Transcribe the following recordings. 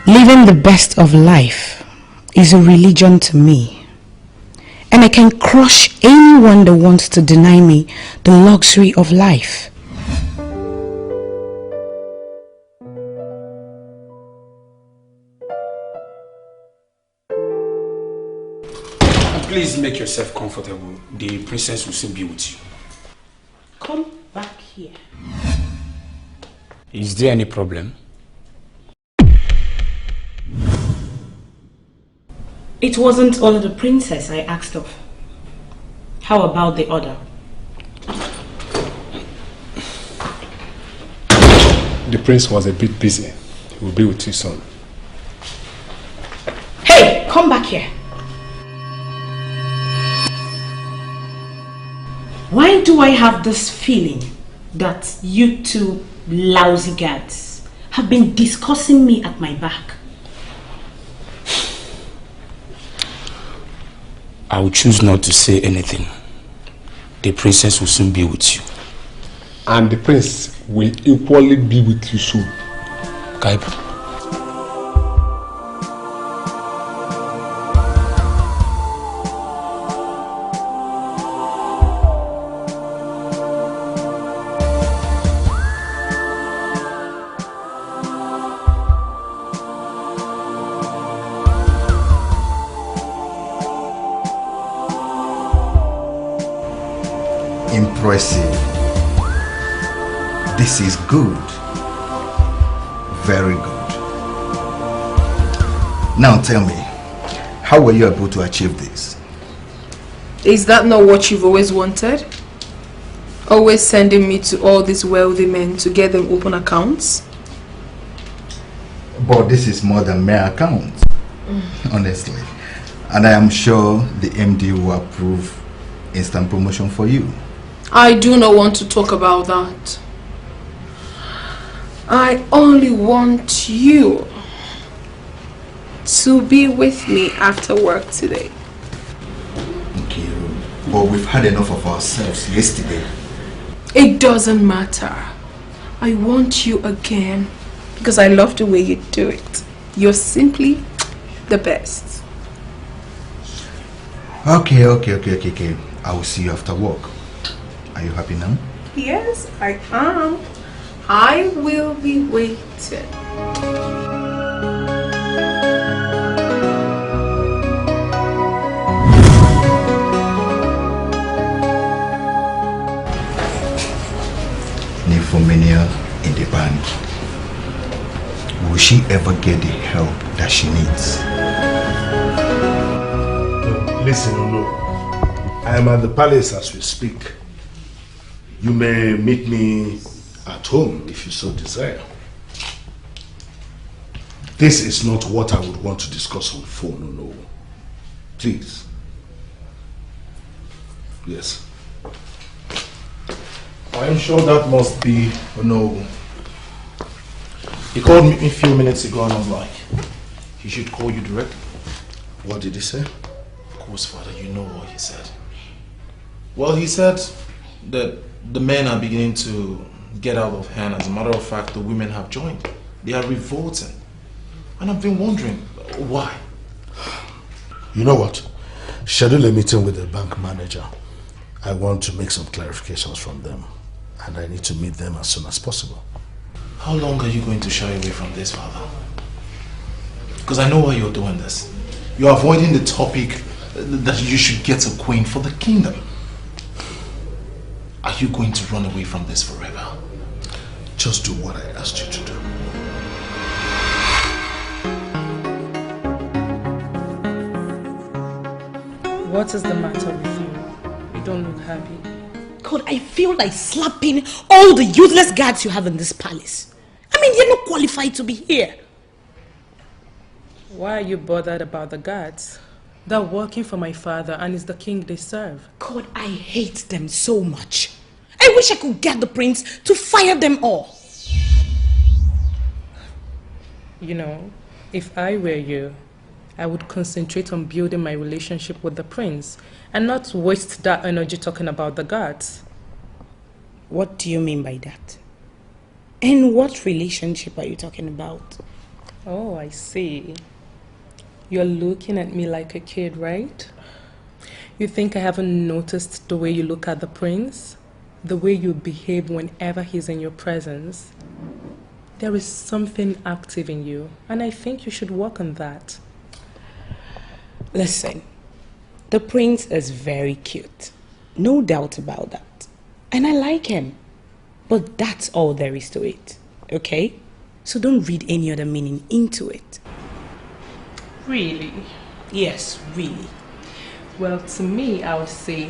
Living the best of life is a religion to me. And I can crush anyone that wants to deny me the luxury of life. Please make yourself comfortable. The princess will soon be with you. Come back here. Is there any problem? It wasn't only the princess I asked of. How about the other? The prince was a bit busy. He will be with you soon. Hey, come back here. Why do I have this feeling that you two lousy guards have been discussing me at my back? I will choose not to say anything. The princess will soon be with you. And the prince will equally be with you soon. Kaibu. Impressive. This is good. Very good. Now tell me, how were you able to achieve this? Is that not what you've always wanted? Always sending me to all these wealthy men to get them open accounts? But this is more than mere accounts, honestly. And I am sure the MD will approve instant promotion for you. I do not want to talk about that. I only want you to be with me after work today. Thank you. But we've had enough of ourselves yesterday. It doesn't matter. I want you again because I love the way you do it. You're simply the best. Okay. I will see you after work. Are you happy now? Yes, I am. I will be waiting. Nymphomania in the bank. Will she ever get the help that she needs? Listen, Olu. I am at the palace as we speak. You may meet me at home if you so desire. This is not what I would want to discuss on phone, no. Please. Yes. I am sure that must be no. He called me a few minutes ago and I was like, he should call you directly. What did he say? Of course, Father, you know what he said. Well, he said that the men are beginning to get out of hand. As a matter of fact, the women have joined. They are revolting. And I've been wondering, why? You know what? Schedule a meeting with the bank manager. I want to make some clarifications from them. And I need to meet them as soon as possible. How long are you going to shy away from this, Father? Because I know why you're doing this. You're avoiding the topic that you should get a queen for the kingdom. Are you going to run away from this forever? Just do what I asked you to do. What is the matter with you? You don't look happy. God, I feel like slapping all the useless guards you have in this palace. I mean, you're not qualified to be here. Why are you bothered about the guards? They're working for my father and it's the king they serve. God, I hate them so much. I wish I could get the prince to fire them all. You know, if I were you, I would concentrate on building my relationship with the prince and not waste that energy talking about the guards. What do you mean by that? And what relationship are you talking about? Oh, I see. You're looking at me like a kid, right? You think I haven't noticed the way you look at the prince? The way you behave whenever he's in your presence? There is something active in you, and I think you should work on that. Listen, the prince is very cute. No doubt about that. And I like him. But that's all there is to it. Okay? So don't read any other meaning into it. Really? Yes, really. Well, to me, I would say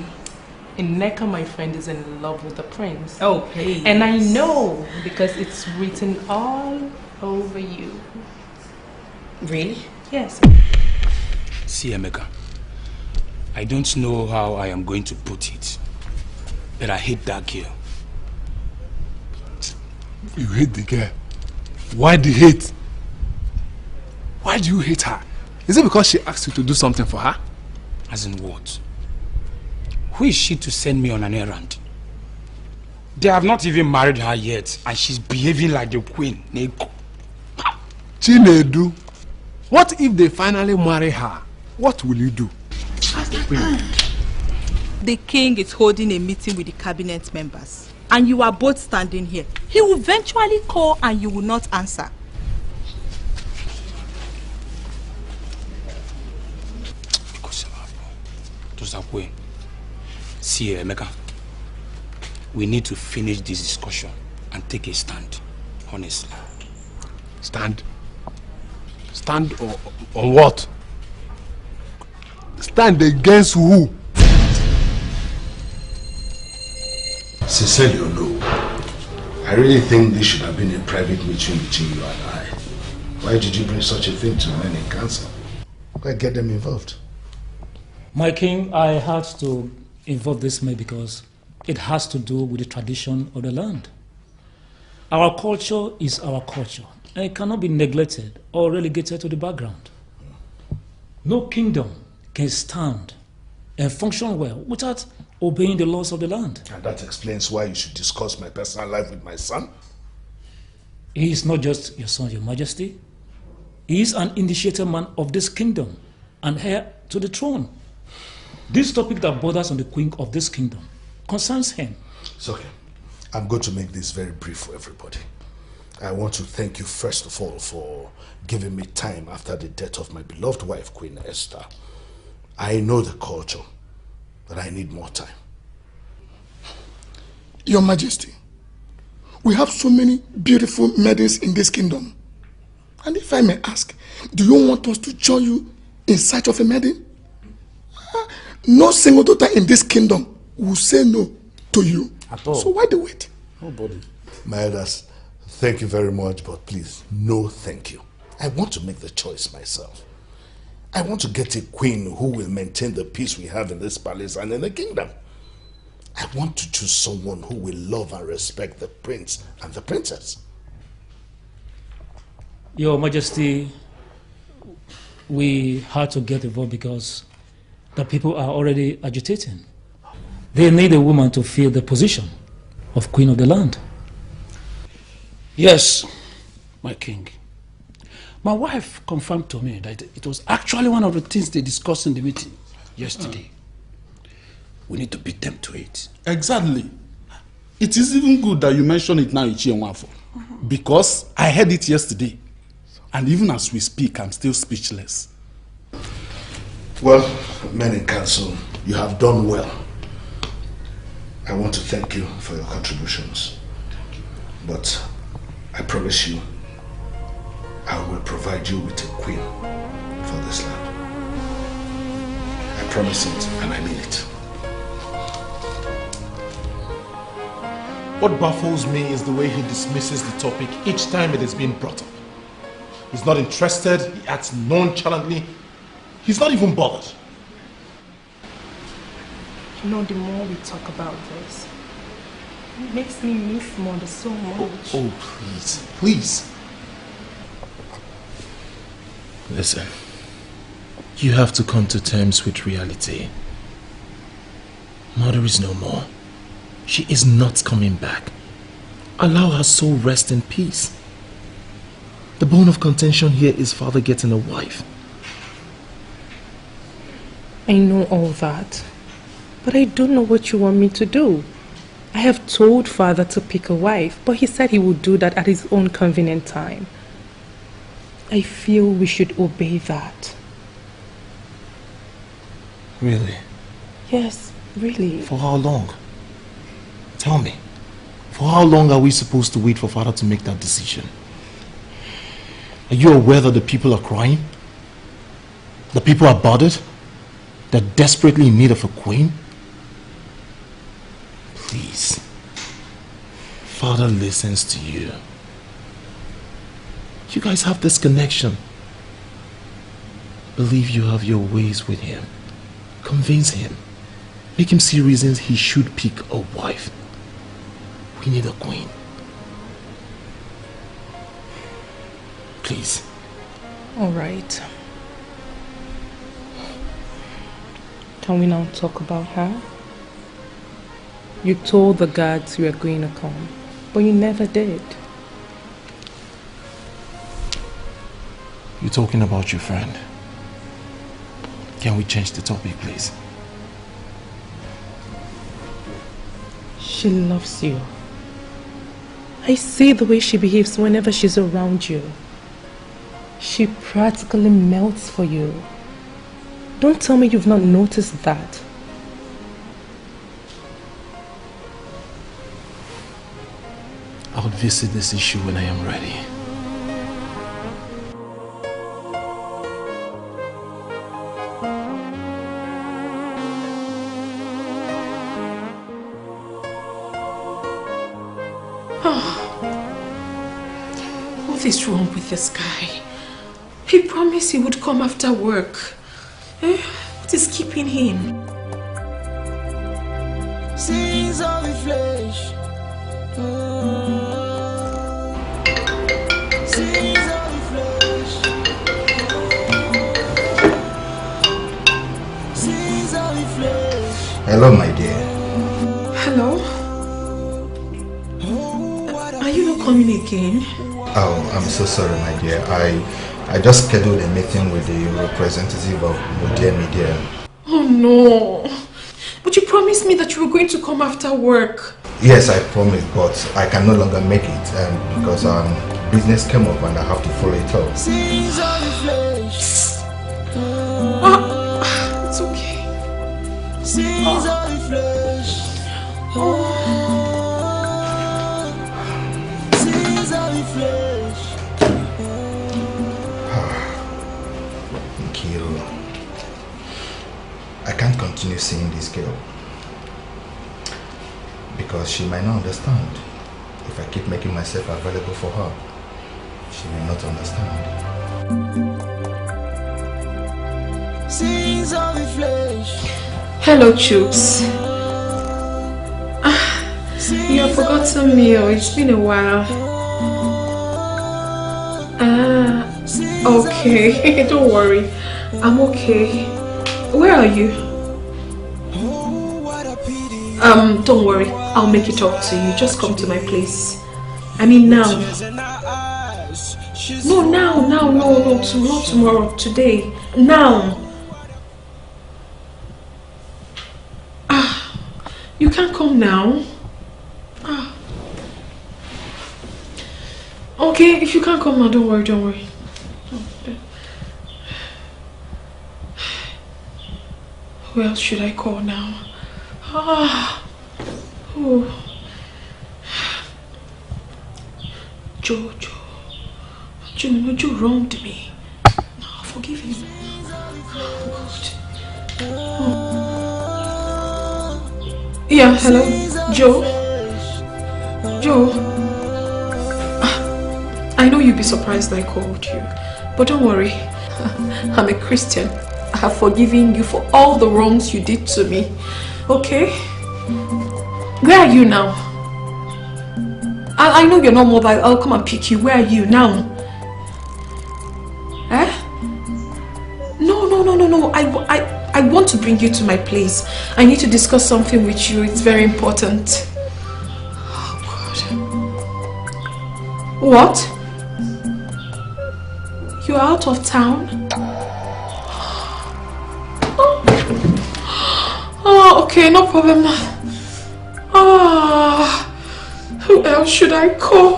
Ineka, my friend, is in love with the prince. Oh, please. And I know because it's written all over you. Really? Yes. See, Emeka, I don't know how I am going to put it, but I hate that girl. You hate the girl? Why the hate? Why do you hate her? Is it because she asked you to do something for her? As in what? Who is she to send me on an errand? They have not even married her yet, and she's behaving like the queen. Chinedu, what if they finally marry her? What will you do? Ask the queen. The king is holding a meeting with the cabinet members, and you are both standing here. He will eventually call and you will not answer. See, Emeka, we need to finish this discussion and take a stand, honestly. Stand? Stand on what? Stand against who? Sincerely or no, I really think this should have been a private meeting between you and I. Why did you bring such a thing to men in council? Why get them involved? My king, I had to involve this maid because it has to do with the tradition of the land. Our culture is our culture, and it cannot be neglected or relegated to the background. No kingdom can stand and function well without obeying the laws of the land. And that explains why you should discuss my personal life with my son? He is not just your son, your majesty. He is an initiated man of this kingdom and heir to the throne. This topic that borders on the queen of this kingdom concerns him. It's okay. I'm going to make this very brief for everybody. I want to thank you first of all for giving me time after the death of my beloved wife, Queen Esther. I know the culture, but I need more time. Your Majesty, we have so many beautiful maidens in this kingdom. And if I may ask, do you want us to join you in search of a maiden? No single daughter in this kingdom will say no to you. At all. So why the wait? Nobody. My elders, thank you very much, but please, no thank you. I want to make the choice myself. I want to get a queen who will maintain the peace we have in this palace and in the kingdom. I want to choose someone who will love and respect the prince and the princess. Your Majesty, we had to get involved because the people are already agitating. They need a woman to fill the position of queen of the land. Yes, my king. My wife confirmed to me that it was actually one of the things they discussed in the meeting yesterday. We need to beat them to it. Exactly. It is even good that you mention it now, Ichi Enwafo, because I heard it yesterday. And even as we speak, I'm still speechless. Well, men in council, you have done well. I want to thank you for your contributions. But I promise you, I will provide you with a queen for this land. I promise it, and I mean it. What baffles me is the way he dismisses the topic each time it is being brought up. He's not interested, he acts nonchalantly, he's not even bothered. You know, the more we talk about this, it makes me miss Mother so much. Oh, please, please. Listen, you have to come to terms with reality. Mother is no more. She is not coming back. Allow her soul rest in peace. The bone of contention here is father getting a wife. I know all that, but I don't know what you want me to do. I have told father to pick a wife, but he said he would do that at his own convenient time. I feel we should obey that. Really? Yes, really. For how long? Tell me. For how long are we supposed to wait for father to make that decision? Are you aware that the people are crying? The people are bothered? They're desperately in need of a queen? Please. Father listens to you. You guys have this connection. Believe you have your ways with him. Convince him. Make him see reasons he should pick a wife. We need a queen. Please. All right. Can we now talk about her? You told the guards you were going to come, but you never did. You're talking about your friend. Can we change the topic, please? She loves you. I see the way she behaves whenever she's around you. She practically melts for you. Don't tell me you've not noticed that. I'll visit this issue when I am ready. What is wrong with this guy? He promised he would come after work. What is keeping him? Sins of the flesh. Sins of the flesh. Sins of the flesh. Hello, my dear. Hello? Are you not coming again? Oh, I'm so sorry, my dear. I just scheduled a meeting with the representative of Media. Oh no. But you promised me that you were going to come after work. Yes, I promised, but I can no longer make it because business came up and I have to follow it up. Sins of the flesh. It's okay. Sins of the flesh. Sins of the flesh. Kilo, I can't continue seeing this girl because she might not understand. If I keep making myself available for her, she may not understand. Sins of the flesh. Hello, Chooks. You have forgotten me. It's been a while. Okay. Don't worry. I'm okay. Where are you? Don't worry. I'll make it up to you. Just come to my place. I mean now. No, now. No, not tomorrow. Today. Now. You can't come now. Okay, if you can't come now, don't worry. Who else should I call now? Joe wronged me. No, forgive him. Yeah, hello, Joe. I know you'd be surprised I called you, but don't worry. I'm a Christian. I have forgiven you for all the wrongs you did to me. Okay? Where are you now? I know you're not mobile. I'll come and pick you. Where are you now? No. I want to bring you to my place. I need to discuss something with you. It's very important. Oh, God. What? You're out of town? Oh, okay, no problem. Who else should I call?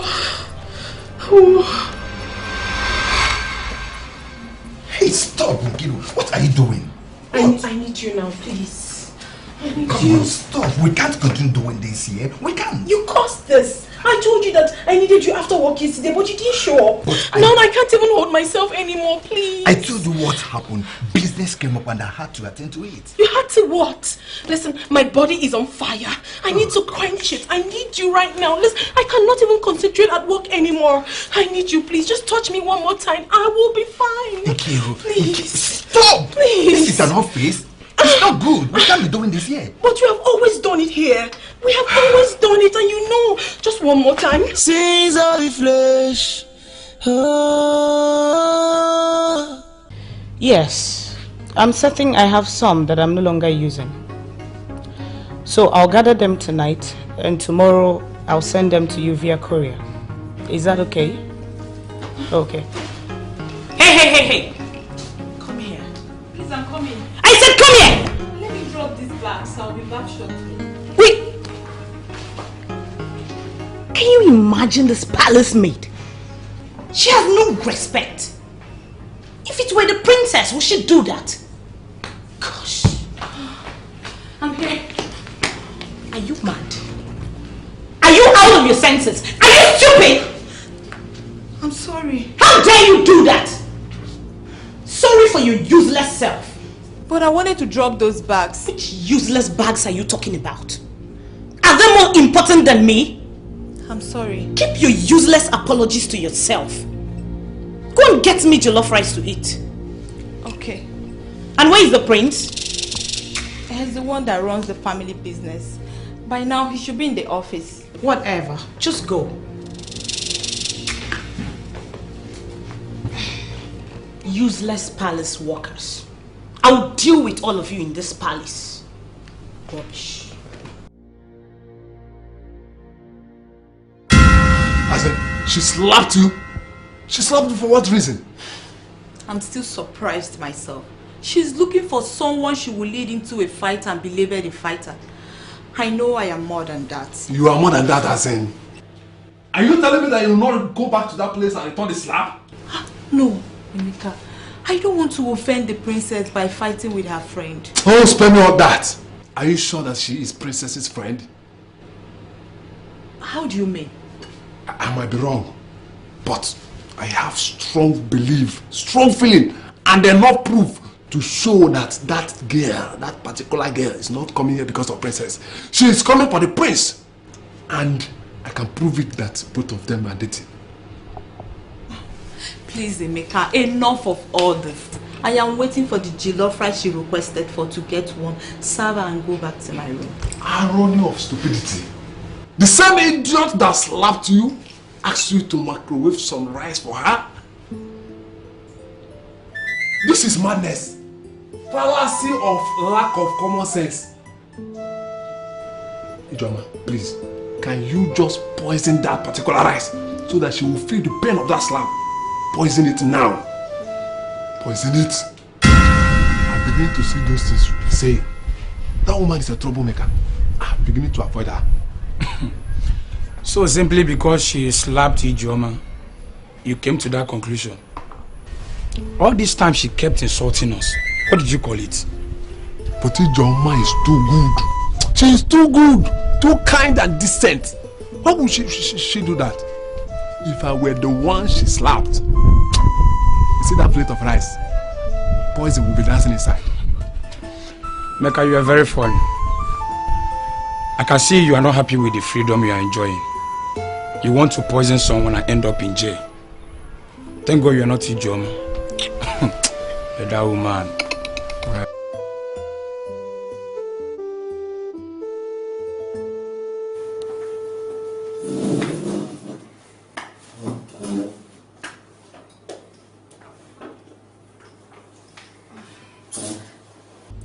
Hey, stop, Nkiru. What are you doing? I need you now, please. Come on, stop. We can't continue doing this here. We can't. You caused this. I told you that I needed you after work yesterday, but you didn't show up. Now I can't even hold myself anymore, please. I told you what happened. Business came up and I had to attend to it. You had to what? Listen, my body is on fire. I need to quench it. I need you right now. Listen, I cannot even concentrate at work anymore. I need you, please. Just touch me one more time. I will be fine. Nkiru, please. Stop! Please. This is an office. It's not good. We can't be doing this here. But you have always done it here. We have always done it, and you know. Just one more time. Sins of the flesh. Oh. Yes, I'm certain I have some that I'm no longer using. So I'll gather them tonight, and tomorrow I'll send them to you via courier. Is that okay? Okay. Hey! Come here. Please, I'm coming. I said come here! Let me drop this bags. I'll be back shortly. Wait! Can you imagine this palace maid? She has no respect. If it were the princess, would she do that? Gosh. I'm here. Are you mad? Are you out of your senses? Are you stupid? I'm sorry. How dare you do that? Sorry for your useless self. But I wanted to drop those bags. Which useless bags are you talking about? Are they more important than me? I'm sorry. Keep your useless apologies to yourself. Go and get me jollof rice to eat. Okay. And where is the prince? He's the one that runs the family business. By now, he should be in the office. Whatever. Just go. Useless palace workers. I'll deal with all of you in this palace. Rubbish. I said, she slapped you? She slapped you for what reason? I'm still surprised myself. She's looking for someone she will lead into a fight and be labeled a fighter. I know I am more than that. You are more than that, as in. Are you telling me that you will not go back to that place and return the slap? No, Emeka. I don't want to offend the princess by fighting with her friend. Oh, spare me all that. Are you sure that she is Princess's friend? How do you mean? I might be wrong, but I have strong belief, strong feeling, and enough proof to show that that girl, that particular girl, is not coming here because of Princess. She is coming for the prince, and I can prove it that both of them are dating. Please, Emeka, enough of all this. I am waiting for the jollof rice she requested for to get one, serve her and go back to my room. Irony of stupidity. The same idiot that slapped you asked you to microwave some rice for her? This is madness. Fallacy of lack of common sense. Ijoma, please, can you just poison that particular rice so that she will feel the pain of that slap? Poison it now. Poison it. I'm beginning to see those things you say. That woman is a troublemaker. I'm beginning to avoid her. So simply because she slapped Ijoma, you came to that conclusion? All this time she kept insulting us. What did you call it? But Ijoma is too good. She is too good, too kind and decent. Why would she do that? If I were the one she slapped, you see that plate of rice? Poison will be dancing inside. Mecca, you are very funny. I can see you are not happy with the freedom you are enjoying. You want to poison someone and end up in jail. Thank God you are not Ijoma. You're that woman.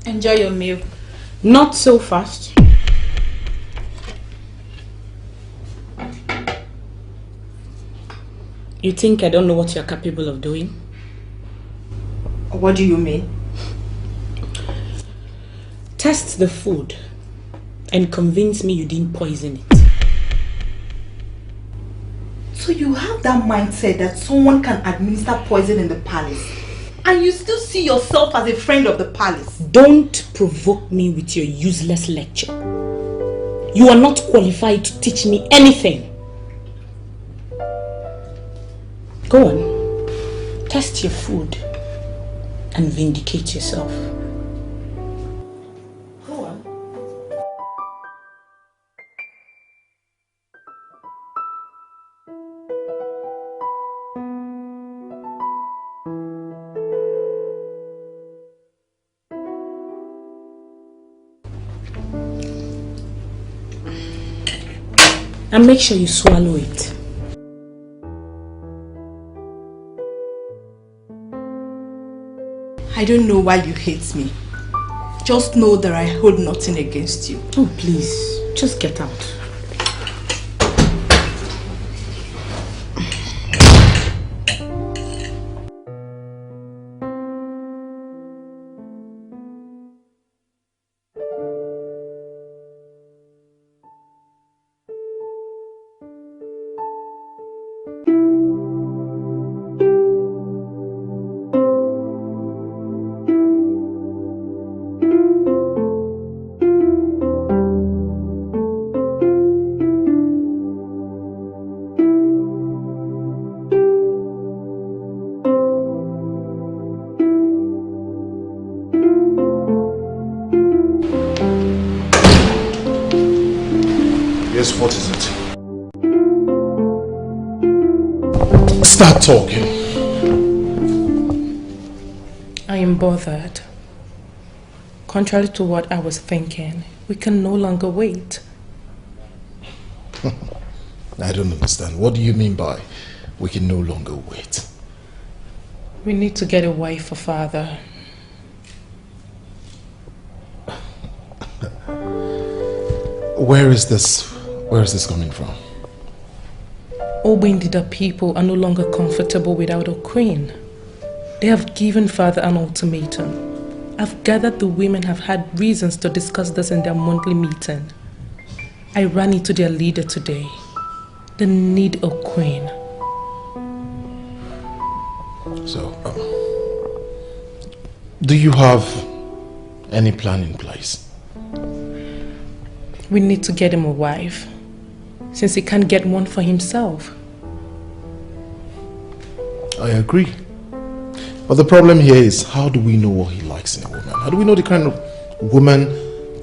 Enjoy your meal. Not so fast. You think I don't know what you're capable of doing? What do you mean? Test the food and convince me you didn't poison it. So you have that mindset that someone can administer poison in the palace, and you still see yourself as a friend of the palace? Don't provoke me with your useless lecture. You are not qualified to teach me anything. Go on, test your food and vindicate yourself. Go on. And make sure you swallow it. I don't know why you hate me. Just know that I hold nothing against you. Oh, please, just get out. Yes, what is it? Start talking. I am bothered. Contrary to what I was thinking, we can no longer wait. I don't understand. What do you mean by we can no longer wait? We need to get a wife for father. Where is this coming from? Obindida people are no longer comfortable without a queen. They have given father an ultimatum. I've gathered the women have had reasons to discuss this in their monthly meeting. I ran into their leader today. They need a queen. So, do you have any plan in place? We need to get him a wife, since he can't get one for himself. I agree. But the problem here is, how do we know what he likes in a woman? How do we know the kind of woman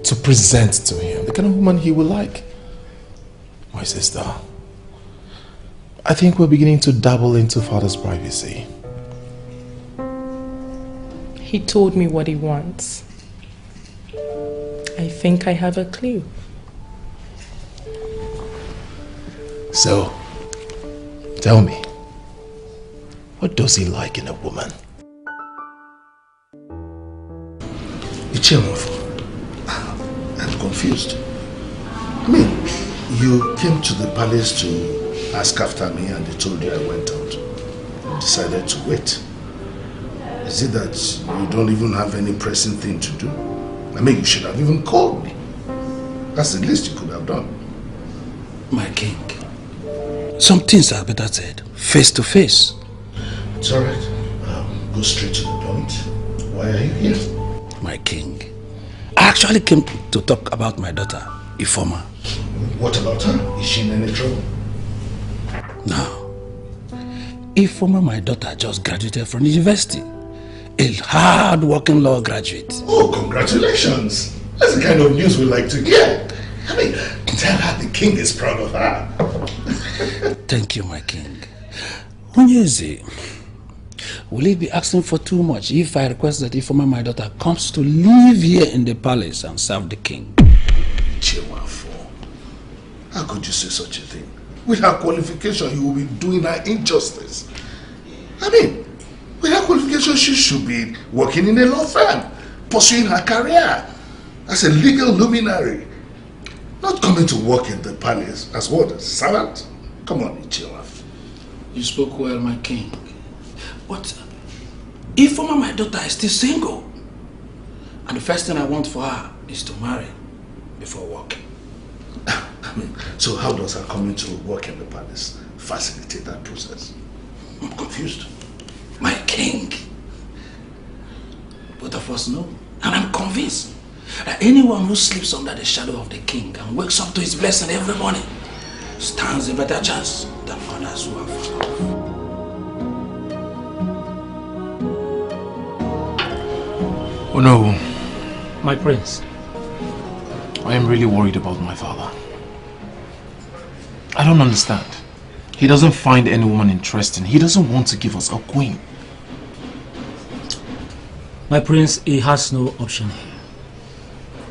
to present to him? The kind of woman he will like? My sister, I think we're beginning to dabble into father's privacy. He told me what he wants. I think I have a clue. So, tell me, what does he like in a woman? I'm confused. I mean, you came to the palace to ask after me and they told you I went out. You decided to wait. Is it that you don't even have any pressing thing to do? I mean, you should have even called me. That's the least you could have done. My king, some things are better said face to face. It's alright. Go straight to the point. Why are you here? My king, I actually came to talk about my daughter, Ifoma. What about her? Is she in any trouble? No. Ifoma, my daughter, just graduated from university. A hard-working law graduate. Oh, congratulations. That's the kind of news we like to hear. I mean, tell her the king is proud of her. Thank you, my king. Onyeze, will it be asking for too much if I request that Ifoma, my daughter, comes to live here in the palace and serve the king? Chewafo, how could you say such a thing? With her qualification, you will be doing her injustice. I mean, with her qualification, she should be working in a law firm, pursuing her career as a legal luminary. Not coming to work in the palace as what, a servant? Come on, Ichewaf. You spoke well, my king. But Ifoma, my daughter, is still single. And the first thing I want for her is to marry before working. So how does her coming to work in the palace facilitate that process? I'm confused. My king. Both of us know. And I'm convinced that anyone who sleeps under the shadow of the king and wakes up to his blessing every morning stands a better chance than others who have fallen. Oh no. My prince. I am really worried about my father. I don't understand. He doesn't find any woman interesting. He doesn't want to give us a queen. My prince, he has no option here.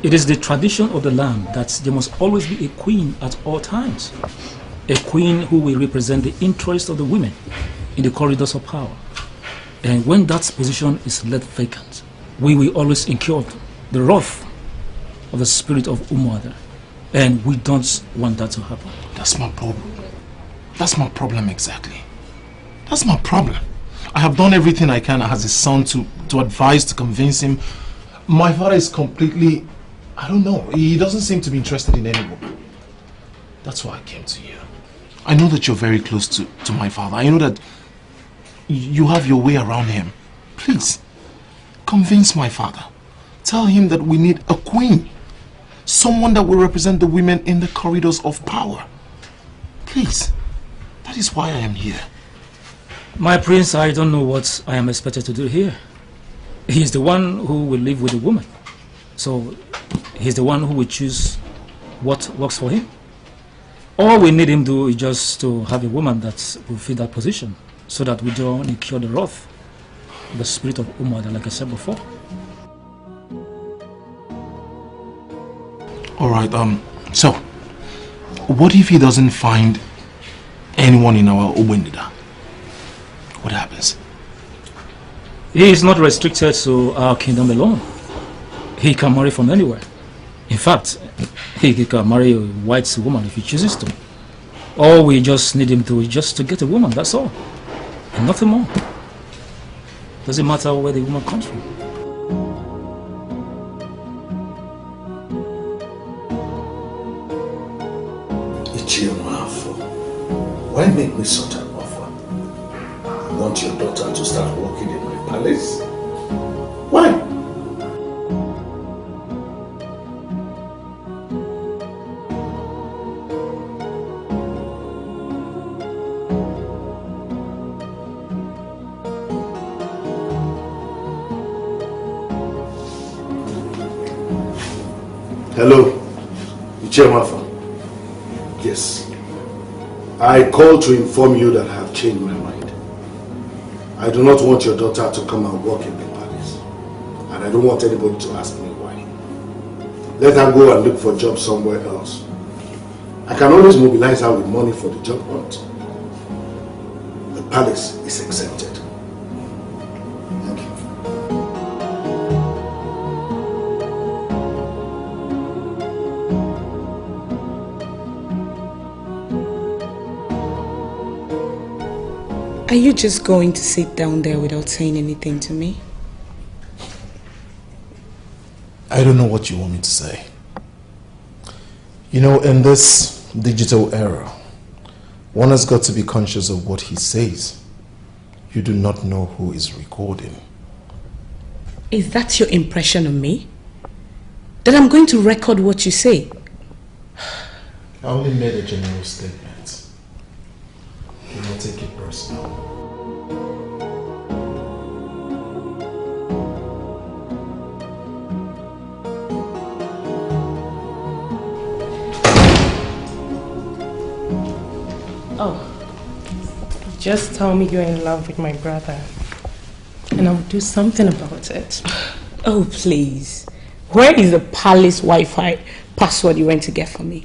It is the tradition of the land that there must always be a queen at all times. A queen who will represent the interests of the women in the corridors of power. And when that position is left vacant, we will always incur the wrath of the spirit of Umuada. And we don't want that to happen. That's my problem. That's my problem exactly. That's my problem. I have done everything I can as his son to advise, to convince him. My father is completely, I don't know, he doesn't seem to be interested in any woman. That's why I came to you. I know that you're very close to my father. I know that you have your way around him. Please, convince my father. Tell him that we need a queen. Someone that will represent the women in the corridors of power. Please. That is why I am here. My prince, I don't know what I am expected to do here. He's the one who will live with the woman. So, he's the one who will choose what works for him. All we need him to do is just to have a woman that will fill that position, so that we don't incur the wrath, the spirit of Umada, like I said before. Alright, so, what if he doesn't find anyone in our Ubendida? What happens? He is not restricted to our kingdom alone. He can marry from anywhere. In fact, he can marry a white woman if he chooses to. All we just need him to is just to get a woman, that's all. And nothing more. Doesn't matter where the woman comes from. Why make me such an offer? I want your daughter to start working in my palace? Why? Hello, Ichemafa. Yes. I called to inform you that I have changed my mind. I do not want your daughter to come and work in the palace. And I don't want anybody to ask me why. Let her go and look for a job somewhere else. I can always mobilize her with money for the job hunt. The palace is exempted. Thank you. Are you just going to sit down there without saying anything to me? I don't know what you want me to say. You know, in this digital era, one has got to be conscious of what he says. You do not know who is recording. Is that your impression of me? That I'm going to record what you say? I only made a general statement. Do not take it personal. Oh, just tell me you're in love with my brother, and I'll do something about it. Oh, please. Where is the palace Wi-Fi password you went to get for me?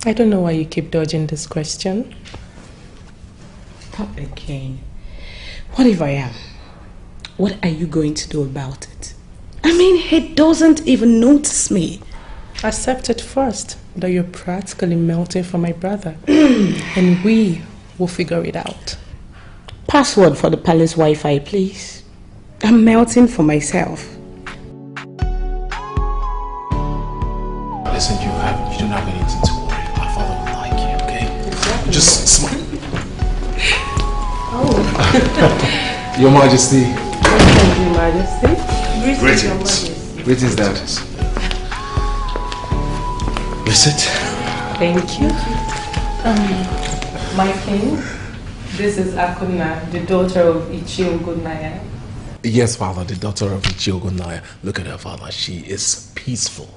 I don't know why you keep dodging this question. Not again. What if I am? What are you going to do about it? I mean, he doesn't even notice me. Accept it first, that you're practically melting for my brother. And we will figure it out. password for the palace Wi-Fi, please. I'm melting for myself. Listen, you don't have anything to worry. My father will like you, okay? Exactly. Just smile. Oh. Your Majesty. Thank you, Majesty. Greetings. Greetings, Dad. Visit. Thank you. My king, this is Akuna, the daughter of Ichio Gunaya. Yes, Father, the daughter of Ichio Gunaya. Look at her, Father. She is peaceful,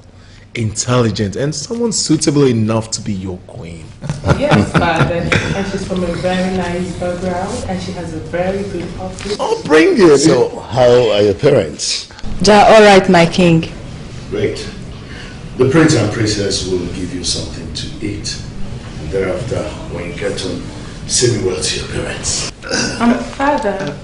intelligent, and someone suitable enough to be your queen. Yes, Father. And she's from a very nice background, and she has a very good office. Oh, bring it! So, how are your parents? They're alright, my king. Great. The prince and princess will give you something to eat. And thereafter, when you get home, say me well to your parents. Father,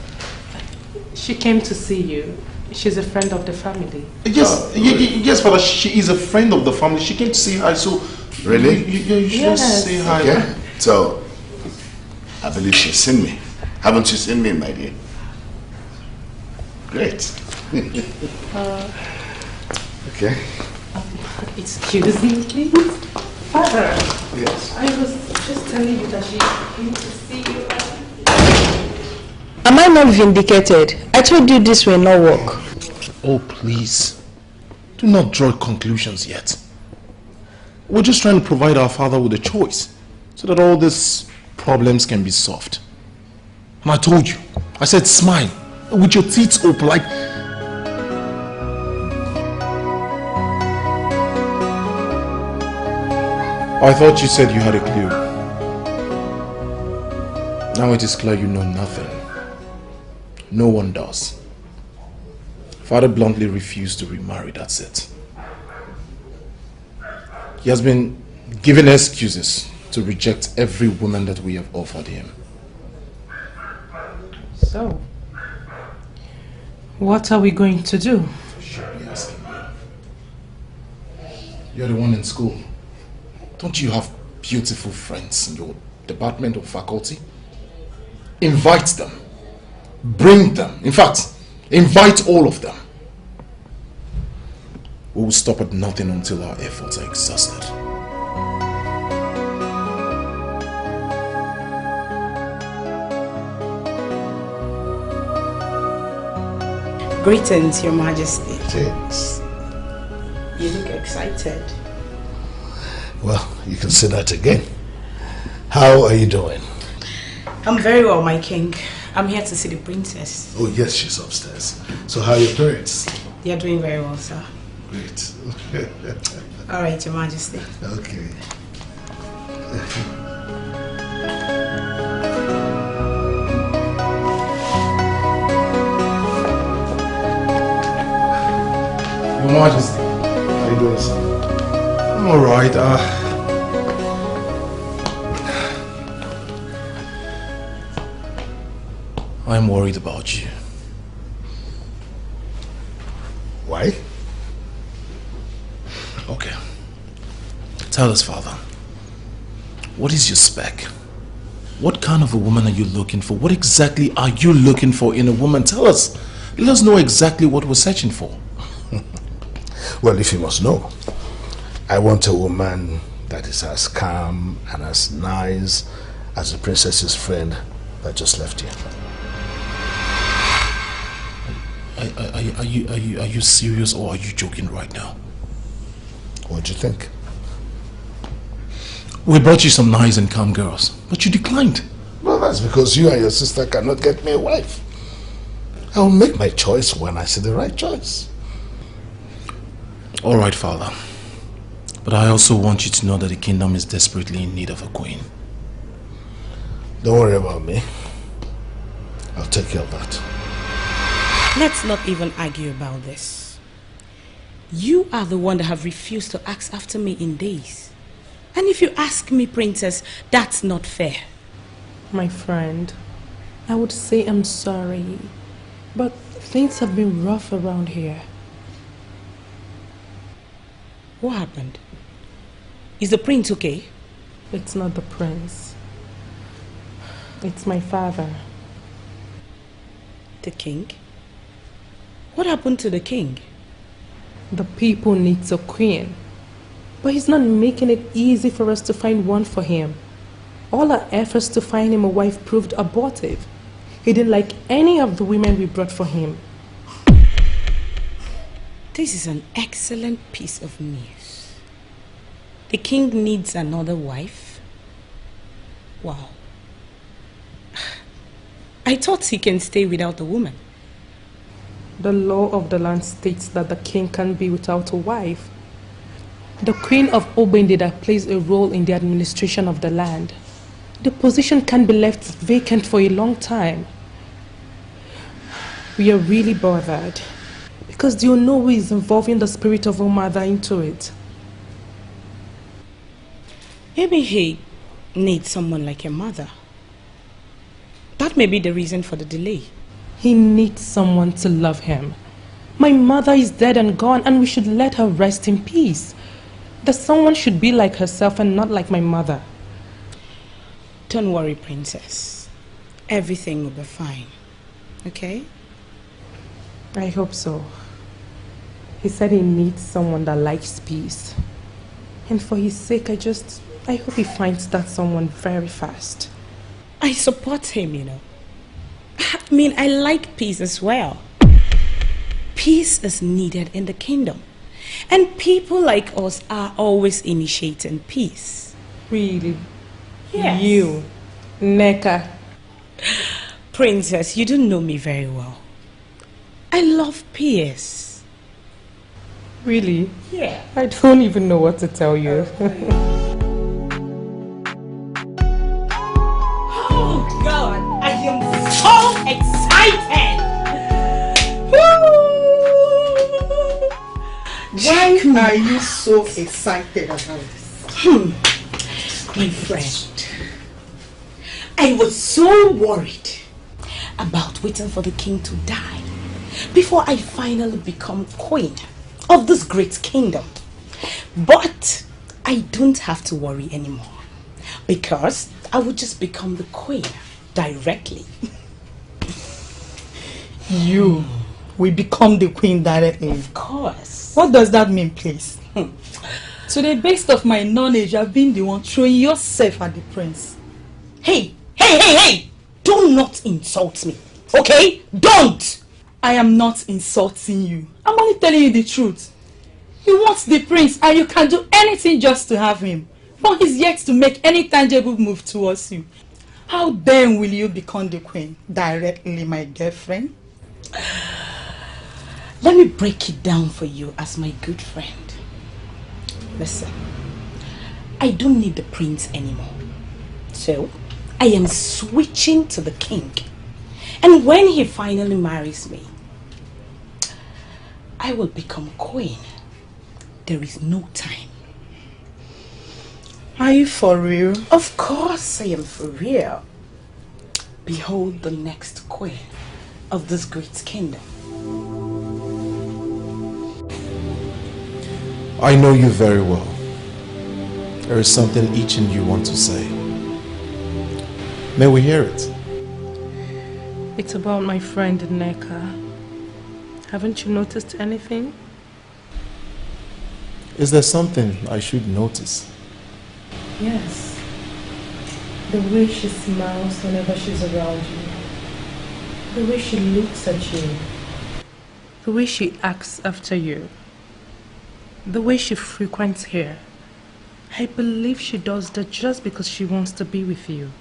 she came to see you. She's a friend of the family. Yes, yes, Father. She is a friend of the family. She came to see hi, so Really? You should just say hi. Okay. So, I believe she's seen me. Haven't you seen me, my dear? Great. Okay. Excuse me, please. Father. Yes. I was just telling you that she came to see you. Am I not vindicated? I told you this will not work. Oh, please. Do not draw conclusions yet. We're just trying to provide our father with a choice so that all these problems can be solved. And I told you, I said smile with your teeth open like... I thought you said you had a clue. Now it is clear you know nothing. No one does. Father bluntly refused to remarry, that's it. He has been given excuses to reject every woman that we have offered him. So, what are we going to do? Should be asking you. You're the one in school. Don't you have beautiful friends in your department or faculty? Invite them. Bring them. In fact, invite all of them. We will stop at nothing until our efforts are exhausted. Greetings, Your Majesty. Thanks. You look excited. Well, you can say that again. How are you doing? I'm very well, my king. I'm here to see the princess. Oh, yes, she's upstairs. So how are your parents? They are doing very well, sir. Great. All right, Your Majesty. Okay. Your Majesty. How you doing, sir? I'm alright. I'm worried about you. Why? Okay. Tell us, Father. What is your spec? What kind of a woman are you looking for? What exactly are you looking for in a woman? Tell us. Let us know exactly what we're searching for. Well, if you must know, I want a woman that is as calm and as nice as the princess's friend that just left here. Are you serious or are you joking right now? What do you think? We brought you some nice and calm girls, but you declined. Well, that's because you and your sister cannot get me a wife. I will make my choice when I see the right choice. All right, Father. But I also want you to know that the kingdom is desperately in need of a queen. Don't worry about me. I'll take care of that. Let's not even argue about this. You are the one that have refused to ask after me in days. And if you ask me, princess, that's not fair. My friend, I would say I'm sorry, but things have been rough around here. What happened? Is the prince okay? It's not the prince. It's my father. the king? What happened to the king? The people needs a queen. But he's not making it easy for us to find one for him. All our efforts to find him a wife proved abortive. He didn't like any of the women we brought for him. This is an excellent piece of news. The king needs another wife? Wow. I thought he can stay without a woman. The law of the land states that the king can be without a wife. The queen of Obendida plays a role in the administration of the land. The position can be left vacant for a long time. We are really bothered because the Onowu is involving the spirit of our mother into it. Maybe he needs someone like your mother. That may be the reason for the delay. He needs someone to love him. My mother is dead and gone, and we should let her rest in peace. That someone should be like herself and not like my mother. Don't worry, princess. Everything will be fine. Okay? I hope so. He said he needs someone that likes peace. And for his sake, I hope he finds that someone very fast. I support him, you know. I mean, I like peace as well. Peace is needed in the kingdom. And people like us are always initiating peace. Really? Yes. You, Neka. Princess, you don't know me very well. I love peace. Really? Yeah. I don't even know what to tell you. Oh God, I am so excited! Why are you so excited about this? My friend, I was so worried about waiting for the king to die before I finally become queen of this great kingdom. But I don't have to worry anymore because I will just become the queen directly. You will become the queen directly? Of course. What does that mean, please? To the best of my knowledge, I've been the one throwing yourself at the prince. Hey! Do not insult me, okay? Don't! I am not insulting you. I'm only telling you the truth. You want the prince and you can do anything just to have him. But he's yet to make any tangible move towards you. How then will you become the queen directly, my girlfriend? Let me break it down for you as my good friend. Listen, I don't need the prince anymore. So, I am switching to the king. And when he finally marries me, I will become queen. There is no time. Are you for real? Of course I am for real. Behold the next queen of this great kingdom. I know you very well. There is something each and you want to say. May we hear it? It's about my friend Neka. Haven't you noticed anything? Is there something I should notice? Yes. The way she smiles whenever she's around you. The way she looks at you. The way she acts after you. The way she frequents here. I believe she does that just because she wants to be with you.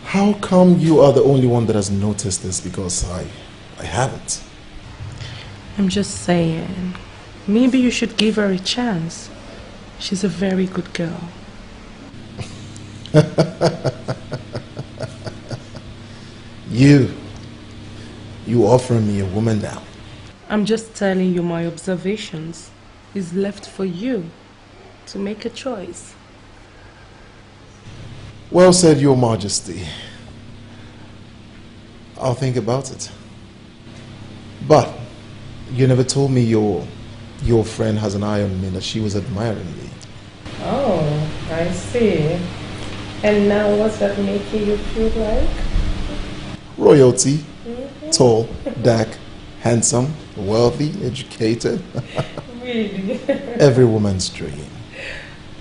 How come you are the only one that has noticed this? Because I haven't. I'm just saying, maybe you should give her a chance. She's a very good girl. You offering me a woman now? I'm just telling you my observations. It's left for you to make a choice. Well said, Your Majesty. I'll think about it. But you never told me your friend has an eye on me, that she was admiring me. Oh, I see. And now what's that making you feel like? royalty, tall, dark, handsome, wealthy, educated. Really? Every woman's dream.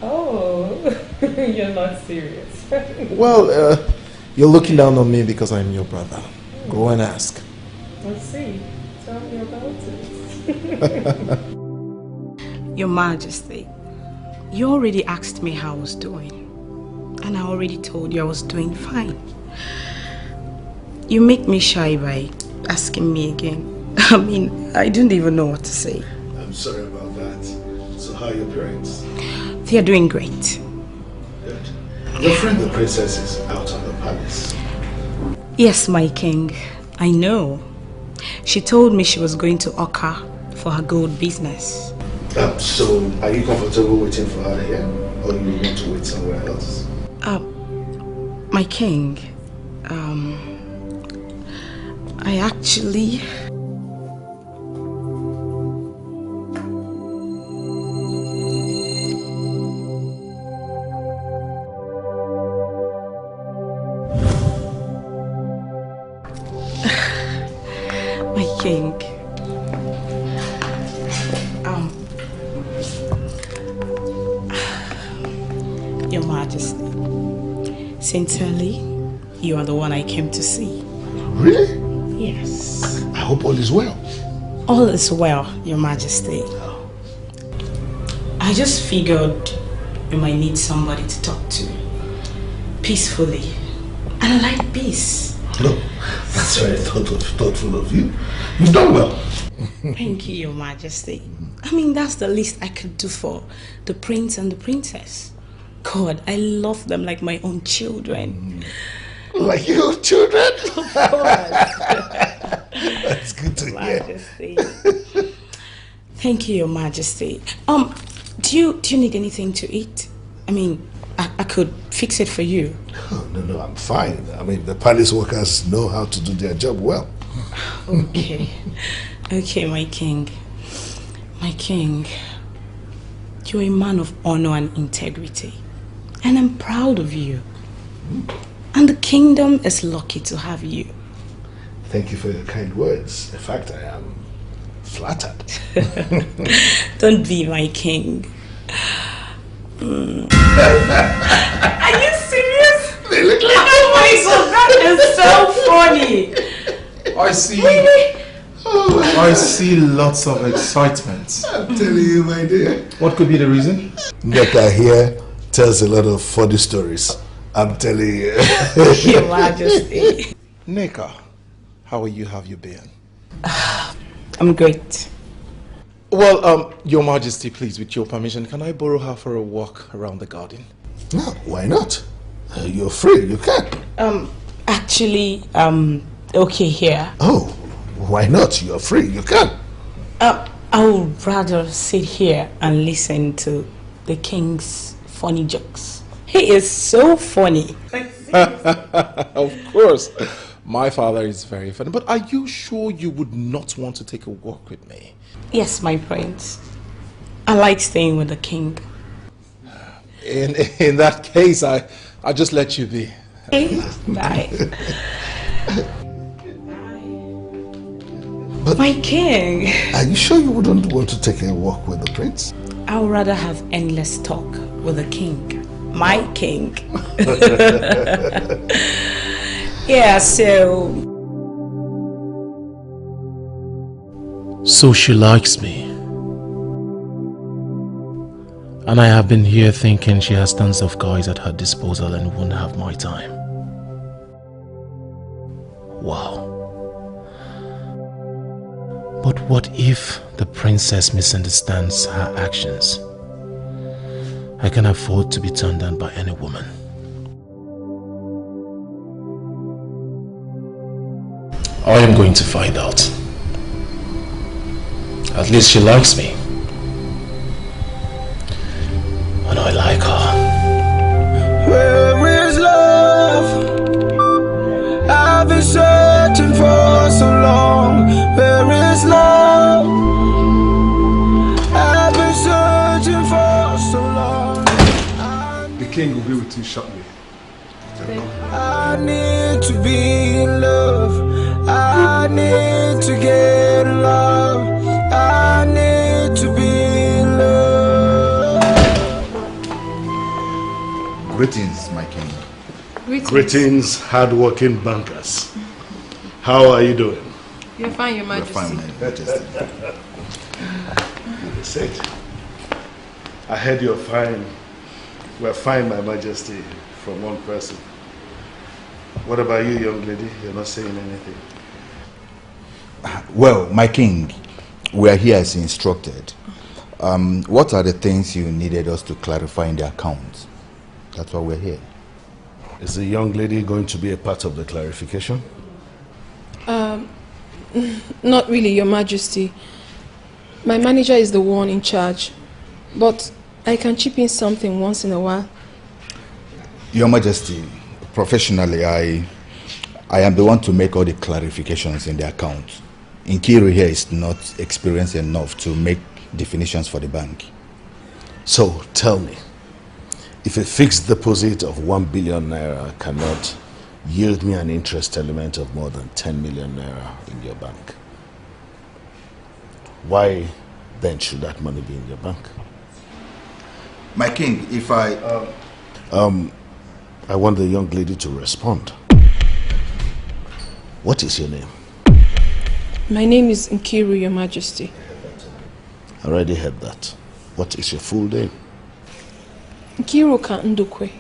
Oh, you're not serious. Well, you're looking down on me because I'm your brother. Go and ask. Let's see. Tell me about it. Your Majesty, you already asked me how I was doing. And I already told you I was doing fine. You make me shy by asking me again. I mean, I don't even know what to say. I'm sorry about that. So how are your parents? They are doing great. Good. Your friend the princess is out of the palace. Yes, my king. I know. She told me she was going to Oka for her gold business. So are you comfortable waiting for her here? Or you want to wait somewhere else? My king, I actually... My king, Your Majesty, sincerely, you are the one I came to see. Really? Yes. I hope all is well. All is well, Your Majesty. I just figured you might need somebody to talk to peacefully. And I like peace. No, that's very thoughtful of you. You've done well. Thank you, Your Majesty. I mean, that's the least I could do for the prince and the princess. God, I love them like my own children. Like your children? Of course. That's good to Majesty. Thank you, Your Majesty. Do you need anything to eat? I mean, I could fix it for you. Oh, no, I'm fine. I mean, the palace workers know how to do their job well. Okay. Okay, my king. My king, you're a man of honor and integrity. And I'm proud of you. And the kingdom is lucky to have you. Thank you for your kind words. In fact, I am flattered. Don't be my king. Are you serious? They look like oh my God, that is so funny. I see. I see lots of excitement. I'm telling you, my dear. What could be the reason? Neka here tells a lot of funny stories. I'm telling you. Your Majesty. Neka, how have you been? I'm great. Well, Your Majesty, please, with your permission, can I borrow her for a walk around the garden? No, why not? You're free, you can. Actually, okay here. Oh, why not? You're free, you can. I would rather sit here and listen to the king's funny jokes. He is so funny. Of course. My father is very funny. But are you sure you would not want to take a walk with me? Yes, my prince. I like staying with the king. In that case, I just let you be. Bye. But my king. Are you sure you wouldn't want to take a walk with the prince? I would rather have endless talk with the king. My king. Yeah, so... So she likes me. And I have been here thinking she has tons of guys at her disposal and won't have my time. Wow. But what if the princess misunderstands her actions? I can afford to be turned down by any woman. I am going to find out. At least she likes me. And I like her. Where is love? I've been searching for so long. Where is love? I've been searching for so long. The king will be with you shortly. I need to be in love. I need to get love. I need to be in love. Greetings, my king. Greetings, hard-working bankers. How are you doing? You're fine, Your Majesty. We're fine, my Majesty. You said. I heard you're fine. We're fine, my Majesty, from one person. What about you, young lady? You're not saying anything. Well, my king, we are here as instructed. What are the things you needed us to clarify in the account? That's why we're here. Is the young lady going to be a part of the clarification? Not really, Your Majesty. My manager is the one in charge, but I can chip in something once in a while. Your Majesty, professionally, I am the one to make all the clarifications in the account. Nkiru here is not experienced enough to make definitions for the bank. So, tell me, if a fixed deposit of 1 billion naira cannot yield me an interest element of more than 10 million naira in your bank, why then should that money be in your bank? My king, if I want the young lady to respond. What is your name? My name is Nkiru, Your Majesty. I already heard that. What is your full name? Nkiruka Ndukwe.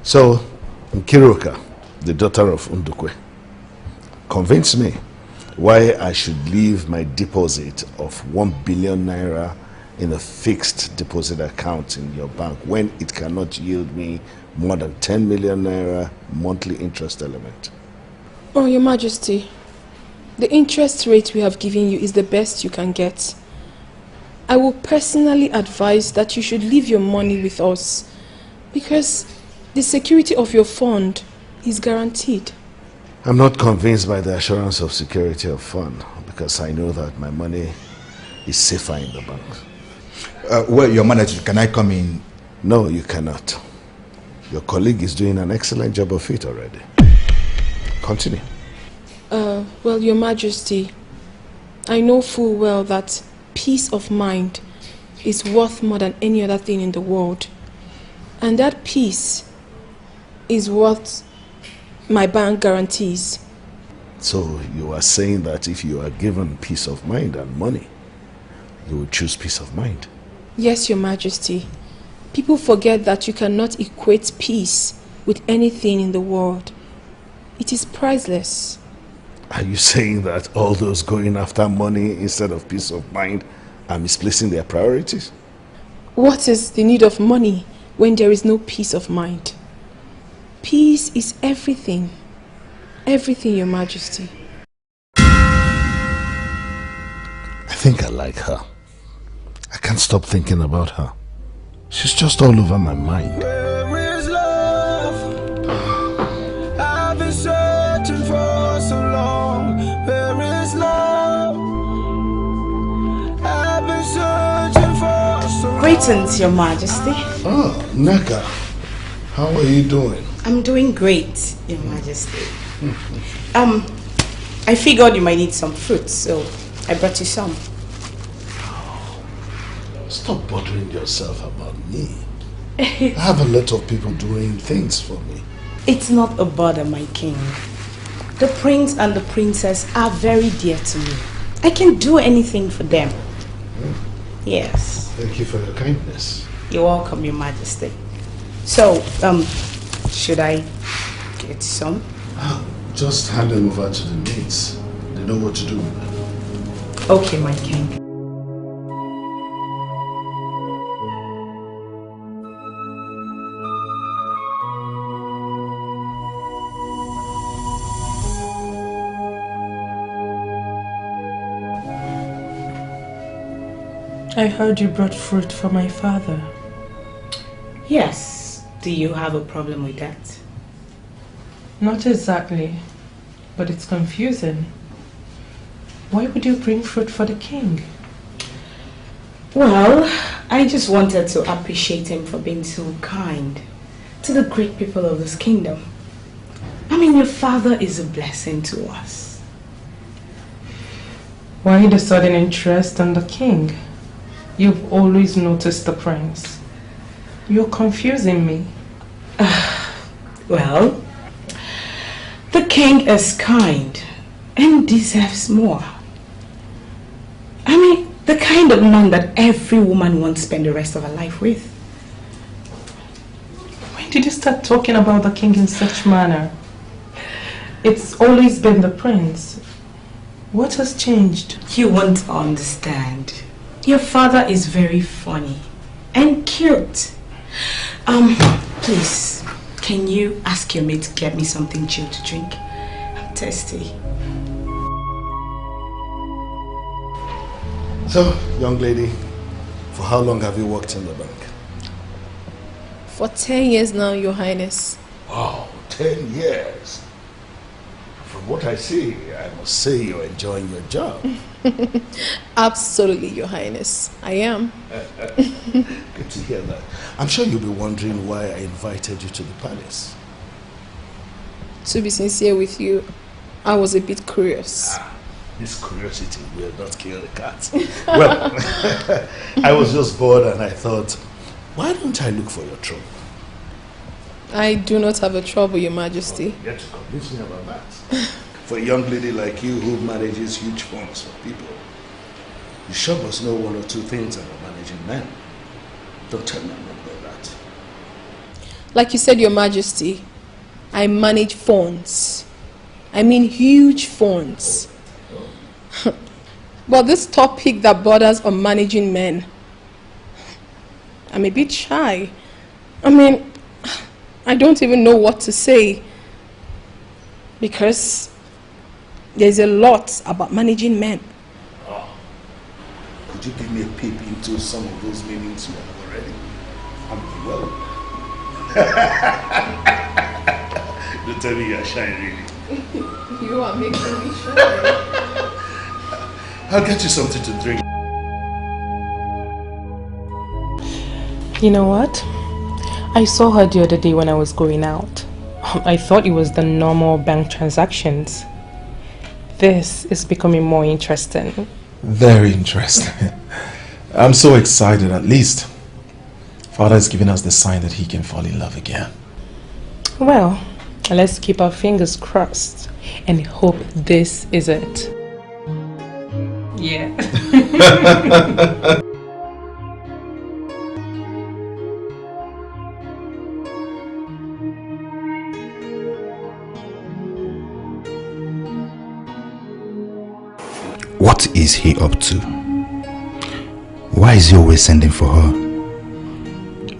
So, Nkiruka, the daughter of Ndukwe, convince me why I should leave my deposit of 1 billion naira in a fixed deposit account in your bank when it cannot yield me more than 10 million naira monthly interest element. Oh, Your Majesty, the interest rate we have given you is the best you can get. I will personally advise that you should leave your money with us because the security of your fund is guaranteed. I'm not convinced by the assurance of security of fund because I know that my money is safer in the bank. Well, Your Majesty, can I come in? No, you cannot. Your colleague is doing an excellent job of it already. Continue. Well, Your Majesty, I know full well that peace of mind is worth more than any other thing in the world. And that peace is what my bank guarantees. So you are saying that if you are given peace of mind and money, you will choose peace of mind? Yes, Your Majesty. People forget that you cannot equate peace with anything in the world. It is priceless. Are you saying that all those going after money instead of peace of mind are misplacing their priorities? What is the need of money when there is no peace of mind? Peace is everything. Everything, Your Majesty. I think I like her. I can't stop thinking about her. She's just all over my mind. Where is love? I've been searching for so long. Where is love? I've been searching for so long. Greetings, Your Majesty. Oh, Naka. How are you doing? I'm doing great, Your Majesty. I figured you might need some fruits, so I brought you some. Stop bothering yourself about me. I have a lot of people doing things for me. It's not a bother, my king. The prince and the princess are very dear to me. I can do anything for them. Yes. Thank you for your kindness. You're welcome, Your Majesty. So, should I get some? Just hand them over to the maids. They know what to do with them. Okay, my king. I heard you brought fruit for my father. Yes. Do you have a problem with that? Not exactly, but it's confusing. Why would you bring fruit for the king? Well, I just wanted to appreciate him for being so kind to the great people of this kingdom. I mean, your father is a blessing to us. Why the sudden interest in the king? You've always noticed the prince. You're confusing me. Well, the king is kind and deserves more. I mean, the kind of man that every woman wants to spend the rest of her life with. When did you start talking about the king in such manner? It's always been the prince. What has changed? You won't understand. Your father is very funny and cute. Please, can you ask your maid to get me something chilled to drink? I'm thirsty. So, young lady, for how long have you worked in the bank? For 10 years now, Your Highness. Wow, 10 years. From what I see, I must say you're enjoying your job. Absolutely, Your Highness. I am. Good to hear that. I'm sure you'll be wondering why I invited you to the palace. To be sincere with you, I was a bit curious. This curiosity will not kill the cat. Well, I was just bored and I thought, why don't I look for your trouble? I do not have a trouble, Your Majesty. You have to convince me about that. For a young lady like you who manages huge funds for people, you sure must know one or two things about managing men. Don't tell me I'm not about that. Like you said, Your Majesty, I manage funds. I mean huge funds. But this topic that borders on managing men, I'm a bit shy. I mean, I don't even know what to say because there's a lot about managing men. Oh. Could you give me a peep into some of those meanings you have already? I'm well. Don't tell me you're shy, really. You are making me shy. I'll get you something to drink. You know what? I saw her the other day when I was going out. I thought it was the normal bank transactions. This is becoming more interesting. Very interesting. I'm so excited. At least Father is giving us the sign that he can fall in love again. Well, let's keep our fingers crossed and hope this is it. Yeah. What is he up to? Why is he always sending for her?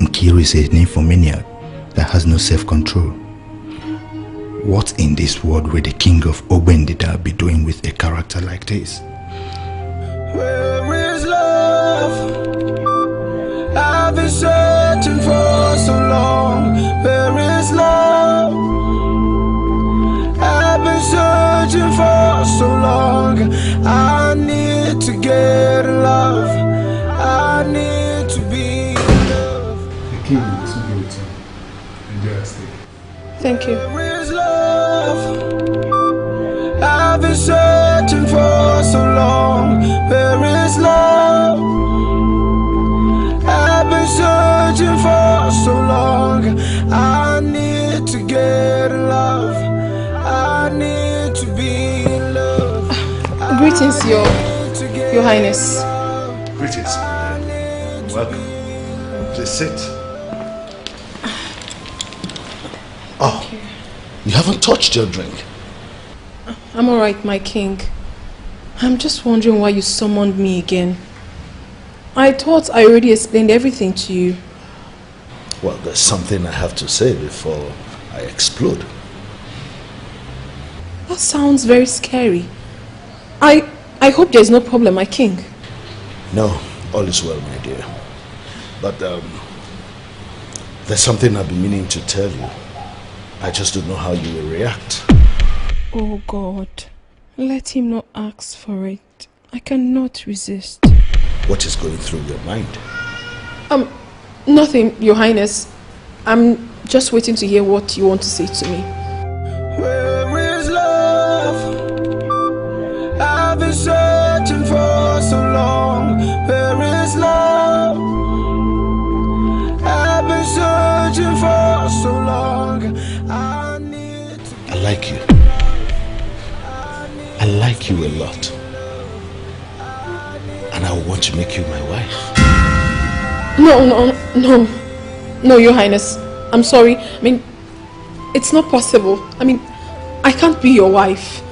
Nkiru is a nymphomaniac that has no self-control. What in this world will the king of Ogbendida be doing with a character like this? Where is love? I've been searching for so long. Where is love? I've been searching for so long. I need to get love. I need to be loved. The king is so beautiful. Enjoy your stay. Thank you. Where is love? I've been searching for so long. Where is love? I've been searching for so long. I need to get love. I need to be loved. Greetings, Your Highness. Greetings. Welcome. Please sit. Oh, you haven't touched your drink. I'm alright, my king. I'm just wondering why you summoned me again. I thought I already explained everything to you. Well, there's something I have to say before I explode. That sounds very scary. I hope there's no problem, my king. No, all is well, my dear. But there's something I've been meaning to tell you. I just don't know how you will react. Oh God, let him not ask for it. I cannot resist. What is going through your mind? Nothing, Your Highness. I'm just waiting to hear what you want to say to me. for so long. Where is love? I've been searching for so long. I need to. I like you. I like you a lot. And I want to make you my wife. No, Your Highness. I'm sorry. I mean, it's not possible. I mean, I can't be your wife.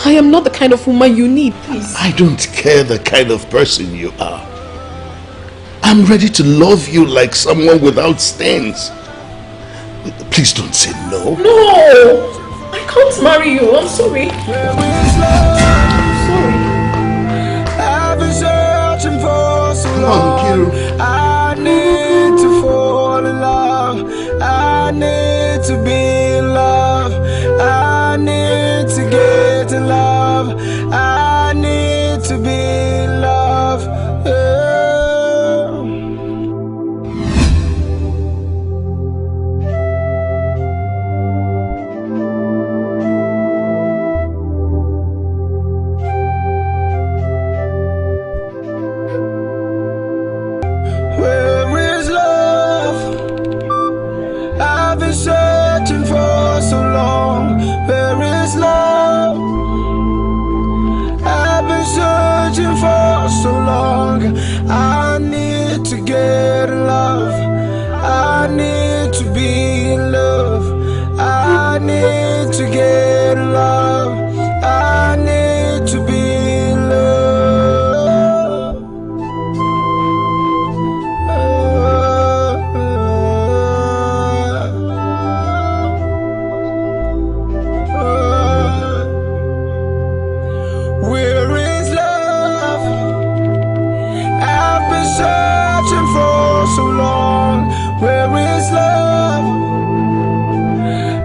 I am not the kind of woman you need, please. I don't care the kind of person you are. I'm ready to love you like someone without stains. Please don't say no. No! I can't marry you. I'm sorry. I've been searching for so Come on, Kiru. I need to fall in love. I need to be in love. I need to get in love. I need to be in love. Where is love? I've been searching for so long. Where is love? I've been searching for so long. I need to get in love. I need to be in love. I need to get in love. I need to be in love. Where is love? I've been searching for so long. Where is love?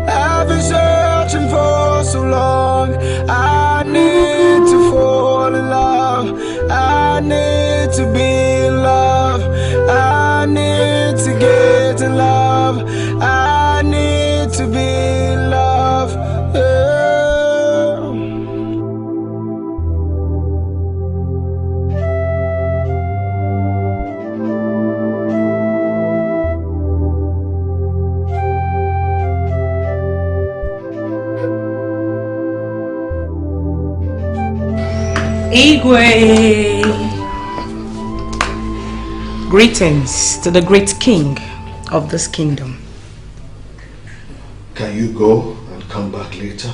I've been searching for so long. I need to fall in love. I need to be in love. I need to get in love. I need to be in love. Igwe! Greetings to the great king of this kingdom. Can you go and come back later?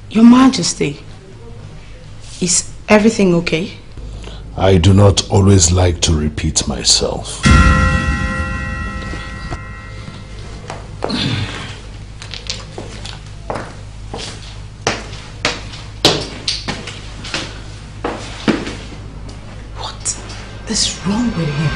Your Majesty, is everything okay? I do not always like to repeat myself. What is wrong with him?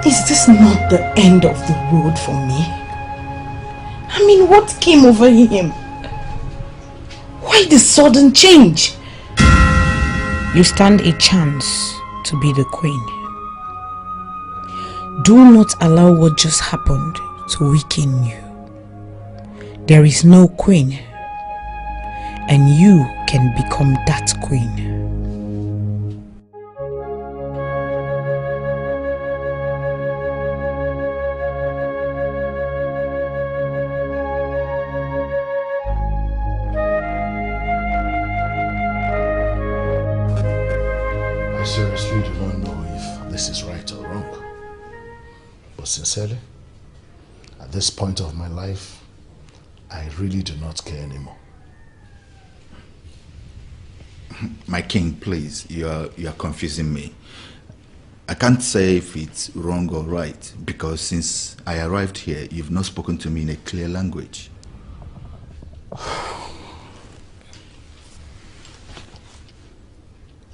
Is this not the end of the road for me? I mean, what came over him? Why the sudden change? You stand a chance to be the queen. Do not allow what just happened to weaken you. There is no queen, and you can become that queen. I seriously do not know if this is right or wrong. But sincerely, at this point of my life, I really do not care anymore. My king, please, you are confusing me. I can't say if it's wrong or right, because since I arrived here, you've not spoken to me in a clear language.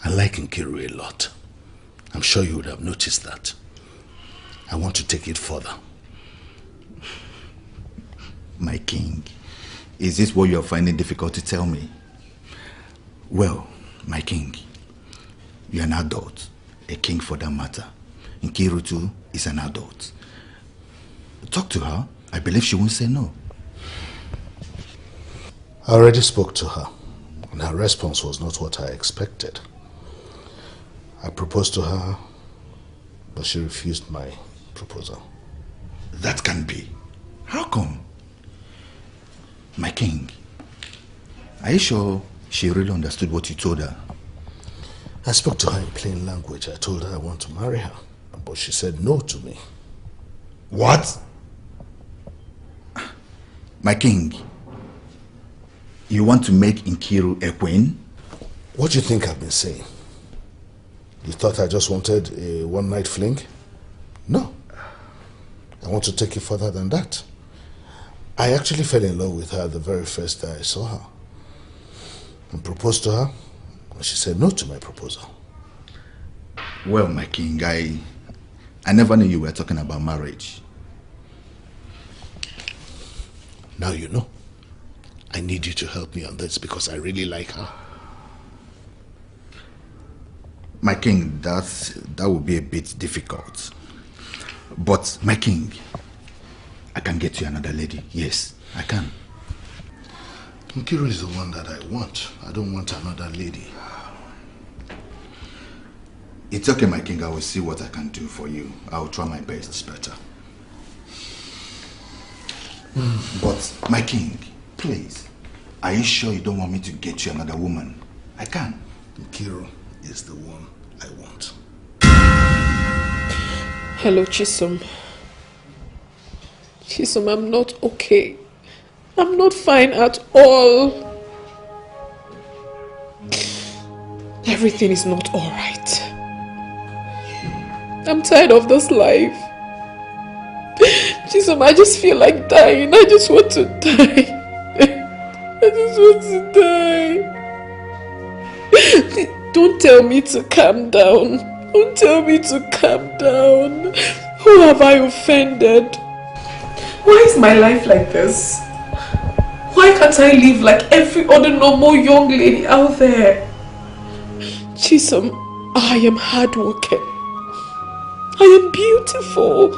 I like Nkiru a lot. I'm sure you would have noticed that. I want to take it further. My king, is this what you are finding difficult to tell me? Well, my king, you are an adult, a king for that matter. Nkiru too is an adult. Talk to her. I believe she won't say no. I already spoke to her, and her response was not what I expected. I proposed to her, but she refused my proposal. That can't be. How come? My king, are you sure she really understood what you told her? I spoke to her in plain language. I told her I want to marry her, but she said no to me. What? My king, you want to make Nkiru a queen? What do you think I've been saying? You thought I just wanted a one-night fling? No. I want to take it further than that. I actually fell in love with her the very first day I saw her. I proposed to her, and she said no to my proposal. Well, my king, I never knew you were talking about marriage. Now you know. I need you to help me on this because I really like her. My king, that would be a bit difficult. But, my king, I can get you another lady. Yes, I can. Nkiru is the one that I want. I don't want another lady. It's okay, my king. I will see what I can do for you. I will try my best. It's better. But, my king, please, are you sure you don't want me to get you another woman? I can. Nkiru is the one I want. Hello, Chisom. Chisom, I'm not okay. I'm not fine at all. Everything is not all right. I'm tired of this life. Chisom, I just feel like dying. I just want to die. I just want to die. Don't tell me to calm down. Don't tell me to calm down. Who have I offended? Why is my life like this? Why can't I live like every other normal young lady out there? Chisom, I am hardworking. I am beautiful.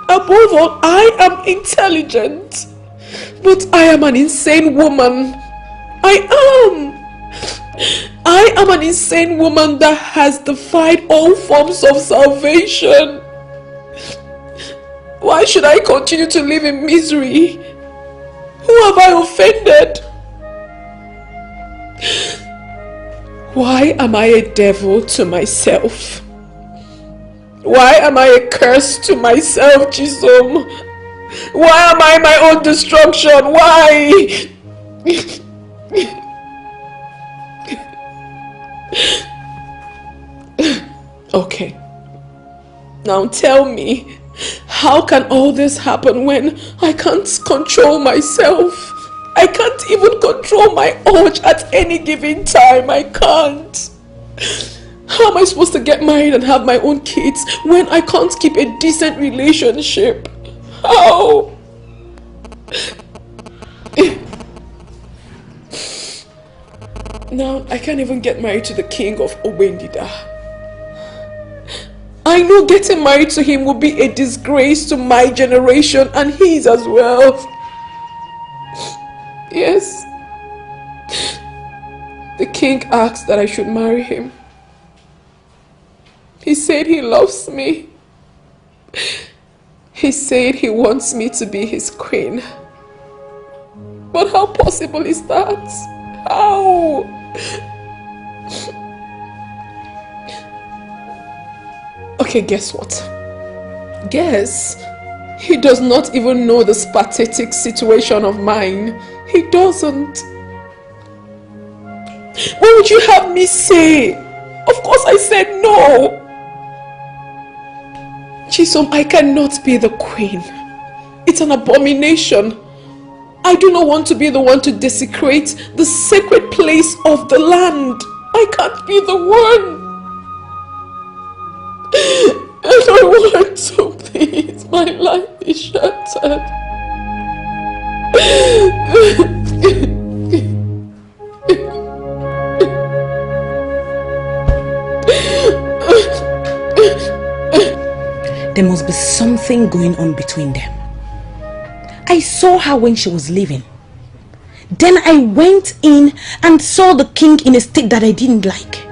Above all, I am intelligent. But I am an insane woman. I am an insane woman that has defied all forms of salvation. Why should I continue to live in misery? Who have I offended? Why am I a devil to myself? Why am I a curse to myself, Chisom? Why am I my own destruction? Why? Okay. Now tell me, how can all this happen when I can't control myself? I can't even control my urge at any given time. I can't. How am I supposed to get married and have my own kids when I can't keep a decent relationship? How? Now I can't even get married to the king of Obendida. I know getting married to him will be a disgrace to my generation and his as well. Yes. The king asked that I should marry him. He said he loves me. He said he wants me to be his queen. But how possible is that? How? Okay, guess what? Guess. He does not even know this pathetic situation of mine. He doesn't. What would you have me say? Of course I said no. Chisom, I cannot be the queen. It's an abomination. I do not want to be the one to desecrate the sacred place of the land. I can't be the one. I don't want to, please. My life is shattered. There must be something going on between them. I saw her when she was leaving. Then I went in and saw the king in a state that I didn't like.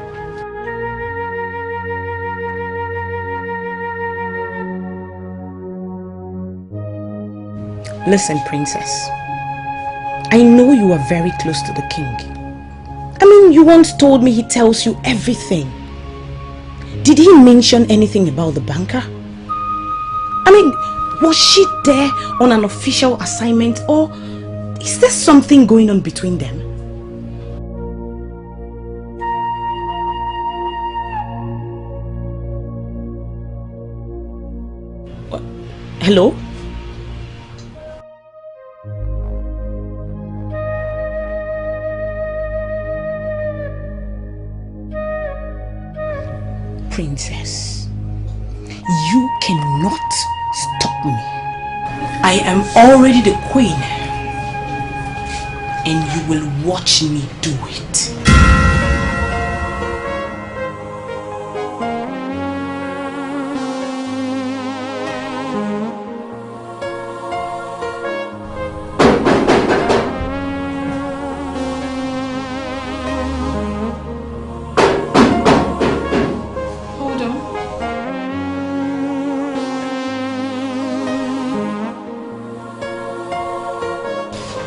Listen, princess. I know you are very close to the king. I mean, you once told me he tells you everything. Did he mention anything about the banker? I mean, was she there on an official assignment, or is there something going on between them? Hello? Princess, you cannot stop me. I am already the queen, and you will watch me do it.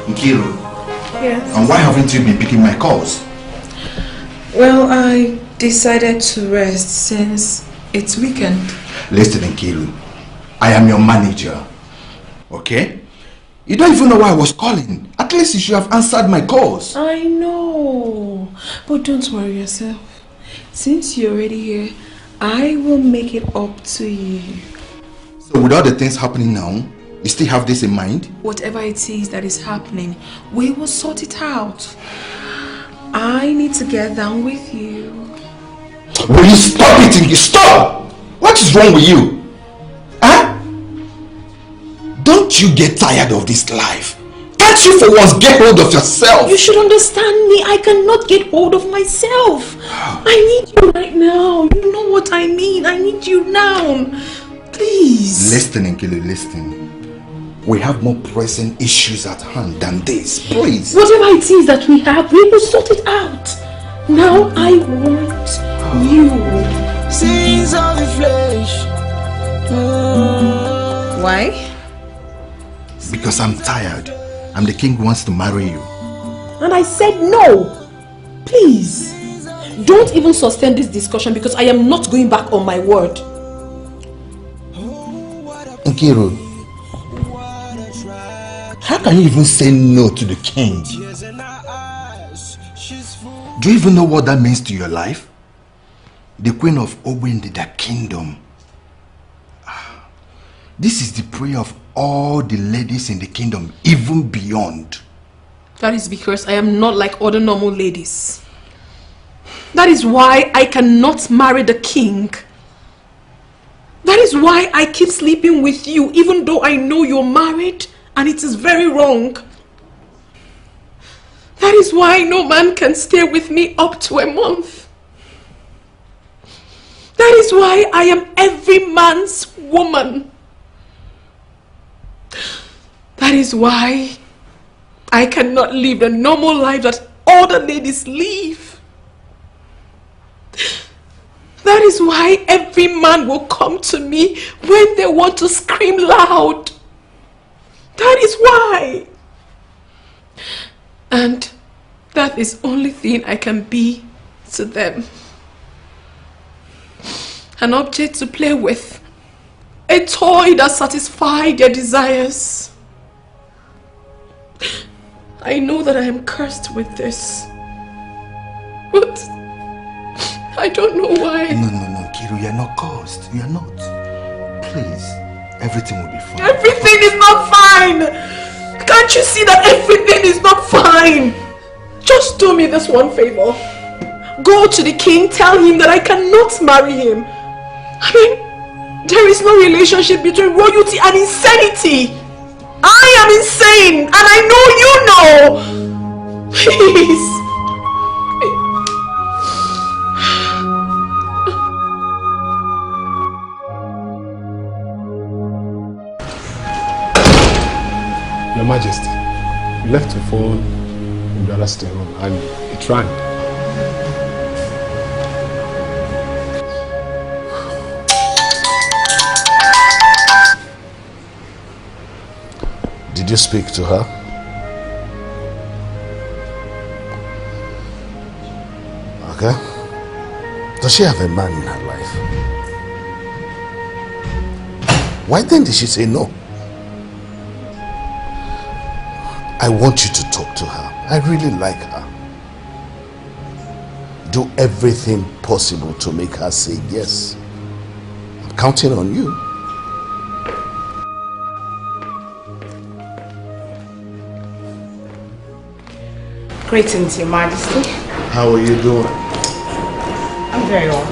Nkiru. Yes. And why haven't you been picking my calls? Well, I decided to rest since it's weekend. Listen, Nkiru. I am your manager. Okay? You don't even know why I was calling. At least you should have answered my calls. I know. But don't worry yourself. Since you're already here, I will make it up to you. So with all the things happening now, you still have this in mind? Whatever it is that is happening, we will sort it out. I need to get down with you. Will you stop it, Nkiru? Stop! What is wrong with you? Huh? Don't you get tired of this life? Can't you for once get hold of yourself? You should understand me. I cannot get hold of myself. I need you right now. You know what I mean. I need you now. Please. Listen, Nkiru, listen. We have more pressing issues at hand than this. Please. Whatever it is that we have, we will sort it out. Now I want you. Scenes of the flesh. Why? Because I'm tired. And the king wants to marry you. And I said no. Please. Don't even sustain this discussion because I am not going back on my word. Nkiru, how can you even say no to the king? Do you even know what that means to your life? The queen of Ogwende, the kingdom. This is the prayer of all the ladies in the kingdom, even beyond. That is because I am not like other normal ladies. That is why I cannot marry the king. That is why I keep sleeping with you even though I know you're married and it is very wrong. That is why no man can stay with me up to a month. That is why I am every man's woman. That is why I cannot live the normal life that other ladies live. That is why every man will come to me when they want to scream loud. That is why. And that is the only thing I can be to them. An object to play with. A toy that satisfies their desires. I know that I am cursed with this. But I don't know why. No, Kiru, you're not cursed. You're not. Please, everything will be fine. Everything is not fine! Can't you see that everything is not fine? Just do me this one favor. Go to the king, tell him that I cannot marry him. I mean, there is no relationship between royalty and insanity. I am insane, and I know you know. Please. Your Majesty, you left your phone in the other sitting room and it rang. Did you speak to her? Okay. Does she have a man in her life? Why then did she say no? I want you to talk to her. I really like her. Do everything possible to make her say yes. I'm counting on you. Greetings, Your Majesty. How are you doing? I'm very well.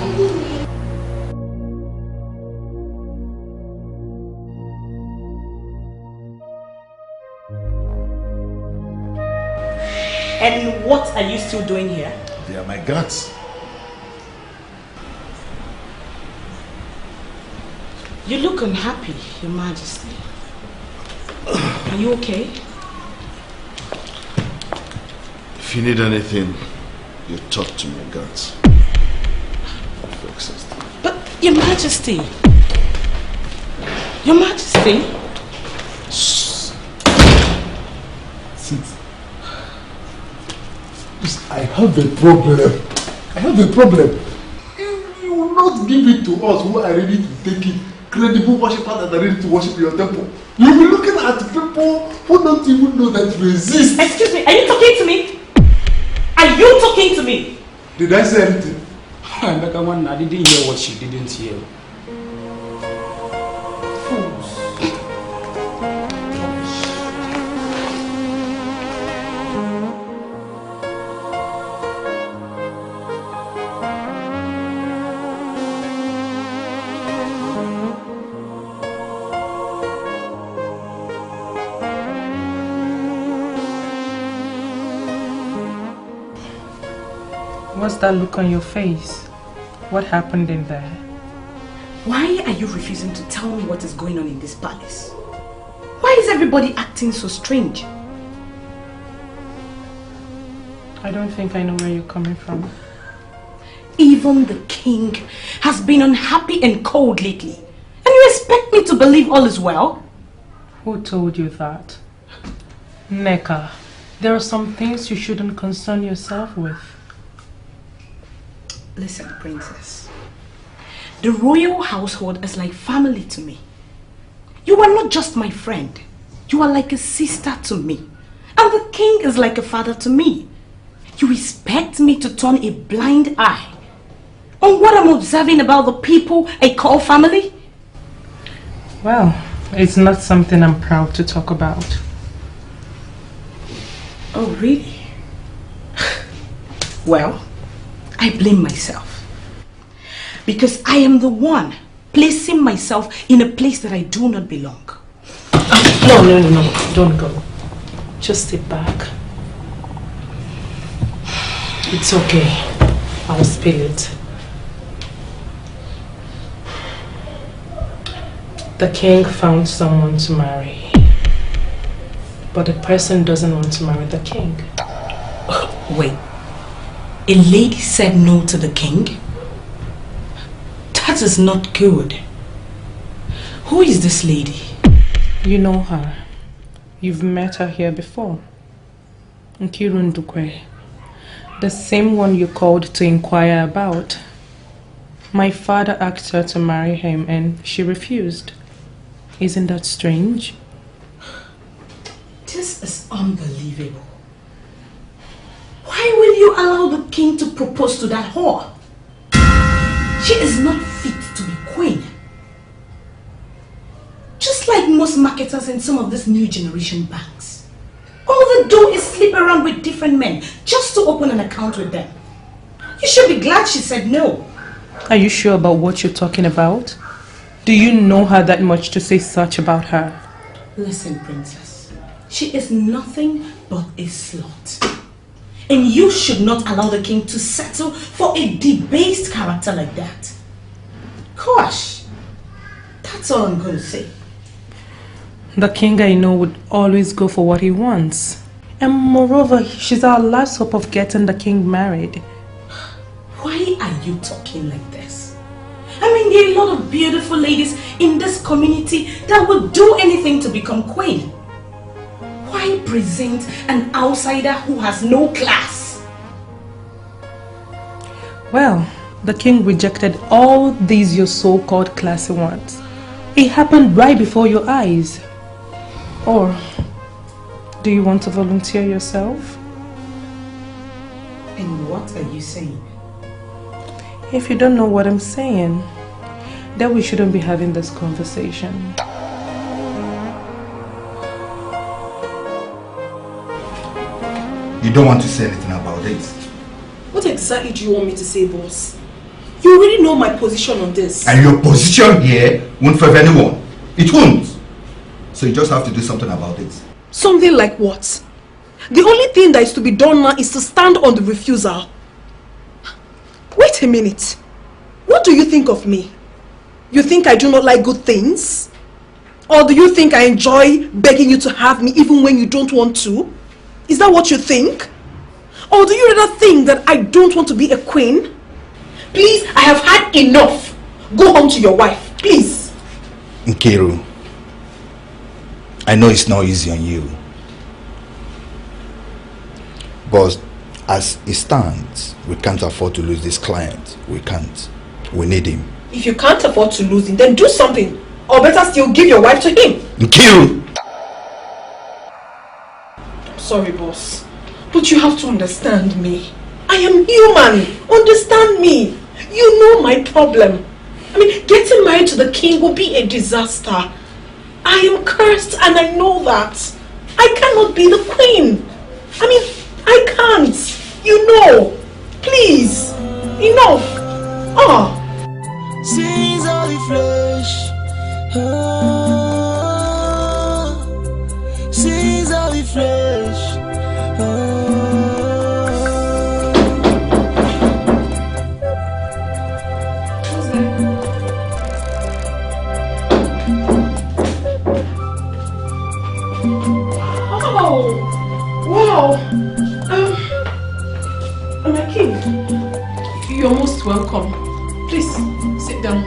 And what are you still doing here? They are my guards. You look unhappy, Your Majesty. Are you okay? If you need anything, you talk to my guards. But, Your Majesty. Your Majesty. Sit. I have a problem. I have a problem. If you will not give it to us who are ready to take it, credible worshippers that are ready to worship your temple, you'll be looking at people who don't even know that you exist. Excuse me, are you talking to me? Are you talking to me? Did I say anything? I didn't hear what she didn't hear. What's that look on your face? What happened in there? Why are you refusing to tell me what is going on in this palace? Why is everybody acting so strange? I don't think I know where you're coming from. Even the king has been unhappy and cold lately. And you expect me to believe all is well? Who told you that? Neka, there are some things you shouldn't concern yourself with. Listen, princess. The royal household is like family to me. You are not just my friend. You are like a sister to me. And the king is like a father to me. You expect me to turn a blind eye on what I'm observing about the people I call family? Well, it's not something I'm proud to talk about. Oh, really? Well, I blame myself. Because I am the one placing myself in a place that I do not belong. No, don't go. Just sit back. It's okay. I'll spill it. The king found someone to marry. But the person doesn't want to marry the king. Wait. A lady said no to the king? That is not good. Who is this lady? You know her. You've met her here before. Nkirun Dukwe. The same one you called to inquire about. My father asked her to marry him and she refused. Isn't that strange? This is unbelievable. Why will you allow the king to propose to that whore? She is not fit to be queen. Just like most marketers in some of these new generation banks. All they do is sleep around with different men just to open an account with them. You should be glad she said no. Are you sure about what you're talking about? Do you know her that much to say such about her? Listen, princess. She is nothing but a slut. And you should not allow the king to settle for a debased character like that. Gosh, that's all I'm going to say. The king, I know, would always go for what he wants. And moreover, she's our last hope of getting the king married. Why are you talking like this? I mean, there are a lot of beautiful ladies in this community that would do anything to become queen. Why present an outsider who has no class? Well, the king rejected all these your so-called classy ones. It happened right before your eyes. Or do you want to volunteer yourself? And what are you saying? If you don't know what I'm saying, then we shouldn't be having this conversation. You don't want to say anything about this? What exactly do you want me to say, boss? You already know my position on this. And your position here won't favor anyone. It won't. So you just have to do something about it. Something like what? The only thing that is to be done now is to stand on the refusal. Wait a minute. What do you think of me? You think I do not like good things? Or do you think I enjoy begging you to have me even when you don't want to? Is that what you think? Or do you rather think that I don't want to be a queen? Please, I have had enough. Go home to your wife, please. Nkiru, I know it's not easy on you. But as it stands, we can't afford to lose this client. We can't. We need him. If you can't afford to lose him, then do something. Or better still, give your wife to him. Nkiru! Sorry, boss. But you have to understand me. I am human. Understand me. You know my problem. I mean, getting married to the king will be a disaster. I am cursed and I know that. I cannot be the queen. I mean, I can't. You know. Please. Enough. Oh. Sins of the flesh. Sins of the flesh. Wow. My king, you're most welcome. Please, sit down.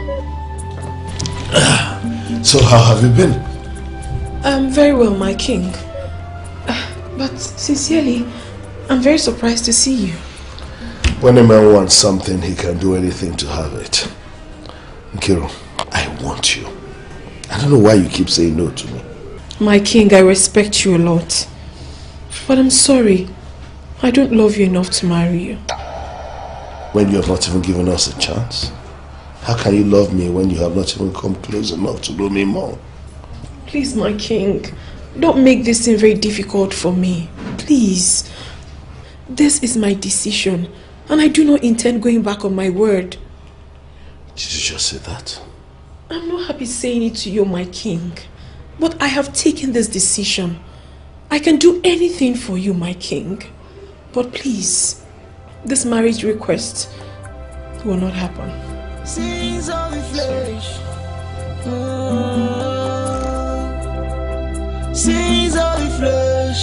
So how have you been? Very well, my king. But sincerely, I'm very surprised to see you. When a man wants something, he can do anything to have it. Nkiru, I want you. I don't know why you keep saying no to me. My king, I respect you a lot. But I'm sorry. I don't love you enough to marry you. When you have not even given us a chance? How can you love me when you have not even come close enough to know me more? Please, my king, don't make this thing very difficult for me. Please. This is my decision, and I do not intend going back on my word. Did you just say that? I'm not happy saying it to you, my king. But I have taken this decision. I can do anything for you, my king. But please, this marriage request will not happen. Sins of the flesh. Sins of the flesh.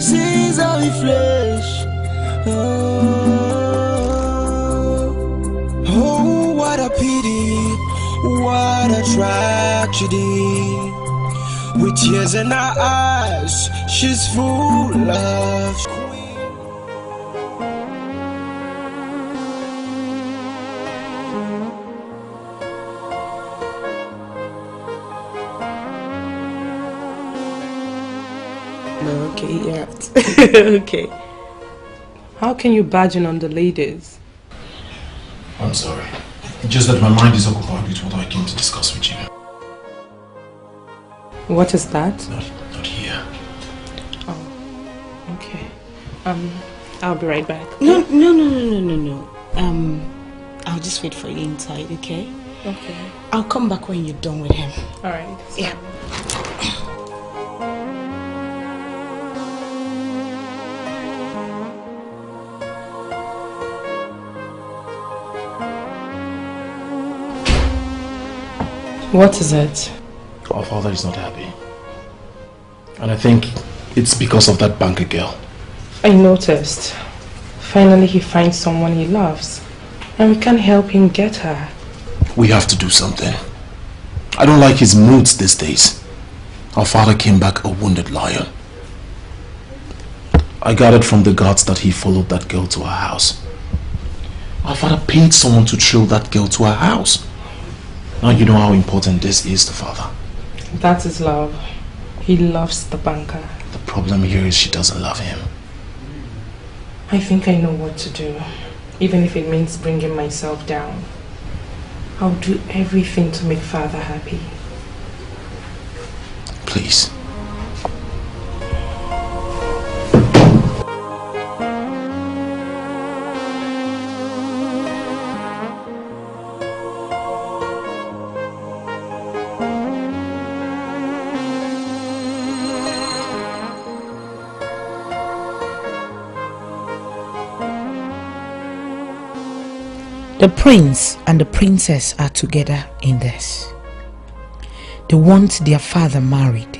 Sins of the flesh. Oh, what a pity. What a tragedy. With tears in her eyes, she's full of Okay, yeah. Okay. How can you bargain on the ladies? I'm sorry. It's just that my mind is occupied with what I came to discuss with you. What is that? Not here. Oh, okay. I'll be right back. No. I'll just wait for you inside, okay? Okay. I'll come back when you're done with him. All right. Yeah. What is it? Our father is not happy. And I think it's because of that banker girl. I noticed. Finally he finds someone he loves. And we can't help him get her. We have to do something. I don't like his moods these days. Our father came back a wounded lion. I gathered from the guards that he followed that girl to her house. Our father paid someone to trail that girl to her house. Now you know how important this is to father. That is love. He loves the banker. The problem here is she doesn't love him. I think I know what to do. Even if it means bringing myself down. I'll do everything to make father happy. Please. The prince and the princess are together in this. They want their father married.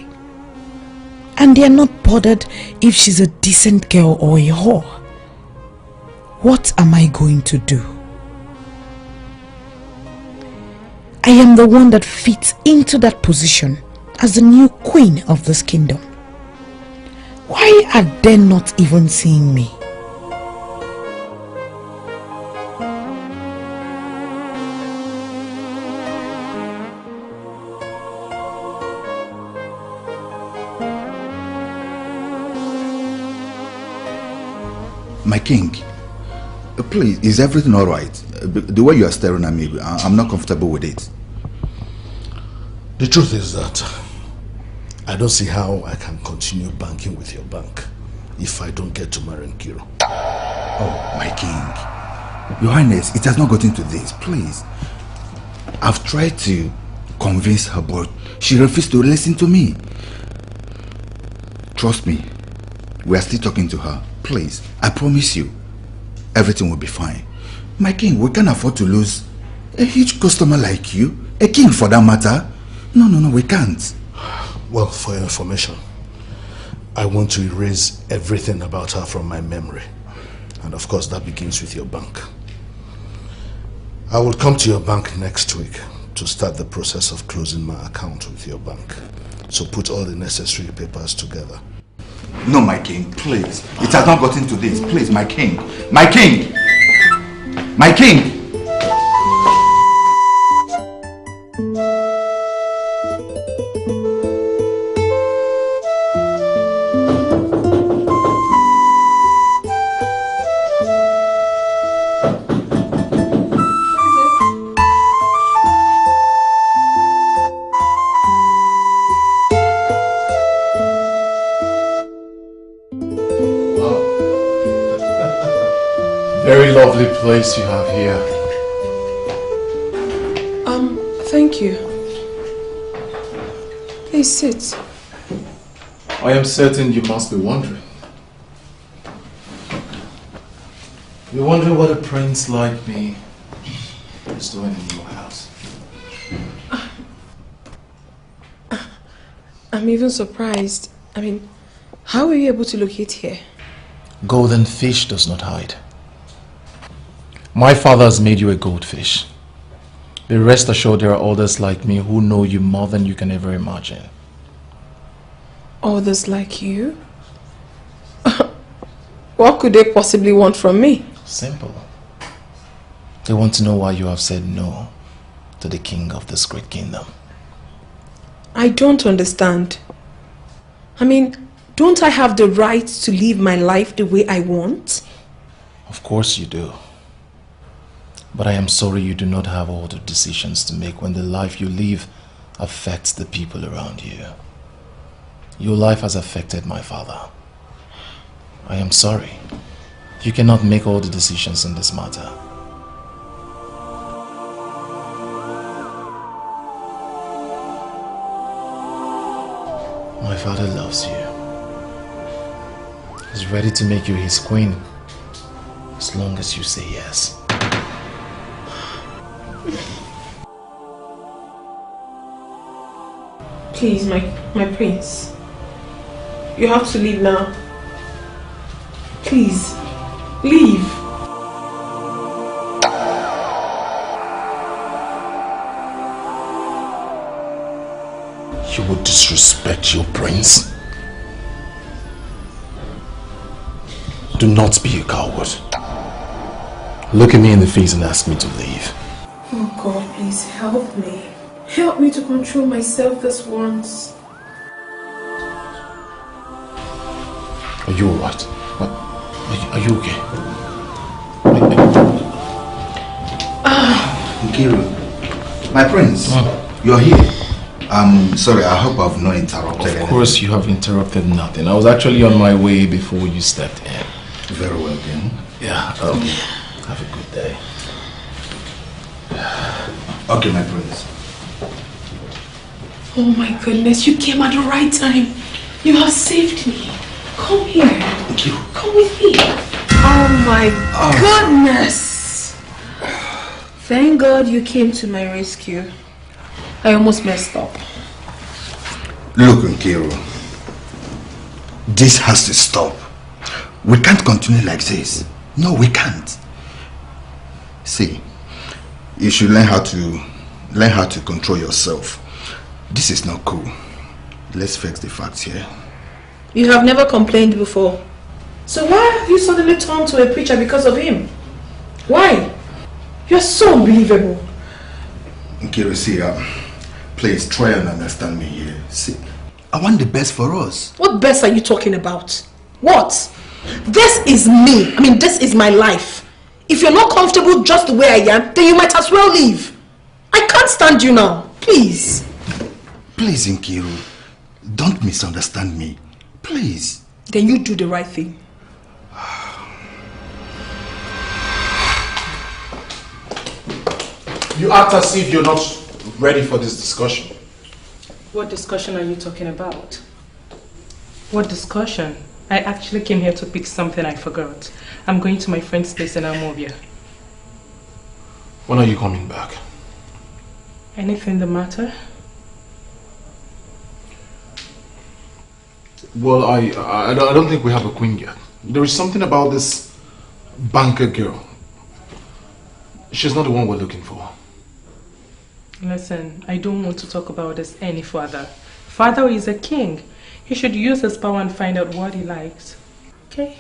And they are not bothered if she's a decent girl or a whore. What am I going to do? I am the one that fits into that position as the new queen of this kingdom. Why are they not even seeing me? My king, please, is everything all right? The way you are staring at me, I'm not comfortable with it. The truth is that I don't see how I can continue banking with your bank if I don't get to marry Nkiro. Oh, my king. Your Highness, it has not gotten to this, please. I've tried to convince her, but she refused to listen to me. Trust me, we are still talking to her. Please, I promise you, everything will be fine. My king, we can't afford to lose a huge customer like you. A king for that matter. No, we can't. Well, for your information, I want to erase everything about her from my memory. And of course, that begins with your bank. I will come to your bank next week to start the process of closing my account with your bank. So put all the necessary papers together. No, my king, please. It has not gotten to this. Please, my king. My king! My king! Very lovely place you have here. Thank you. Please sit. I am certain you must be wondering. You're wondering what a prince like me is doing in your house. I'm even surprised. I mean, how were you able to locate here? Golden fish does not hide. My father has made you a goldfish. But rest assured there are others like me who know you more than you can ever imagine. Others like you? What could they possibly want from me? Simple. They want to know why you have said no to the king of this great kingdom. I don't understand. I mean, don't I have the right to live my life the way I want? Of course you do. But I am sorry you do not have all the decisions to make when the life you live affects the people around you. Your life has affected my father. I am sorry. You cannot make all the decisions in this matter. My father loves you. He's ready to make you his queen. As long as you say yes. Please, my prince. You have to leave now. Please, leave. You would disrespect your prince? Do not be a coward. Look at me in the face and ask me to leave. Oh God, please help me. Help me to control myself this once. Are you alright? Are you okay? Nkiru, my prince, you're here. I'm sorry, I hope I've not interrupted. Of course you have interrupted nothing. I was actually on my way before you stepped in. Very well then. Yeah, have a good day. Okay, my prince. Oh my goodness, you came at the right time. You have saved me. Come here. Thank you. Come with me. Oh my goodness. Thank God you came to my rescue. I almost messed up. Look, Nkiru, this has to stop. We can't continue like this. No, we can't. See, you should learn how to control yourself. This is not cool. Let's fix the facts here. You have never complained before. So why have you suddenly turned to a preacher because of him? Why? You're so unbelievable. Nkiru, see, please try and understand me here. See, I want the best for us. What best are you talking about? What? This is me. I mean, this is my life. If you're not comfortable just the way I am, then you might as well leave. I can't stand you now. Please. Please, Nkiru, don't misunderstand me. Please. Then you do the right thing. You act as if you're not ready for this discussion. What discussion are you talking about? What discussion? I actually came here to pick something I forgot. I'm going to my friend's place in Almovia. When are you coming back? Anything the matter? Well, I don't think we have a queen yet. There is something about this banker girl. She's not the one we're looking for. Listen, I don't want to talk about this any further. Father is a king. He should use his power and find out what he likes. Okay?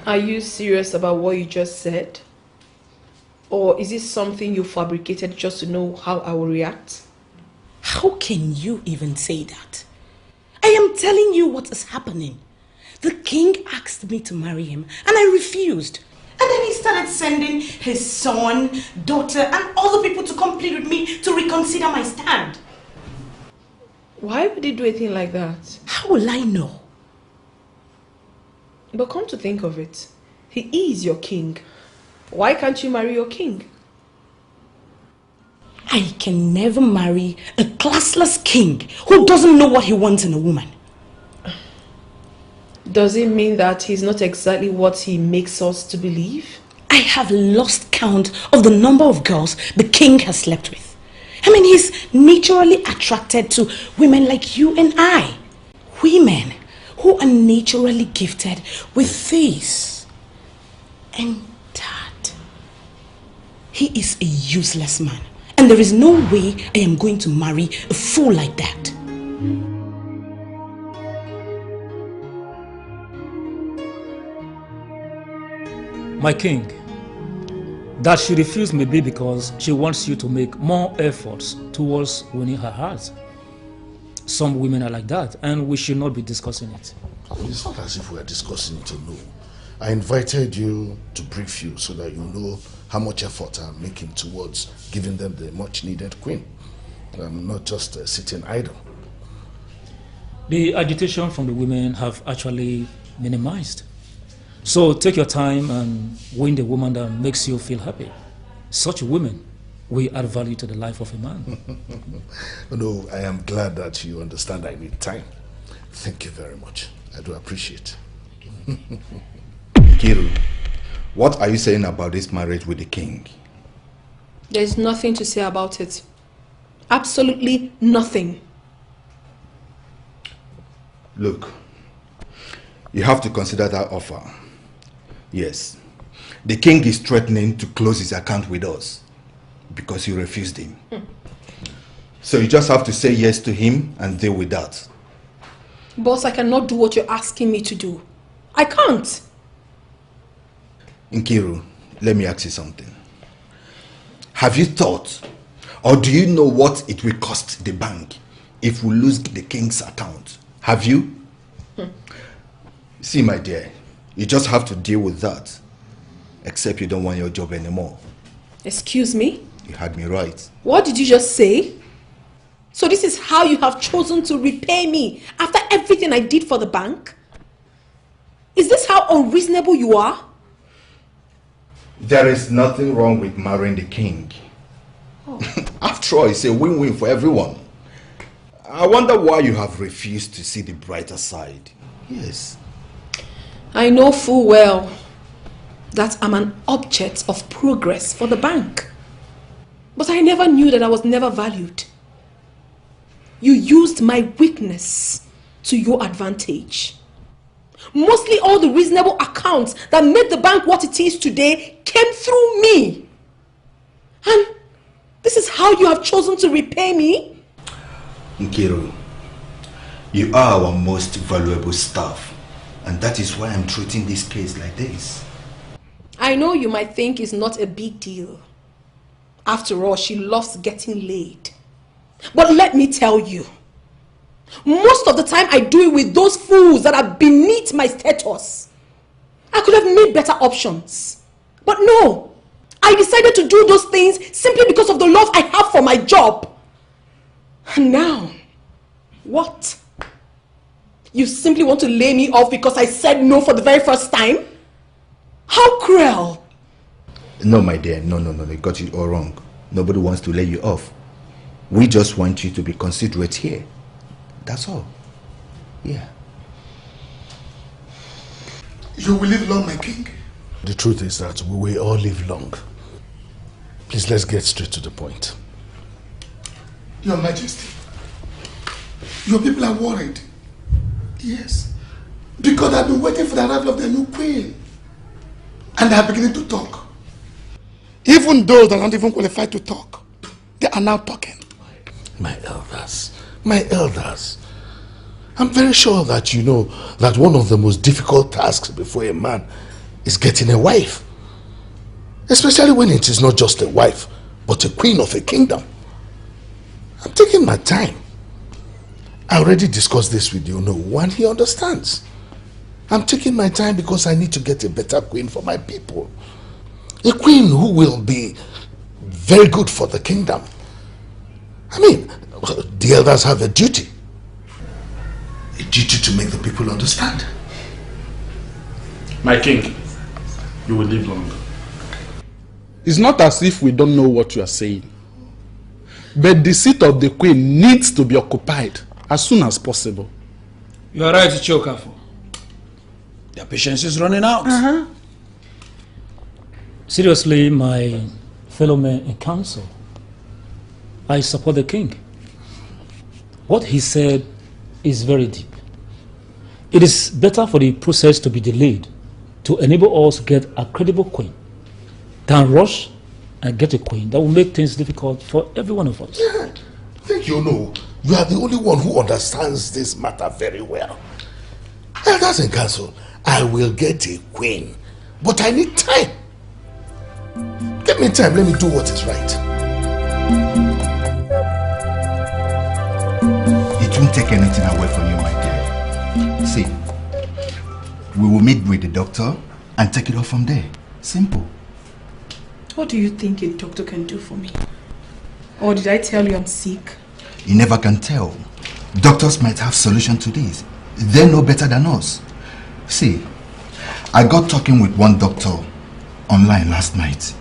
Are you serious about what you just said? Or is this something you fabricated just to know how I will react? How can you even say that? I am telling you what is happening. The king asked me to marry him and I refused. And then he started sending his son, daughter and other people to come plead with me to reconsider my stand. Why would he do a thing like that? How will I know? But come to think of it, he is your king. Why can't you marry your king? I can never marry a classless king who doesn't know what he wants in a woman. Does it mean that he's not exactly what he makes us to believe? I have lost count of the number of girls the king has slept with. I mean, he's naturally attracted to women like you and I. Women who are naturally gifted with this and that. He is a useless man. And there is no way I am going to marry a fool like that. My king, That she refused may be because she wants you to make more efforts towards winning her heart. Some women are like that, and we should not be discussing it. It's not as if we are discussing it, no. I invited you to brief you so that you know how much effort I'm making towards giving them the much needed queen. I'm not just sitting idle. The agitation from the women have actually minimized. So take your time and win the woman that makes you feel happy. Such women will add value to the life of a man. No, I am glad that you understand I need time. Thank you very much. I do appreciate it. Kiru, what are you saying about this marriage with the king? There's nothing to say about it. Absolutely nothing. Look, you have to consider that offer. Yes, the king is threatening to close his account with us because you refused him. So you just have to say yes to him and deal with that. Boss, I cannot do what you're asking me to do. I can't. Nkiru, let me ask you something. Have you thought, or do you know what it will cost the bank if we lose the king's account? Have you? See, my dear, you just have to deal with that. Except you don't want your job anymore. Excuse me? You had me right. What did you just say? So this is how you have chosen to repay me after everything I did for the bank? Is this how unreasonable you are? There is nothing wrong with marrying the king. Oh. After all, it's a win-win for everyone. I wonder why you have refused to see the brighter side. Yes. I know full well that I'm an object of progress for the bank. But I never knew that I was never valued. You used my weakness to your advantage. Mostly all the reasonable accounts that made the bank what it is today came through me. And this is how you have chosen to repay me? Nkiru, you are our most valuable staff. And that is why I'm treating this case like this. I know you might think it's not a big deal. After all, she loves getting laid. But let me tell you, most of the time I do it with those fools that are beneath my status. I could have made better options. But no, I decided to do those things simply because of the love I have for my job. And now, what? You simply want to lay me off because I said no for the very first time? How cruel! No, my dear, no, you got it all wrong. Nobody wants to lay you off. We just want you to be considerate here. That's all. Yeah. You will live long, my king. The truth is that we will all live long. Please, let's get straight to the point. Your Majesty, your people are worried. Yes. Because I've been waiting for the arrival of the new queen. And they are beginning to talk. Even those that are not even qualified to talk, they are now talking. My elders, I'm very sure that you know that one of the most difficult tasks before a man is getting a wife. Especially when it is not just a wife, but a queen of a kingdom. I'm taking my time. I already discussed this with you, and he understands. I'm taking my time because I need to get a better queen for my people. A queen who will be very good for the kingdom. I mean, the elders have a duty. A duty to make the people understand. My king, you will live long. It's not as if we don't know what you are saying. But the seat of the queen needs to be occupied as soon as possible. You are right, Chokafo. Their patience is running out. Seriously, my fellow men in council, I support the king. What he said is very deep. It is better for the process to be delayed to enable us to get a credible queen than rush and get a queen that will make things difficult for every one of us. Yeah, I think you are the only one who understands this matter very well. Elders in council, I will get a queen, but I need time. Give me time, let me do what is right. It won't take anything away from you, my dear. See, we will meet with the doctor and take it off from there. Simple. What do you think a doctor can do for me? Or did I tell you I'm sick? You never can tell. Doctors might have solution to this. They know better than us. See, I got talking with one doctor online last night,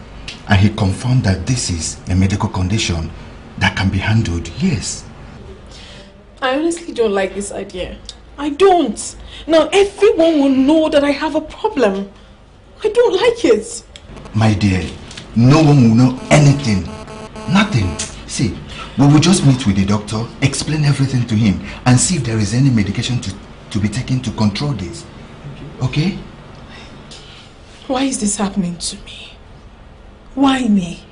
and he confirmed that this is a medical condition that can be handled. Yes. I honestly don't like this idea. I don't. Now everyone will know that I have a problem. I don't like it. My dear, no one will know anything. Nothing. See, we will just meet with the doctor, explain everything to him, and see if there is any medication to be taken to control this. Okay? Why is this happening to me? Why me?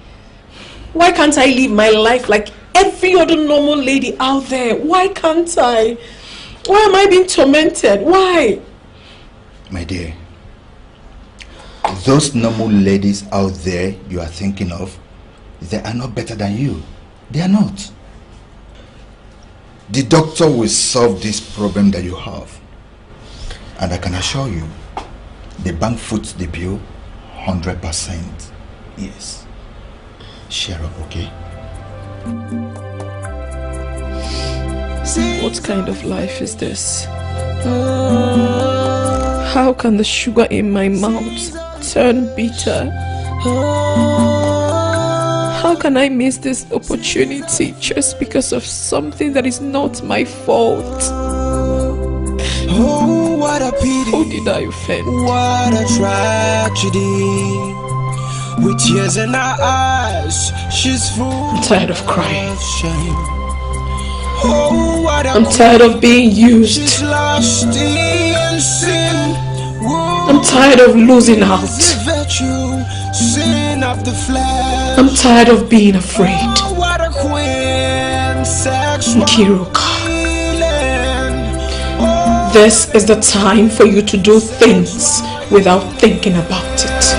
Why can't I live my life like every other normal lady out there? Why can't I? Why am I being tormented? Why? My dear, those normal ladies out there you are thinking of, they are not better than you. They are not. The doctor will solve this problem that you have. And I can assure you, the bank foots the bill 100%. Yes. Share up, okay? What kind of life is this? How can the sugar in my mouth turn bitter? How can I miss this opportunity just because of something that is not my fault? Oh, what a pity. Who did I offend? What a tragedy. With tears in her eyes, she's full. I'm tired of crying. Of shame. Oh, what a I'm tired of being used. She's lost in sin. I'm tired of losing out. Virtue, sin of the flesh. I'm tired of being afraid. Oh, what a queen, Nkiruka, this is the time for you to do things without thinking about it.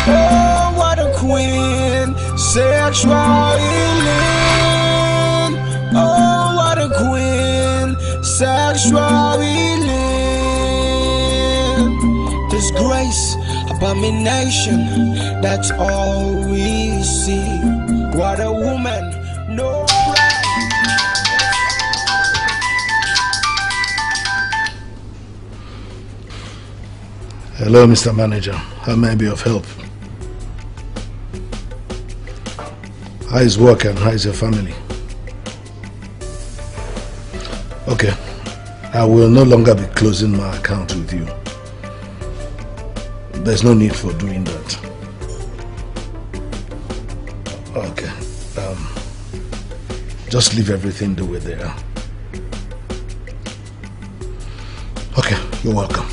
Oh, what a queen, sexual healing. Oh, what a queen, sexual healing. Disgrace, abomination, that's all we see. What a woman, no pride. Hello, Mr. Manager. How may I be of help? How is work and how is your family? Okay. I will no longer be closing my account with you. There's no need for doing that. Okay. Just leave everything the way they are. Okay, you're welcome.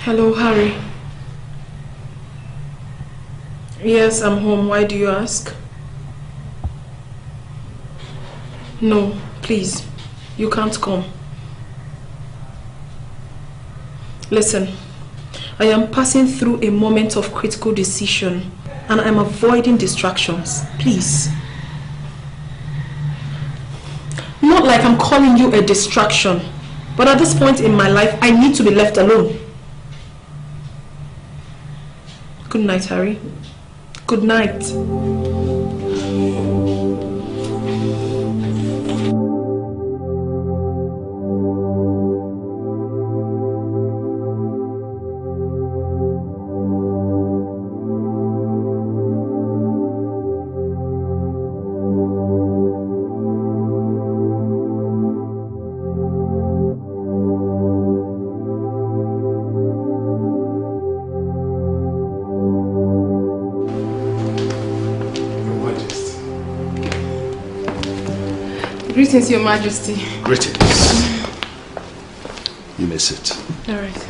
Hello, Harry. Yes, I'm home. Why do you ask? No, please. You can't come. Listen, I am passing through a moment of critical decision and I'm avoiding distractions. Please. Not like I'm calling you a distraction, but at this point in my life, I need to be left alone. Good night, Harry. Good night. Greetings, Your Majesty. Greetings. You may sit. All right.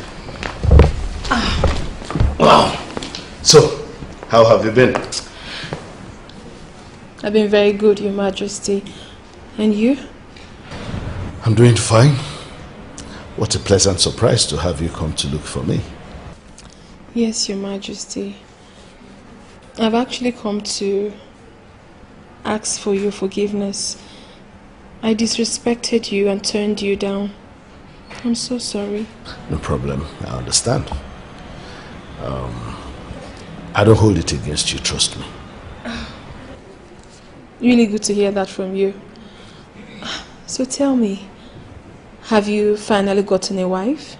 Wow. So, how have you been? I've been very good, Your Majesty. And you? I'm doing fine. What a pleasant surprise to have you come to look for me. Yes, Your Majesty. I've actually come to ask for your forgiveness. I disrespected you and turned you down. I'm so sorry. No problem. I understand. I don't hold it against you, trust me. Really good to hear that from you. So tell me, have you finally gotten a wife?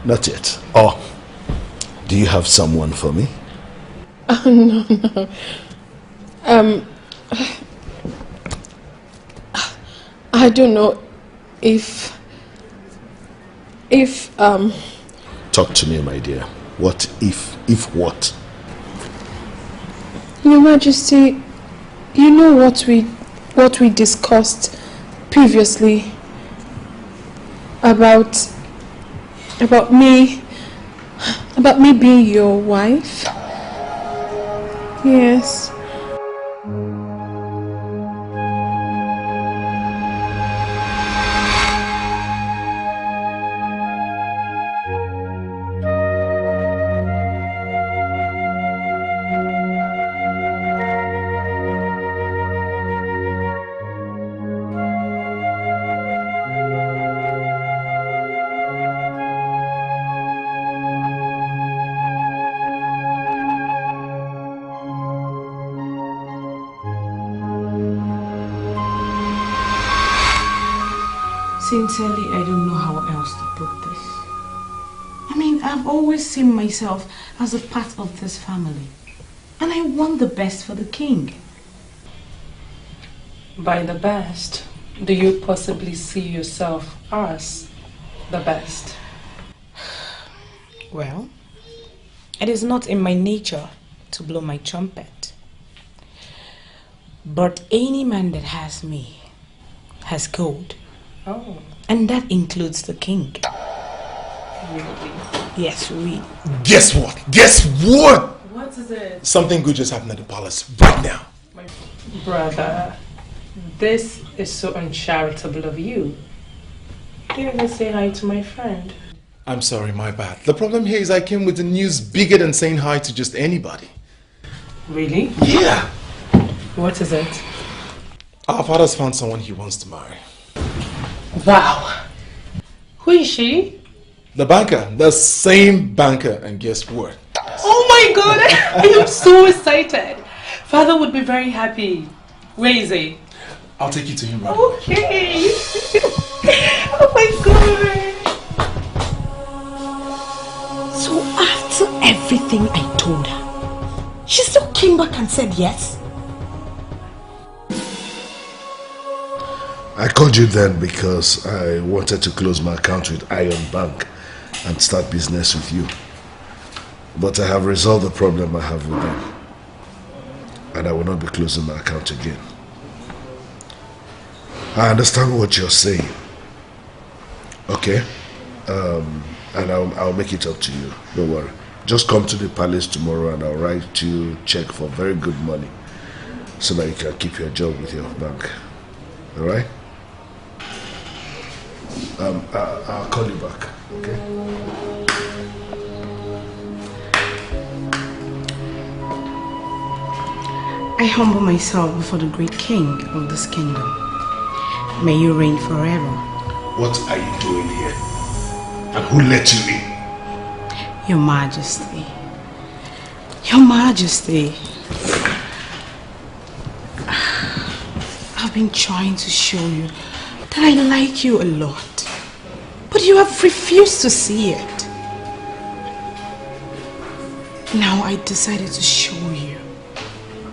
Not yet. Or, do you have someone for me? Oh, no. I don't know if Talk to me, my dear. What if what? Your Majesty, you know what we discussed previously about me being your wife? Yes. Sincerely, I don't know how else to put this. I mean, I've always seen myself as a part of this family. And I want the best for the king. By the best, do you possibly see yourself as the best? Well, it is not in my nature to blow my trumpet. But any man that has me has gold. Oh. And that includes the king. Really? Yes, really. Guess what? Guess what? What is it? Something good just happened at the palace right now. My brother, this is so uncharitable of you. You didn't even say hi to my friend. I'm sorry, my bad. The problem here is I came with the news bigger than saying hi to just anybody. Really? Yeah. What is it? Our father's found someone he wants to marry. Wow. Who is she? The banker. The same banker. And guess what? Oh my god, I am so excited. Father would be very happy. Where is he? I'll take you to him right Okay. Oh my god. So after everything I told her, she still came back and said yes? I called you then because I wanted to close my account with Iron Bank and start business with you. But I have resolved the problem I have with them. And I will not be closing my account again. I understand what you're saying. Okay? And I'll make it up to you. Don't worry. Just come to the palace tomorrow and I'll write you a check for very good money so that you can keep your job with your bank. Alright? I'll call you back, okay? I humble myself before the great king of this kingdom. May you reign forever. What are you doing here? And who let you in? Your Majesty. Your Majesty. I've been trying to show you that I like you a lot. But you have refused to see it. Now I decided to show you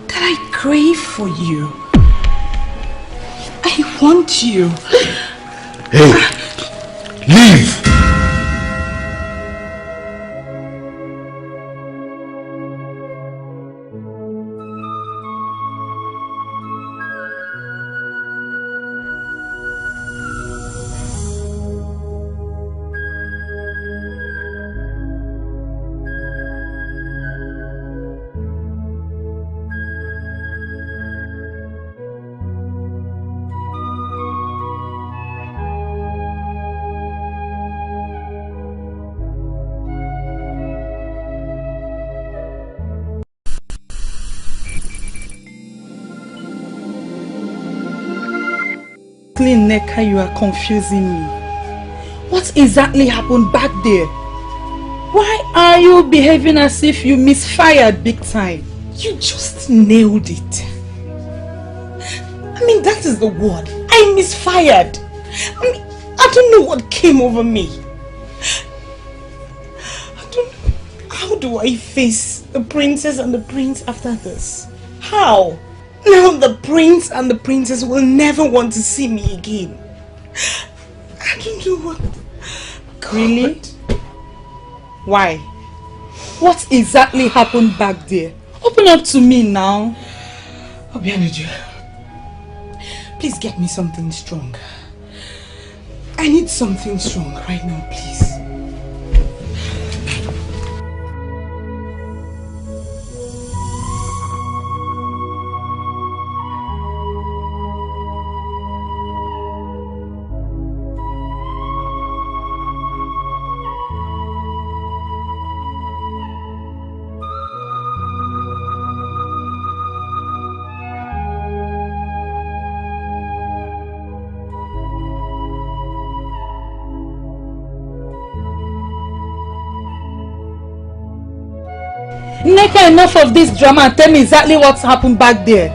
that I crave for you. I want you. Hey, leave! Honestly, Neka, you are confusing me. What exactly happened back there? Why are you behaving as if you misfired big time? You just nailed it. I mean, that is the word. I misfired. I mean, I don't know what came over me. I don't know. How do I face the princess and the prince after this? How? Now the prince and the princess will never want to see me again. I don't know what... God. Really? Why? What exactly happened back there? Open up to me now. Obianuju, please get me something strong. I need something strong right now, please. Neka, enough of this drama and tell me exactly what's happened back there.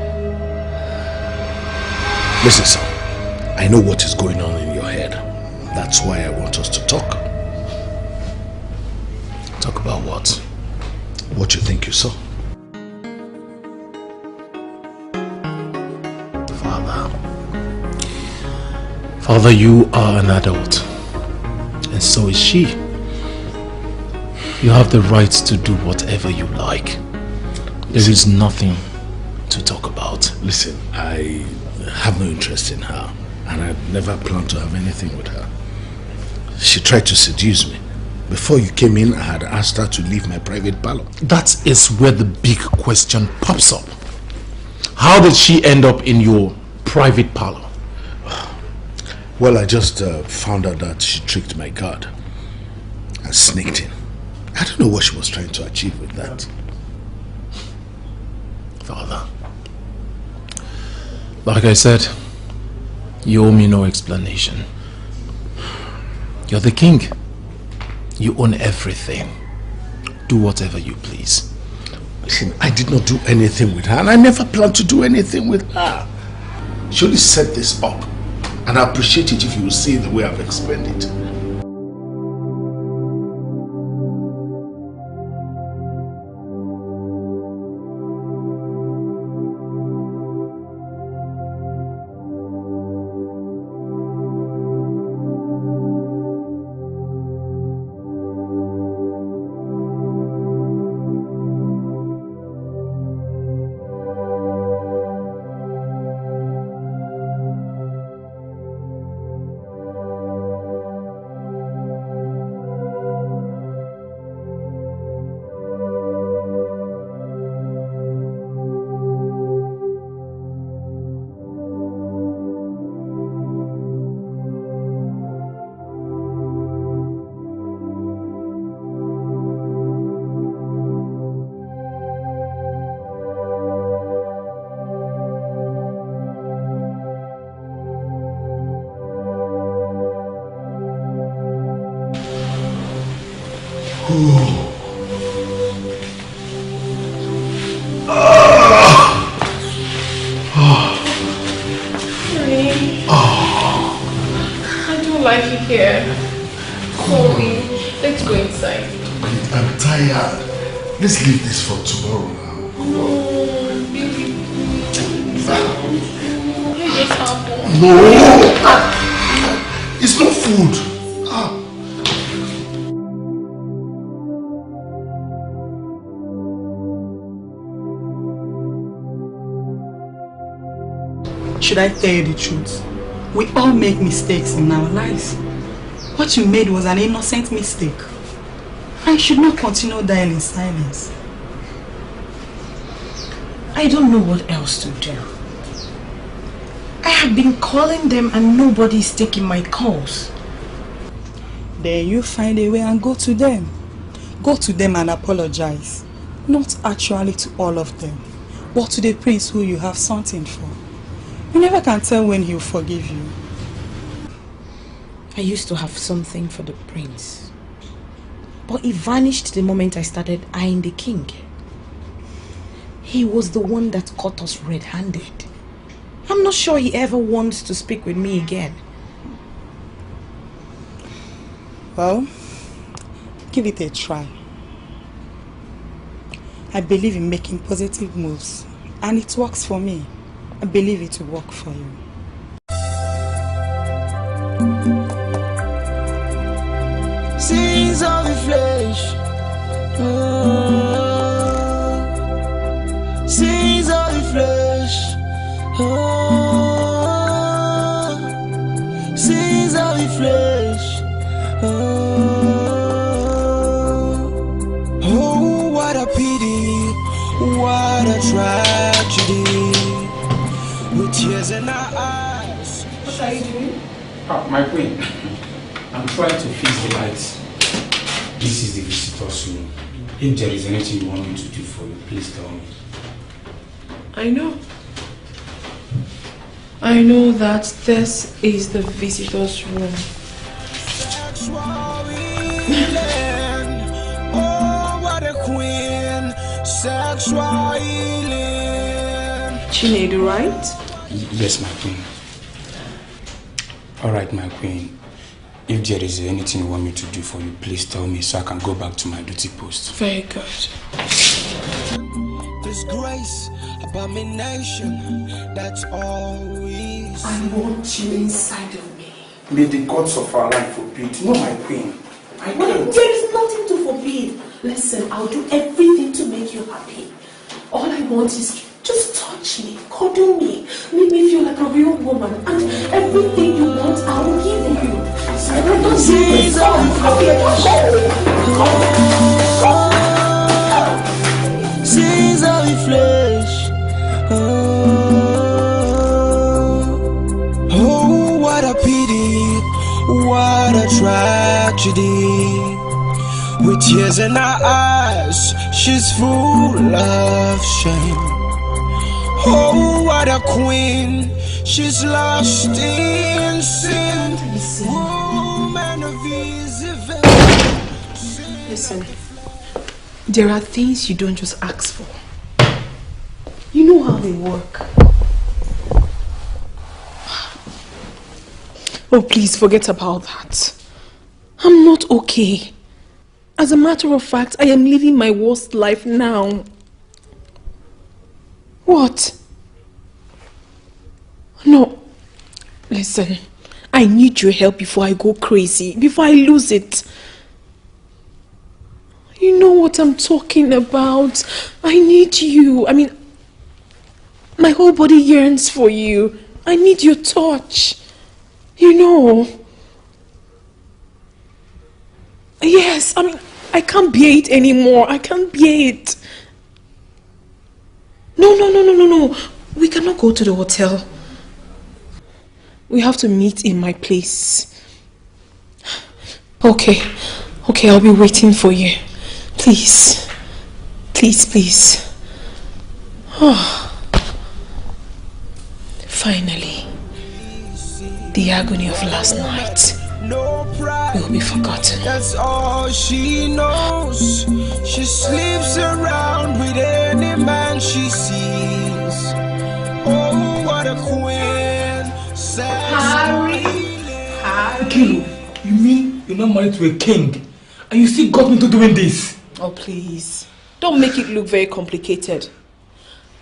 Listen, son. I know what is going on in your head. That's why I want us to talk. Talk about what? What you think you saw. Father, you are an adult. And so is she. You have the right to do whatever you like. There is nothing to talk about. Listen, I have no interest in her. And I never planned to have anything with her. She tried to seduce me. Before you came in, I had asked her to leave my private parlor. That is where the big question pops up. How did she end up in your private parlor? Well, I just found out that she tricked my guard and sneaked in. I don't know what she was trying to achieve with that. Father, like I said, you owe me no explanation. You're the king. You own everything. Do whatever you please. Listen, I did not do anything with her, and I never planned to do anything with her. She only set this up, and I appreciate it if you will see the way I've explained it. I don't like it here. Sorry. Let's go inside. I'm tired. Let's leave this for tomorrow now. Baby, please. What just happened? No! It's not food. Should I tell you the truth? We all make mistakes in our lives. What you made was an innocent mistake. I should not continue dying in silence. I don't know what else to do. I have been calling them and nobody's taking my calls. Then you find a way and go to them. Go to them and apologize. Not actually to all of them, but to the prince who you have something for. You never can tell when he'll forgive you. I used to have something for the prince. But it vanished the moment I started eyeing the king. He was the one that caught us red-handed. I'm not sure he ever wants to speak with me again. Well, give it a try. I believe in making positive moves, and it works for me. I believe it will work for you. Sins of the flesh, sins of the flesh, sins of the flesh. Oh, what a pity, what a tragedy. With tears in our eyes. What are you doing? My queen, I'm trying to fix the lights. This is the visitor's room. If there is anything you want me to do for you, please tell me. I know. I know that this is the visitor's room. Oh, what a queen. Sexual healing. Chinedu, right? Yes, my queen. Alright, my queen. If there is anything you want me to do for you, please tell me so I can go back to my duty post. Very good. Disgrace, abomination, that's always. I want you inside of me. May the gods of our life forbid. No, my queen. I can't. There is nothing to forbid. Listen, I'll do everything to make you happy. All I want is just touch me, cuddle me, make me feel like a real woman, and everything you want, I will give you. I don't do this. Sins of the flesh. Oh, what a pity, what a tragedy. With tears in her eyes, she's full of shame. Oh, what a queen, she's lost in sin. Woman of easy vein. Listen, there are things you don't just ask for. You know how they work. Oh, please forget about that. I'm not okay. As a matter of fact, I am living my worst life now. What? No. Listen, I need your help before I go crazy, before I lose it. You know what I'm talking about. I need you. I mean, my whole body yearns for you. I need your touch. You know. Yes, I mean, I can't bear it anymore. I can't bear it. No. We cannot go to the hotel. We have to meet in my place. Okay, I'll be waiting for you. Please. Oh. Finally, the agony of last night will be forgotten. That's all she knows. She sleeps around with any man she sees. Oh, what a queen. Harry. Kiru, you mean you're not married to a king and you still got me to doing this? Oh, please. Don't make it look very complicated.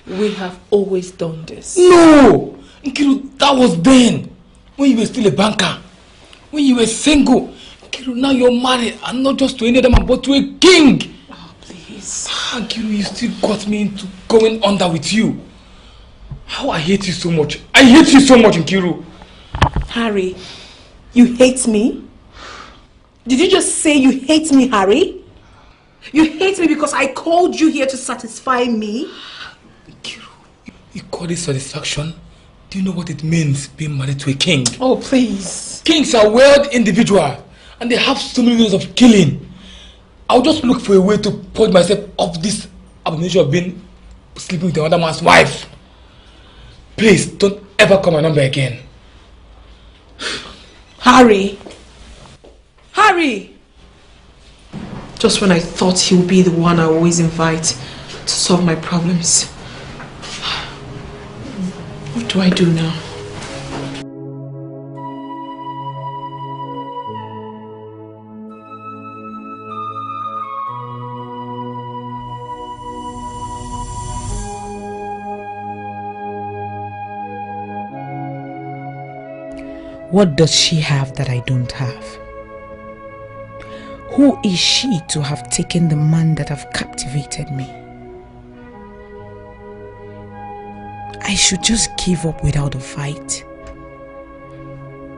We have always done this. No! Kiru, that was then, when you were still a banker. When you were single. Kiru, now you're married, and not just to any other man, but to a king. Oh, please. Kiru, you still got me into going under with you. How I hate you so much. I hate you so much, Nkiru. Harry, you hate me? Did you just say you hate me, Harry? You hate me because I called you here to satisfy me? Nkiru, you call this satisfaction? Do you know what it means being married to a king? Oh, please. Kings are wild individuals and they have so many ways of killing. I'll just look for a way to purge myself of this abomination of being sleeping with another man's wife. Please, don't ever call my number again. Harry, Harry! Just when I thought he would be the one I always invite to solve my problems. What do I do now? What does she have that I don't have? Who is she to have taken the man that have captivated me? I should just give up without a fight.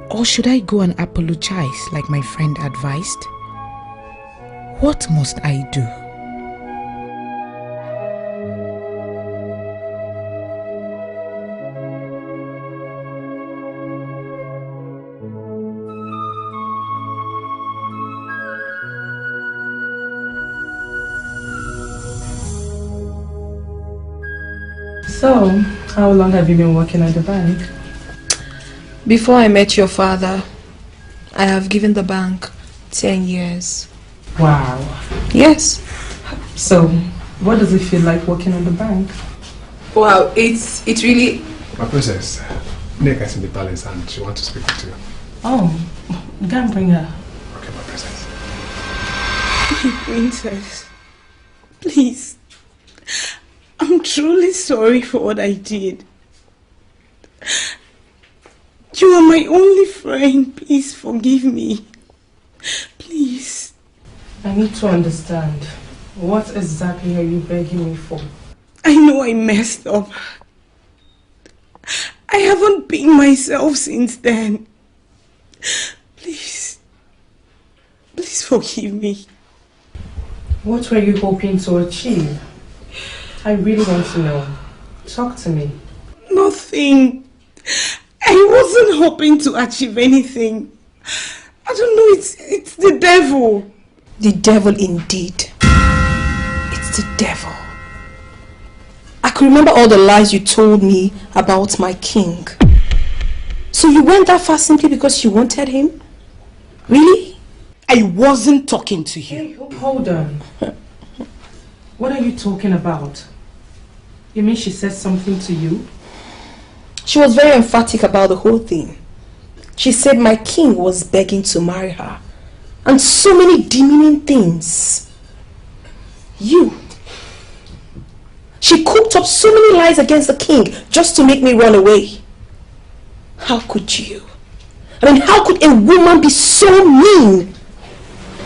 Or should I go and apologize like my friend advised? What must I do? So, how long have you been working at the bank? Before I met your father, I have given the bank 10 years. Wow. Yes. So, what does it feel like working at the bank? Wow, it's really... My princess, Neka's in the palace and she wants to speak with you. Oh, go and bring her. Okay, my princess. My princess, please. I'm truly sorry for what I did. You are my only friend. Please forgive me. Please. I need to understand. What exactly are you begging me for? I know I messed up. I haven't been myself since then. Please. Please forgive me. What were you hoping to achieve? I really want to know. Talk to me. Nothing. I wasn't hoping to achieve anything. I don't know, it's the devil. The devil indeed. It's the devil. I can remember all the lies you told me about my king. So you went that far simply because you wanted him? Really? I wasn't talking to you. Hey, hold on. What are you talking about? You mean she said something to you? She was very emphatic about the whole thing. She said my king was begging to marry her. And so many demeaning things. You. She cooked up so many lies against the king just to make me run away. How could you? I mean, how could a woman be so mean?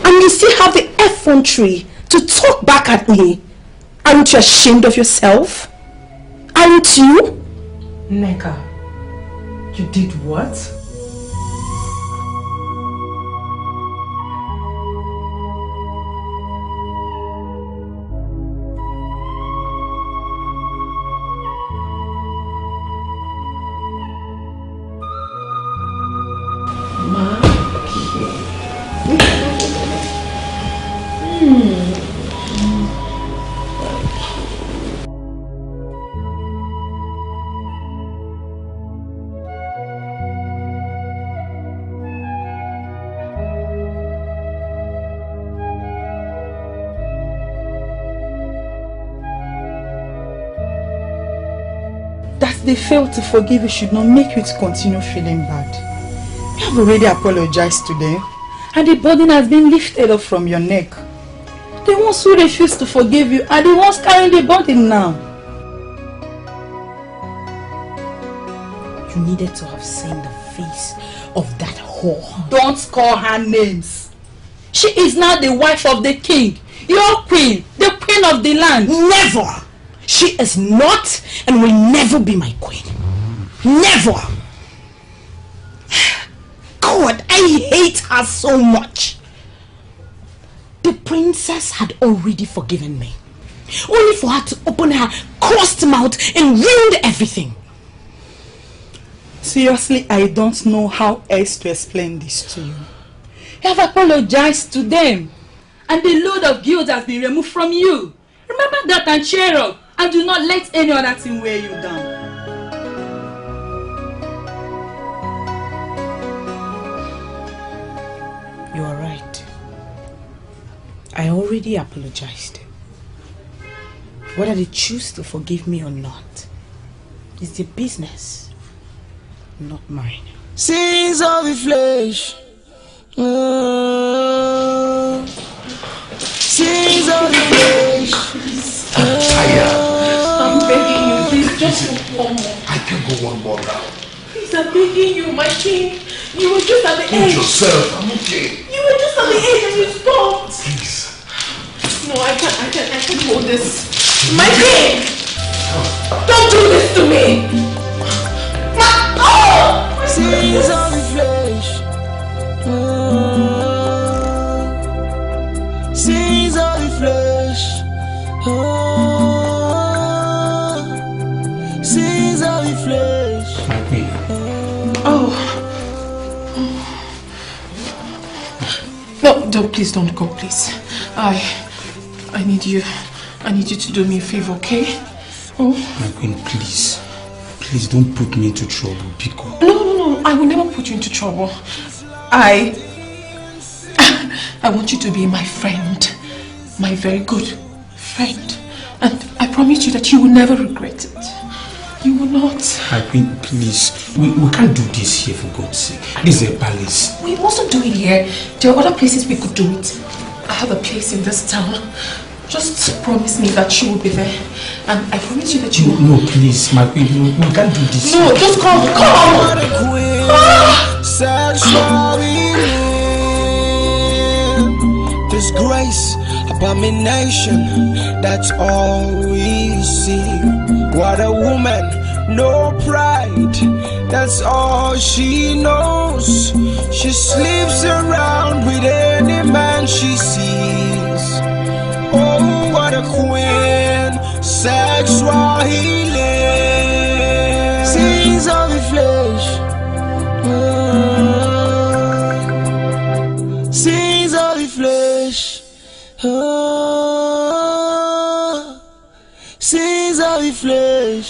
And you still have the effrontery to talk back at me. Aren't you ashamed of yourself? Aren't you? Neka, you did what? That they failed to forgive you should not make you to continue feeling bad. You have already apologized to them, and the burden has been lifted up from your neck. The ones who refuse to forgive you are the ones carrying the burden now. You needed to have seen the face of that whore. Don't call her names. She is now the wife of the king, your queen, the queen of the land. Never! She is not and will never be my queen. Never! God, I hate her so much. The princess had already forgiven me. Only for her to open her crossed mouth and ruin everything. Seriously, I don't know how else to explain this to you. You have apologized to them, and the load of guilt has been removed from you. Remember that and cheer up, and do not let any other thing weigh you down. You are right. I already apologized. Whether they choose to forgive me or not is their business, not mine. Sins of the flesh. Sins of the flesh. I'm tired. I'm begging you, please, just one more. I can go one more round. Please, I'm begging you, my king. You were just at the edge. Put yourself, I'm okay. You were just at the edge and you stopped. Please. No, I can't hold this. My king! Don't do this to me! Sins of the flesh. Sins of the flesh. Sins of the flesh. Oh. No, please don't go, please. I need you. I need you to do me a favor, okay? Oh. My queen, please. Please don't put me into trouble, Biko. No. I will never put you into trouble. I want you to be my friend. My very good friend. And I promise you that you will never regret it. You will not. My queen, please. We can't do this here, for God's sake. This is a palace. We mustn't do it here. There are other places we could do it. I have a place in this town. Just promise me that you will be there. And I promise you that you will. No, please, my queen. We can't do this. No, just come. Disgrace, abomination, that's all we see. What a woman, no pride, that's all she knows. She sleeps around with any man she sees. Oh, what a queen, sexual healing. Sins of the flesh. Sins of the flesh. Sins of the flesh.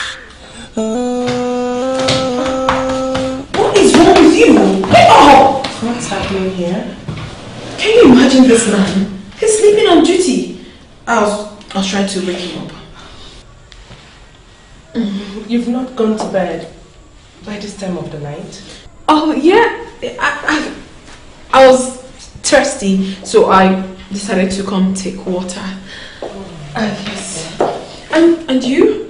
What is wrong with you? Oh! What's happening here? Can you imagine this man? He's sleeping on duty. I was trying to wake him up. You've not gone to bed by this time of the night? Oh yeah, I was thirsty, so I decided to come take water. Yes. And you?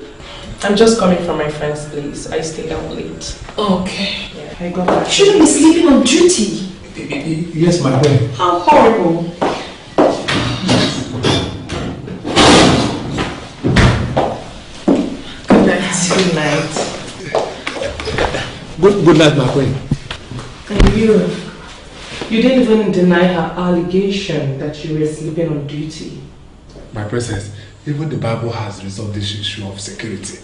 I'm just coming from my friend's place. I stayed out late. Okay. Yeah, I got back. You shouldn't be sleeping on duty. Yes, my friend. How horrible. Good night. Good night. Good night, my queen. And you didn't even deny her allegation that you were sleeping on duty. My princess, even the Bible has resolved this issue of security.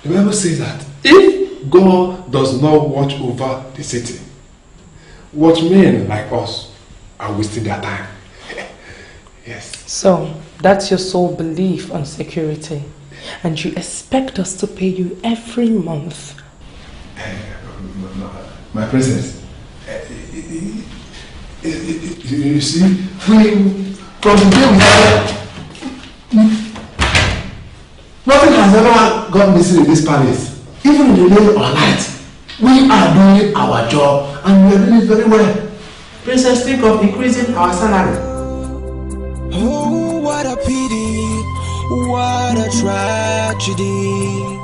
The Bible says that if God does not watch over the city, watchmen like us are wasting their time. Yes. So, that's your sole belief on security. And you expect us to pay you every month. My princess, you see, from the day we started, nothing has ever gone missing in this palace. Even in the day or night, we are doing our job and we are doing it very well. Princess, think of increasing our salary. Oh, what a pity, what a tragedy.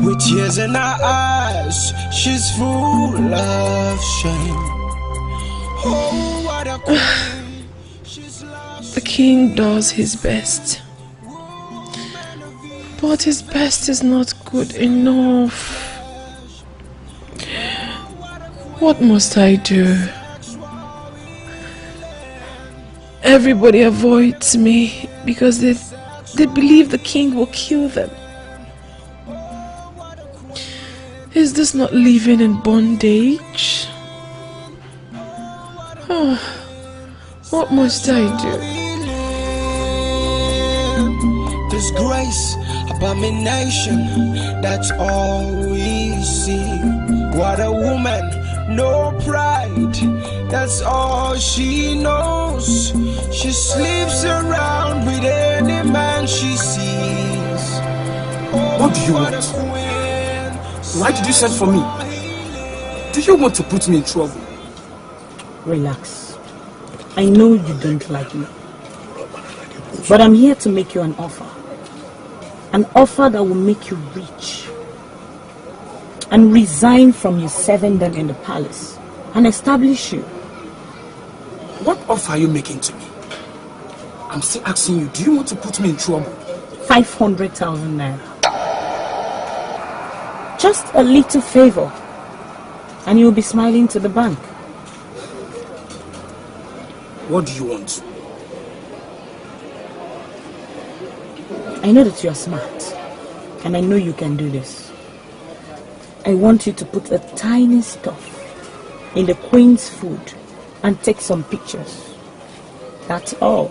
With tears in her eyes, she's full of shame. Oh, what a queen, she's lost. The king does his best. But his best is not good enough. What must I do? Everybody avoids me because they believe the king will kill them. Is this not living in bondage? Oh, what must I do? Disgrace, abomination, that's all we see. What a woman, no pride, that's all she knows. She sleeps around with any man she sees. What do you want? Why did you send for me? Do you want to put me in trouble? Relax. I know you don't like me. But I'm here to make you an offer. An offer that will make you rich. And resign from your servanthood in the palace. And establish you. What offer are you making to me? I'm still asking you, do you want to put me in trouble? 500,000 naira. Just a little favor. And you'll be smiling to the bank. What do you want? I know that you are smart. And I know you can do this. I want you to put a tiny stuff in the queen's food and take some pictures. That's all.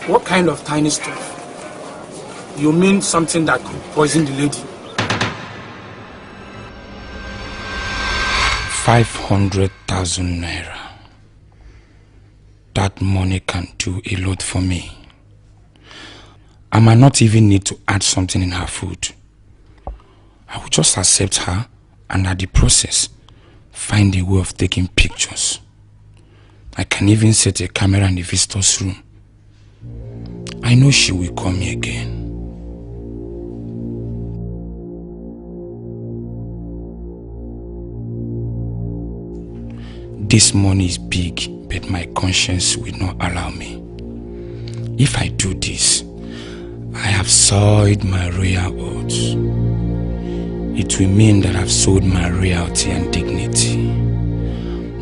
What kind of tiny stuff? You mean something that could poison the lady? 500,000 naira. That money can do a lot for me. I might not even need to add something in her food. I will just accept her and at the process, find a way of taking pictures. I can even set a camera in the visitor's room. I know she will call me again. This money is big, but my conscience will not allow me. If I do this, I have soiled my royal oaths. It will mean that I've sold my royalty and dignity.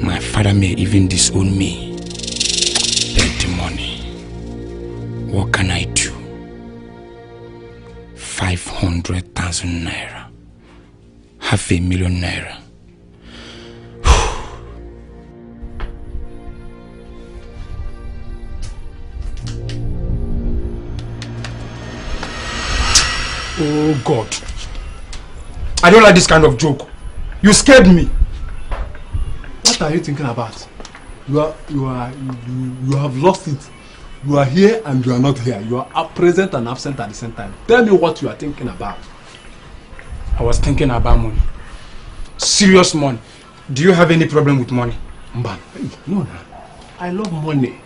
My father may even disown me. But the money, what can I do? 500,000 naira. 500,000 naira. Oh God. I don't like this kind of joke. You scared me. What are you thinking about? You have lost it. You are here and you are not here. You are present and absent at the same time. Tell me what you are thinking about. I was thinking about money. Serious money. Do you have any problem with money? Mban, no. I love money.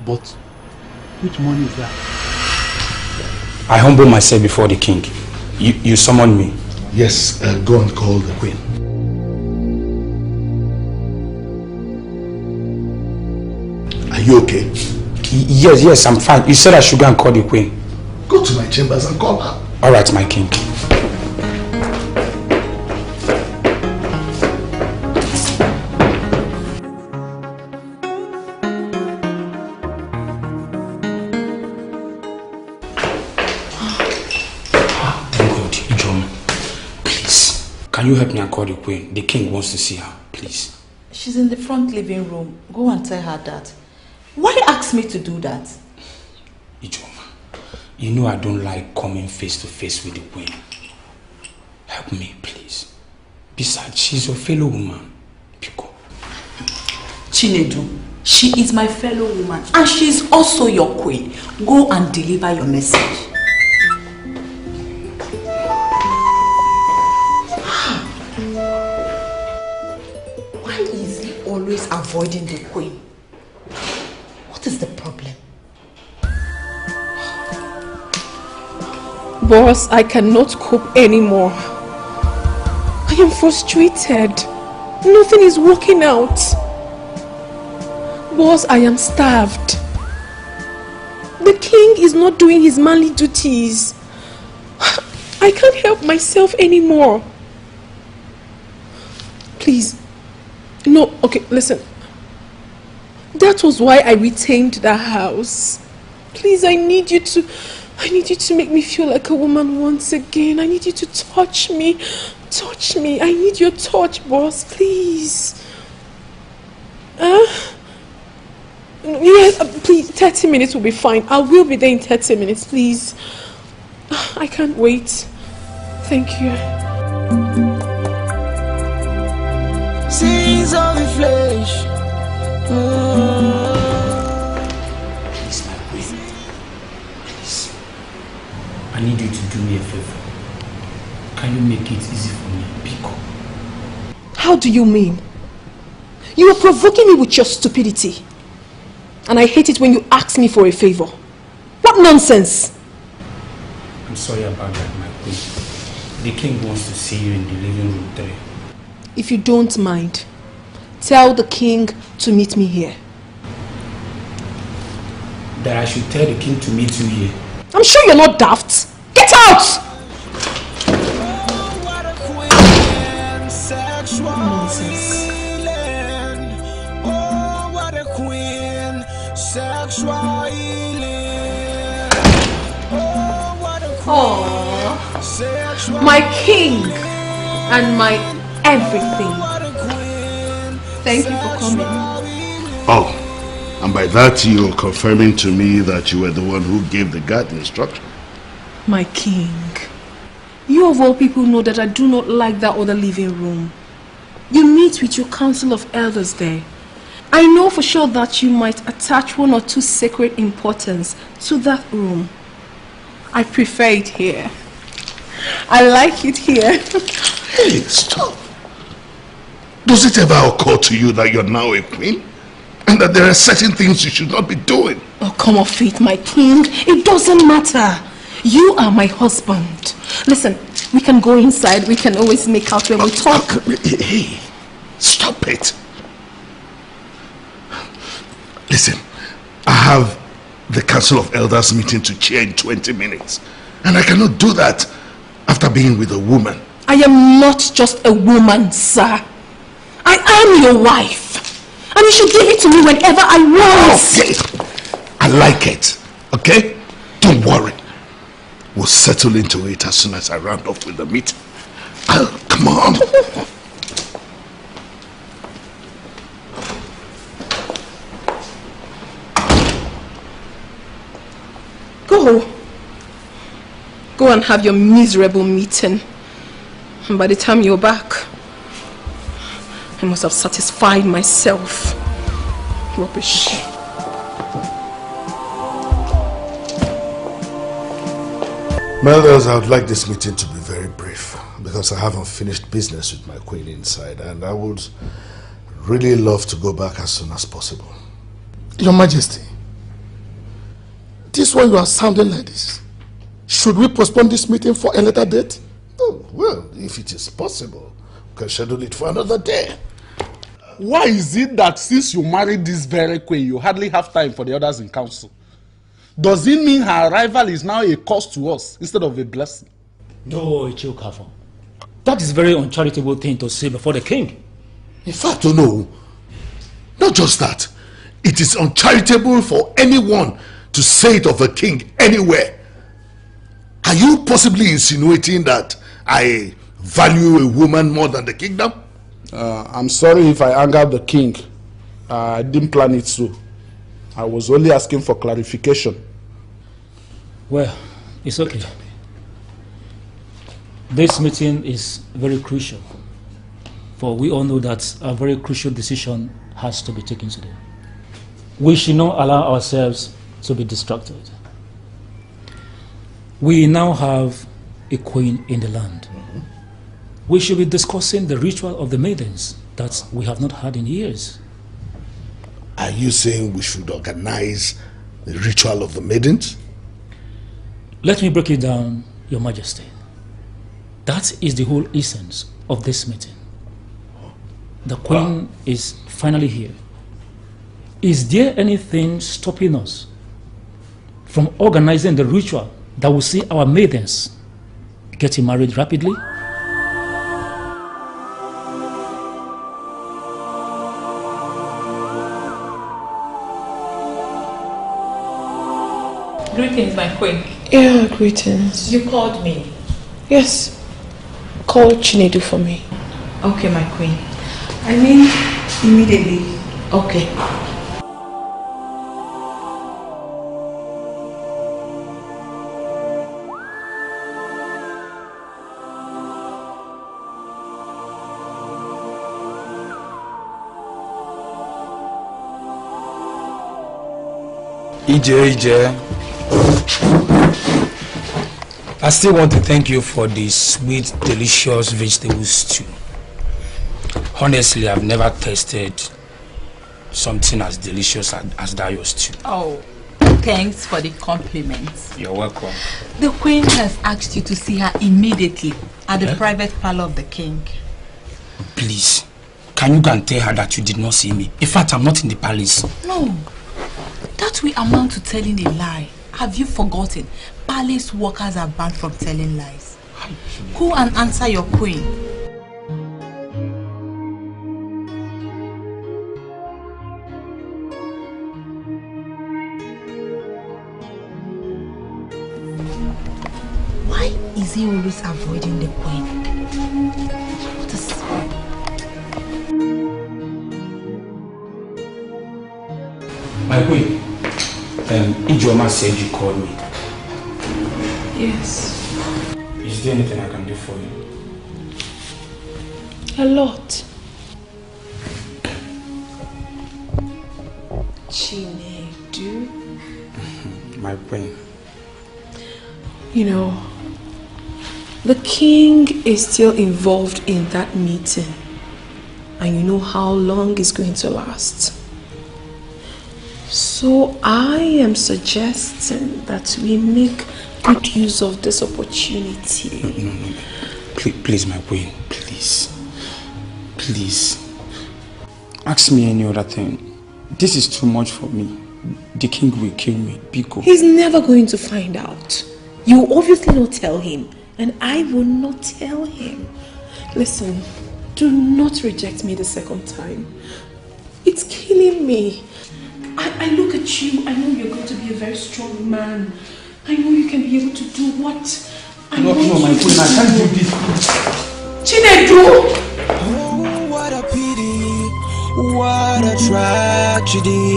But which money is that? I humble myself before the king. You summoned me. Yes, go and call the queen. Are you okay? Yes, I'm fine. You said I should go and call the queen. Go to my chambers and call her. All right, my king. Can you help me and call the queen? The king wants to see her, please. She's in the front living room. Go and tell her that. Why ask me to do that? Ijoma, you know I don't like coming face to face with the queen. Help me, please. Besides, she's your fellow woman. Pico. Chinedu, she is my fellow woman and she is also your queen. Go and deliver your message. Always avoiding the queen. What is the problem? Boss, I cannot cope anymore. I am frustrated. Nothing is working out. Boss, I am starved. The king is not doing his manly duties. I can't help myself anymore. Please. No, okay, listen. That was why I retained the house. Please, I need you to make me feel like a woman once again. I need you to touch me. Touch me. I need your touch, boss, please. Yes, please, 30 minutes will be fine. I will be there in 30 minutes, please. I can't wait. Thank you. See chains of the flesh. Please, my queen. Please. I need you to do me a favor. Can you make it easy for me? Pick up. How do you mean? You are provoking me with your stupidity. And I hate it when you ask me for a favor. What nonsense! I'm sorry about that, my queen. The king wants to see you in the living room 3. If you don't mind, tell the king to meet me here. That I should tell the king to meet you here. I'm sure you're not daft. Get out! Nonsense. Oh, what a queen, sexual healing. Oh, what a Aww, my king and my everything. Thank you for coming. Oh, and by that you're confirming to me that you were the one who gave the guard the instruction. My king, you of all people know that I do not like that other living room. You meet with your council of elders there. I know for sure that you might attach 1 or 2 sacred importance to that room. I prefer it here. I like it here. Hey, stop. Does it ever occur to you that you're now a queen? And that there are certain things you should not be doing? Oh, come off it, my king. It doesn't matter. You are my husband. Listen, we can go inside. We can always make out when we talk. Hey, stop it. Listen, I have the Council of Elders meeting to chair in 20 minutes. And I cannot do that after being with a woman. I am not just a woman, sir. I am your wife. And you should give it to me whenever I want. Okay. I like it. Okay? Don't worry. We'll settle into it as soon as I round off with the meeting. Come on. Go and have your miserable meeting. And by the time you're back, I must have satisfied myself. Rubbish. My elders, I would like this meeting to be very brief because I haven't finished business with my queen inside and I would really love to go back as soon as possible. Your Majesty, this one you are sounding like this. Should we postpone this meeting for a later date? Oh, well, if it is possible, we can schedule it for another day. Why is it that since you married this very queen, you hardly have time for the others in council? Does it mean her arrival is now a cost to us instead of a blessing? No, Ichiokafor. That is a very uncharitable thing to say before the king. In fact, no. Not just that. It is uncharitable for anyone to say it of a king anywhere. Are you possibly insinuating that I value a woman more than the kingdom? I'm sorry if I angered the king. I didn't plan it so. I was only asking for clarification. Well, it's okay. This meeting is very crucial. For we all know that a very crucial decision has to be taken today. We should not allow ourselves to be distracted. We now have a queen in the land. We should be discussing the ritual of the maidens that we have not had in years. Are you saying we should organize the ritual of the maidens? Let me break it down, Your Majesty. That is the whole essence of this meeting. The queen is finally here. Is there anything stopping us from organizing the ritual that will see our maidens getting married rapidly? Greetings, my queen. Yeah, greetings. You called me. Yes. Call Chinedu for me. Okay, my queen. I mean, immediately. Okay. EJ. I still want to thank you for the sweet, delicious vegetable stew. Honestly, I've never tasted something as delicious as that your stew. Oh, thanks for the compliments. You're welcome. The queen has asked you to see her immediately at the private parlor of the king. Please, can you go and tell her that you did not see me? In fact, I'm not in the palace. No, that will amount to telling a lie. Have you forgotten? Palace workers are banned from telling lies. Go and answer your queen. Why is he always avoiding the queen? What is... My queen, Ijoma said you called me. Yes. Is there anything I can do for you? A lot. Chinedu. My queen. You know, the king is still involved in that meeting. And you know how long it's going to last. So I am suggesting that we make good use of this opportunity. No. Please, my queen, please. Please. Ask me any other thing. This is too much for me. The king will kill me. Biko. He's never going to find out. You will obviously not tell him. And I will not tell him. Listen, do not reject me the second time. It's killing me. I look at you, I know you're going to be a very strong man. I know you can be able to do what I No, my queen, I can't do this. Chinedu! Oh, what a pity, what a tragedy.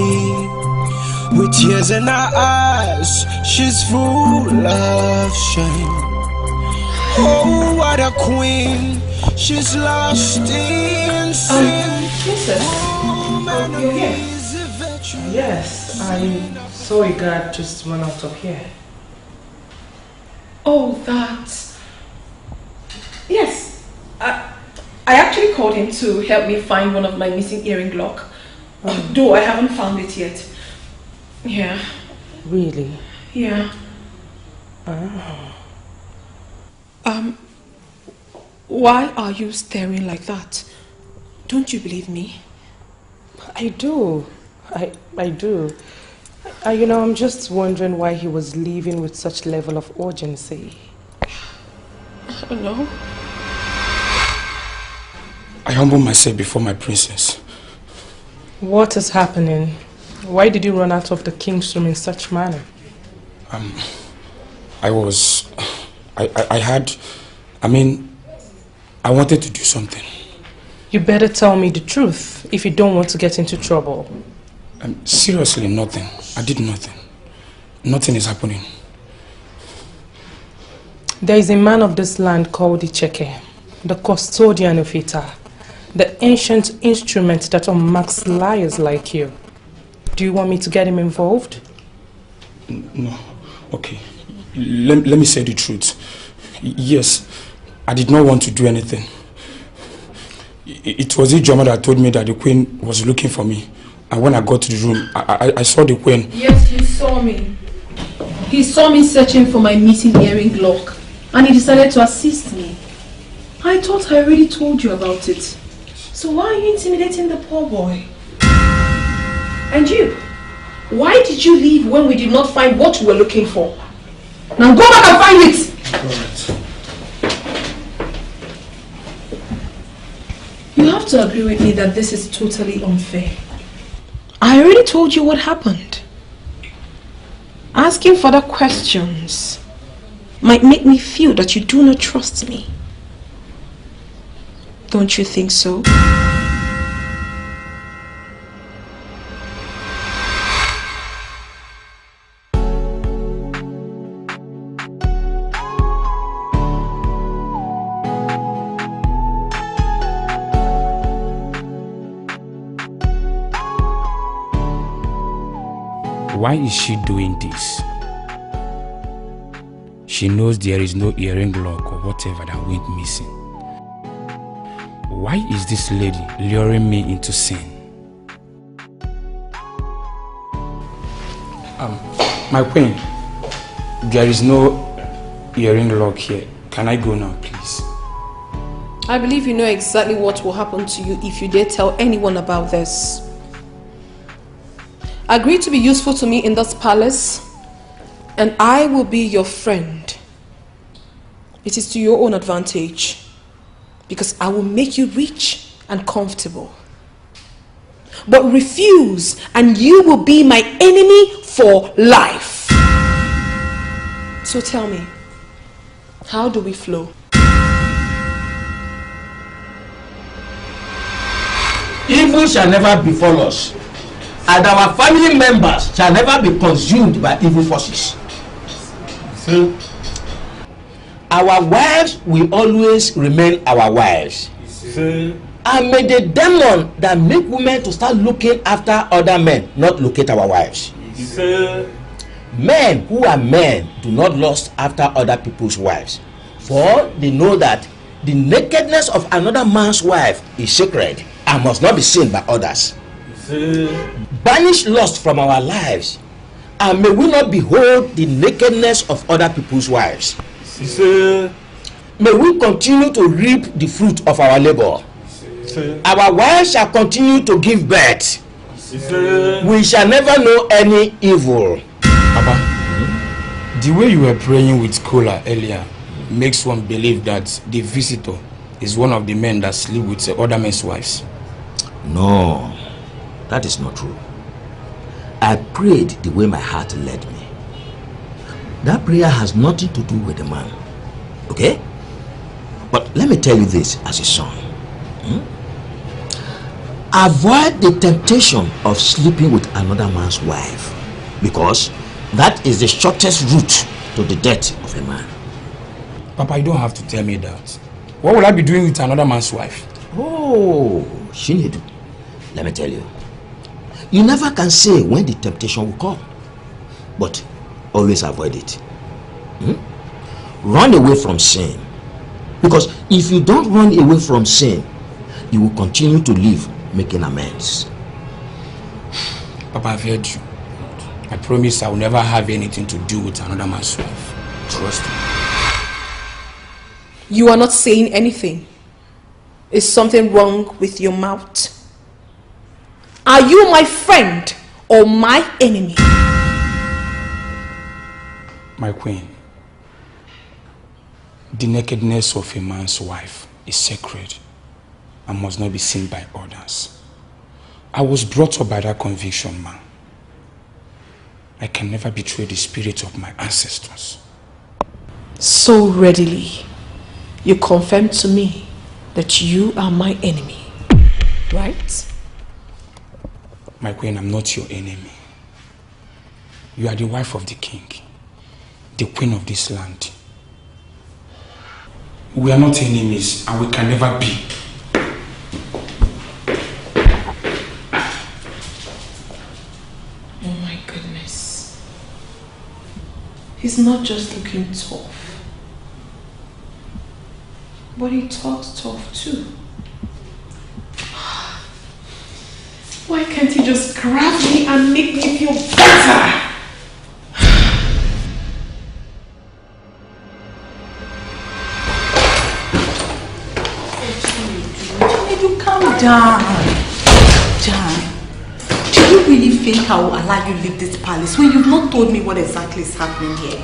With tears in her eyes, she's full of shame. Oh, what a queen, she's lost in sin. Oh, you're here. Yes, I saw a guard just run out of here. Oh, that. Yes. I actually called him to help me find one of my missing earring lock. Though I haven't found it yet. Yeah. Really? Yeah. Oh. Why are you staring like that? Don't you believe me? I do. I do. You know, I'm just wondering why he was leaving with such level of urgency. I don't know. I humble myself before my princess. What is happening? Why did you run out of the king's room in such manner? I wanted to do something. You better tell me the truth if you don't want to get into trouble. Seriously, nothing. I did nothing. Nothing is happening. There is a man of this land called Icheke, the custodian of Ita, the ancient instrument that unmarks liars like you. Do you want me to get him involved? No. Okay. Let me say the truth. Yes, I did not want to do anything. It was Ijoma that told me that the queen was looking for me. And when I got to the room, I saw the queen. Yes, he saw me. He saw me searching for my missing earring lock. And he decided to assist me. I thought I already told you about it. So why are you intimidating the poor boy? And you? Why did you leave when we did not find what we were looking for? Now go back and find it! Alright. You have to agree with me that this is totally unfair. I already told you what happened. Asking further questions might make me feel that you do not trust me. Don't you think so? Why is she doing this? She knows there is no earring lock or whatever that went missing. Why is this lady luring me into sin? My queen, there is no earring lock here. Can I go now, please? I believe you know exactly what will happen to you if you dare tell anyone about this. Agree to be useful to me in this palace, and I will be your friend. It is to your own advantage, because I will make you rich and comfortable. But refuse, and you will be my enemy for life. So tell me, how do we flow? Evil shall never befall us, and our family members shall never be consumed by evil forces. So, our wives will always remain our wives. And may the demon that make women to start looking after other men not locate our wives. Men who are men do not lust after other people's wives, for they know that the nakedness of another man's wife is sacred and must not be seen by others. Banish lust from our lives, and may we not behold the nakedness of other people's wives. May we continue to reap the fruit of our labor. Our wives shall continue to give birth. We shall never know any evil. Papa, the way you were praying with Kola earlier makes one believe that the visitor is one of the men that sleep with other men's wives. No, that is not true. I prayed the way my heart led me. That prayer has nothing to do with the man. Okay? But let me tell you this as a son. Avoid the temptation of sleeping with another man's wife, because that is the shortest route to the death of a man. Papa, you don't have to tell me that. What will I be doing with another man's wife? Oh, Shinedu, let me tell you. You never can say when the temptation will come, but always avoid it. Run away from sin, because if you don't run away from sin, you will continue to live making amends. Papa, I've heard you. I promise I will never have anything to do with another man's wife. Trust me. You are not saying anything. Is something wrong with your mouth? Are you my friend or my enemy? My queen, the nakedness of a man's wife is sacred and must not be seen by others. I was brought up by that conviction, man. I can never betray the spirit of my ancestors. So readily, you confirm to me that you are my enemy, right? My queen, I'm not your enemy. You are the wife of the king, the queen of this land. We are not enemies, and we can never be. Oh my goodness. He's not just looking tough, but he talks tough too. Why can't he just grab me and make me feel better? Calm down. Jan, do you really think I will allow you to leave this palace when you've not told me what exactly is happening here?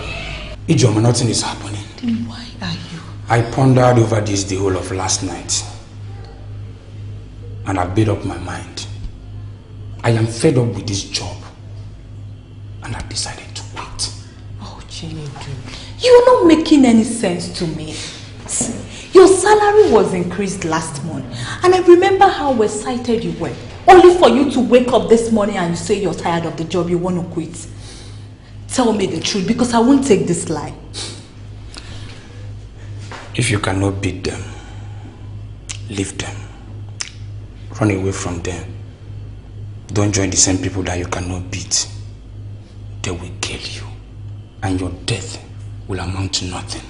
Ijoma, nothing is happening. Then why are you? I pondered over this the whole of last night, and I made up my mind. I am fed up with this job, and I've decided to quit. Oh, Chinedu, you're not making any sense to me. Your salary was increased last month, and I remember how excited you were, only for you to wake up this morning and you say you're tired of the job, you want to quit. Tell me the truth, because I won't take this lie. If you cannot beat them, leave them. Run away from them. Don't join the same people that you cannot beat. they will kill you. And your death will amount to nothing.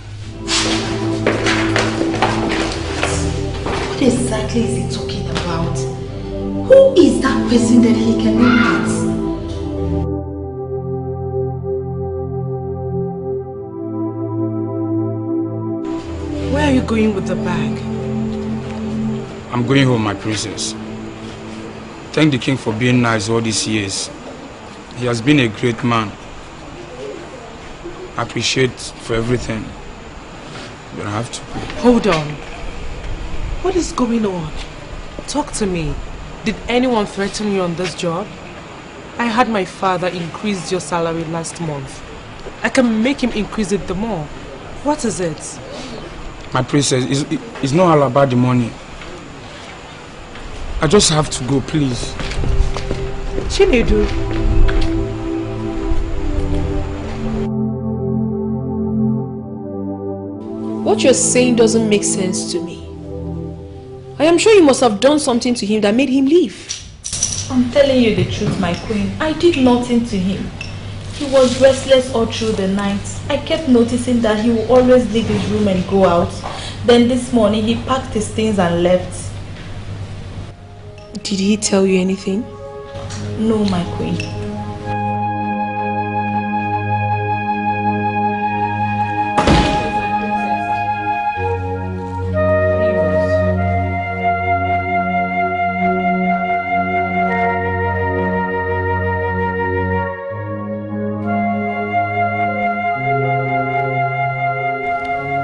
What exactly is he talking about? Who is that person that he can meet? Where are you going with the bag? I'm going home, my princess. Thank the king for being nice all these years. He has been a great man. I appreciate for everything. But I have to go. Hold on. What is going on? Talk to me. Did anyone threaten you on this job? I had my father increase your salary last month. I can make him increase it the more. What is it? My princess, it's not all about the money. I just have to go, please. Chinedu. What you're saying doesn't make sense to me. I am sure you must have done something to him that made him leave. I'm telling you the truth, my queen. I did nothing to him. He was restless all through the night. I kept noticing that he would always leave his room and go out. Then this morning he packed his things and left. Did he tell you anything? No, my queen.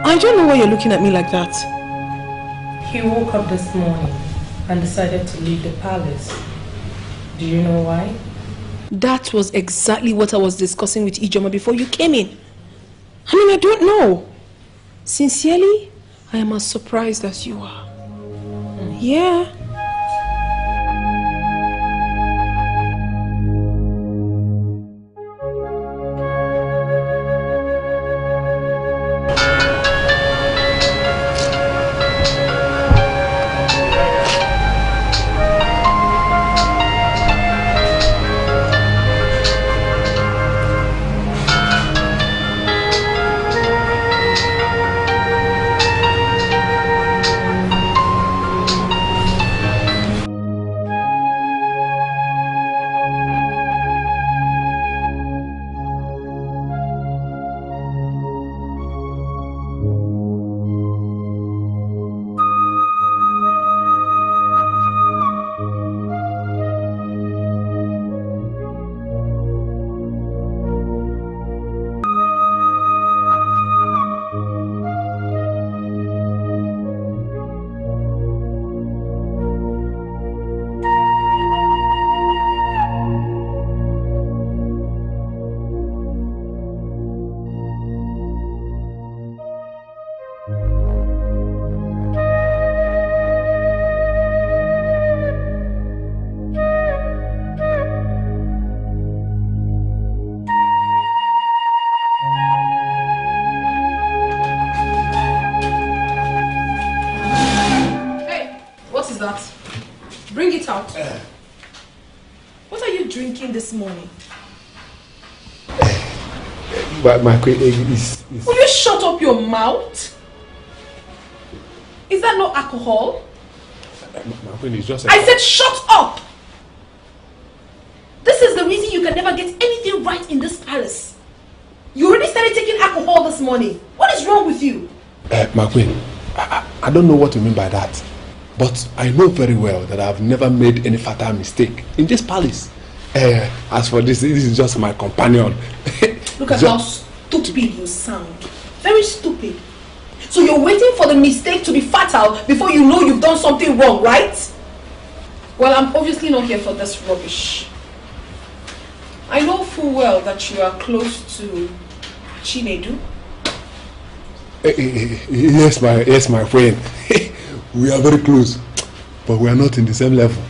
I don't know why you're looking at me like that. He woke up this morning and decided to leave the palace. Do you know why? That was exactly what I was discussing with Ijoma before you came in. I mean, I don't know. Sincerely, I am as surprised as you are. Yeah. This morning. But my queen is... Will you shut up your mouth? Is that not alcohol? My queen is just... I said shut up! This is the reason you can never get anything right in this palace. You already started taking alcohol this morning. What is wrong with you? My queen, I don't know what you mean by that. But I know very well that I've never made any fatal mistake in this palace. As for this is just my companion. Look at how stupid you sound. Very stupid. So you're waiting for the mistake to be fatal before you know you've done something wrong, right? Well, I'm obviously not here for this rubbish. I know full well that you are close to Chinedu. Yes, my friend. We are very close, but we are not in the same level.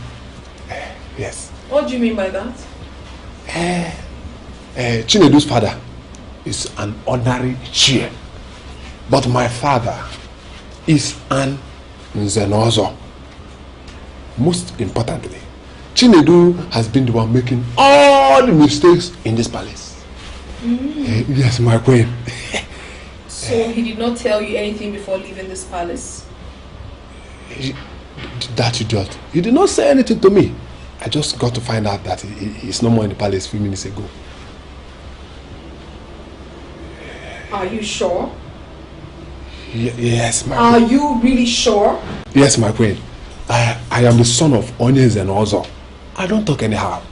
Yes. What do you mean by that? Chinedu's father is an ordinary chair, but my father is an Nzenozo. Most importantly, Chinedu has been the one making all the mistakes in this palace. Yes, my queen. So he did not tell you anything before leaving this palace? That idiot. He did not say anything to me. I just got to find out that he's no more in the palace a few minutes ago. Are you sure? Yes, my Are you really sure? Yes, my queen. I am the son of Onions and Ozo. I don't talk anyhow.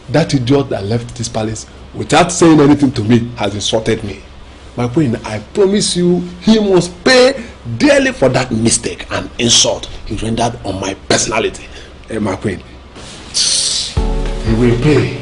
That idiot that left this palace without saying anything to me has insulted me. My queen, I promise you, he must pay dearly for that mistake and insult he rendered on my personality. My queen, he will pay.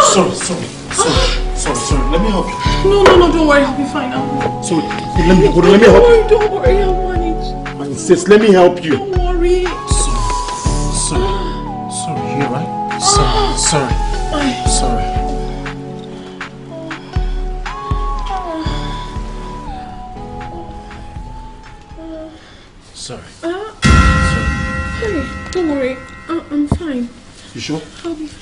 Sorry. Let me help you. No, don't worry. I'll be fine now. Sorry. Let me help you. Don't worry. I'll manage. I insist. Let me help you. Don't worry. Sorry. You alright? Sorry. Hey, don't worry. I'm fine. You sure? I'll be fine.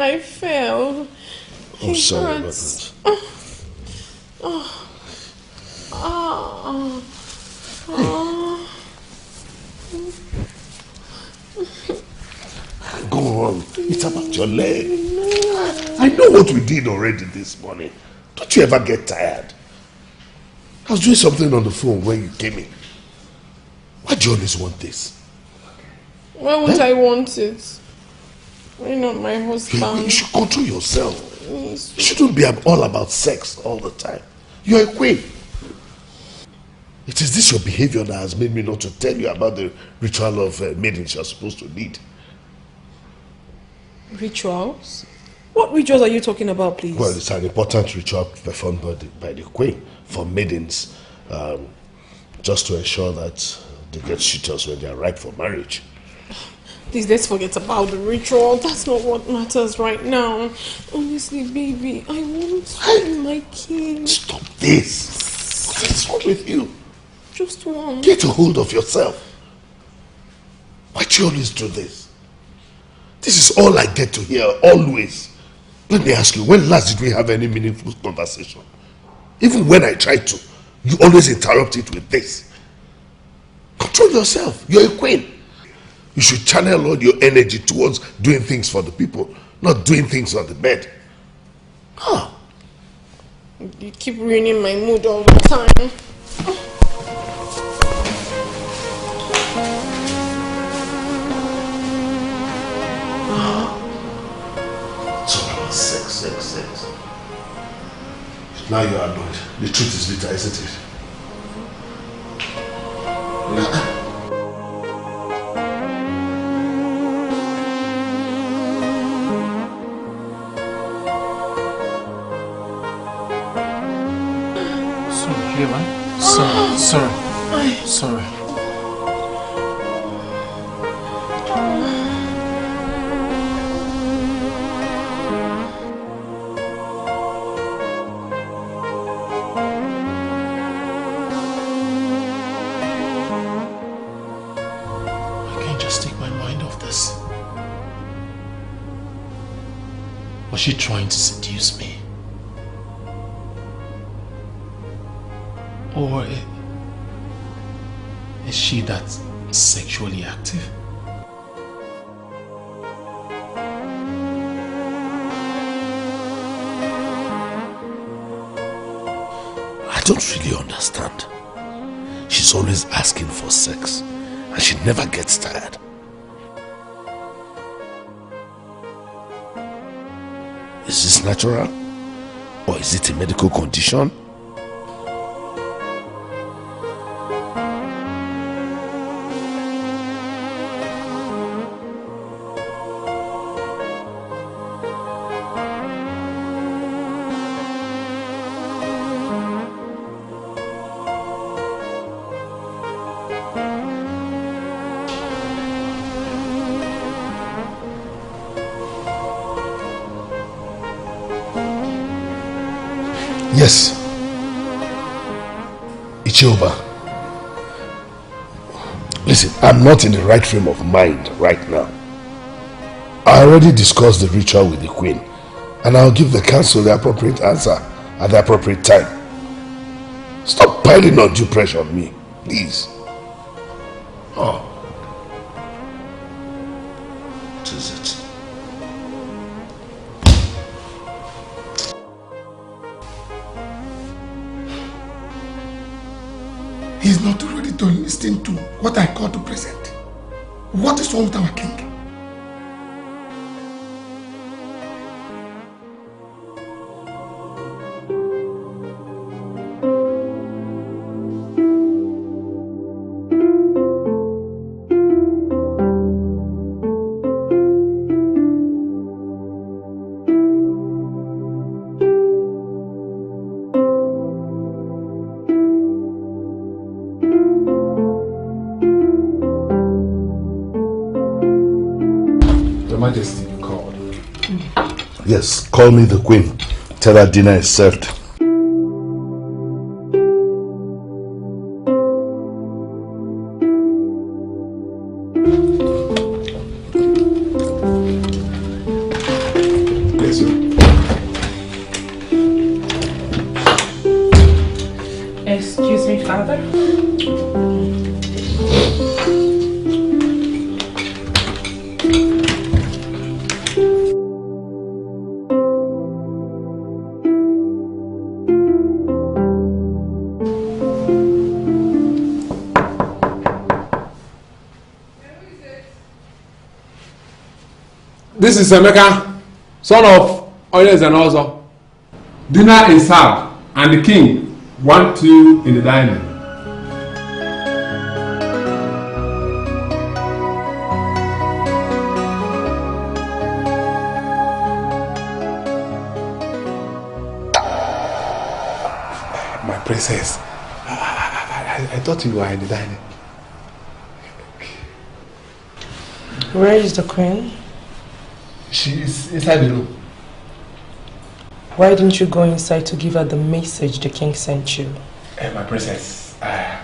I fell. I'm sorry about that. Go on. It's about your leg. I know what we did already this morning. Don't you ever get tired? I was doing something on the phone when you came in. Why do you always want this? Why would I want it? Why not my husband? You should control yourself. You shouldn't be all about sex all the time. You're a queen. It is this your behavior that has made me not to tell you about the ritual of maidens you're supposed to lead. Rituals? What rituals are you talking about, please? Well, it's an important ritual performed by the queen for maidens, just to ensure that they get suitors when they are ripe for marriage. Please, let's forget about the ritual. That's not what matters right now. Honestly, baby, I want to be my king. Stop this. What is wrong with you? Just one. Get a hold of yourself. Why do you always do this? This is all I get to hear, always. Let me ask you, when last did we have any meaningful conversation? Even when I try to, you always interrupt it with this. Control yourself. You're a queen. You should channel all your energy towards doing things for the people, not doing things on the bed. Huh. You keep ruining my mood all the time. It's all about sex. Now you are annoyed. The truth is bitter, isn't it? Sorry. I can't just take my mind off this. Was she trying to seduce me? Or is she that sexually active? don't really understand. She's always asking for sex and she never gets tired. Is this natural? Or is it a medical condition? Yes. Ichioba. Listen, I'm not in the right frame of mind right now. I already discussed the ritual with the queen, and I'll give the council the appropriate answer at the appropriate time. Stop piling undue pressure on me, please. Oh. What is it? He's not ready to listen to what I call to present. What is wrong with our king? Majesty, you called. Yes, call me the queen. Tell her dinner is served. Yes, sir. Excuse me, Father. This is Emeka, son of Onyez and Ozo. Dinner is served, and the king wants you in the dining. My princess, I thought you were in the dining. Where is the queen? She is inside the room. Why didn't you go inside to give her the message the king sent you? My princess, I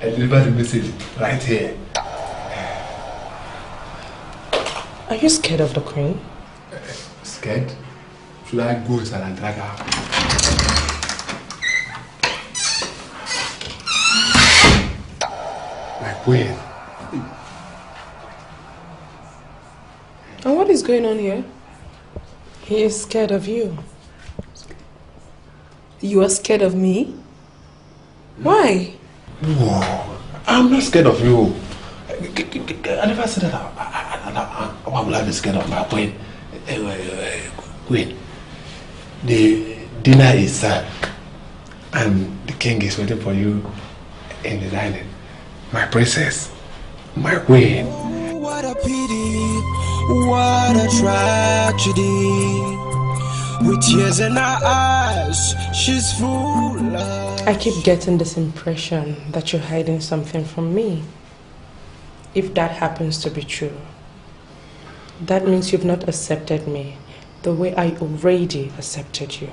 delivered the message right here. Are you scared of the queen? Scared? Should I go inside and drag her out? My queen. And what is going on here? He is scared of you. You are scared of me? Why? Whoa, I'm not scared of you. I never said that. Why would I be scared of my queen? Queen, the dinner is served and the king is waiting for you in the dining. My princess, my queen. What a pity, what a tragedy. With tears in her eyes, she's full of... I keep getting this impression that you're hiding something from me. If that happens to be true, that means you've not accepted me the way I already accepted you.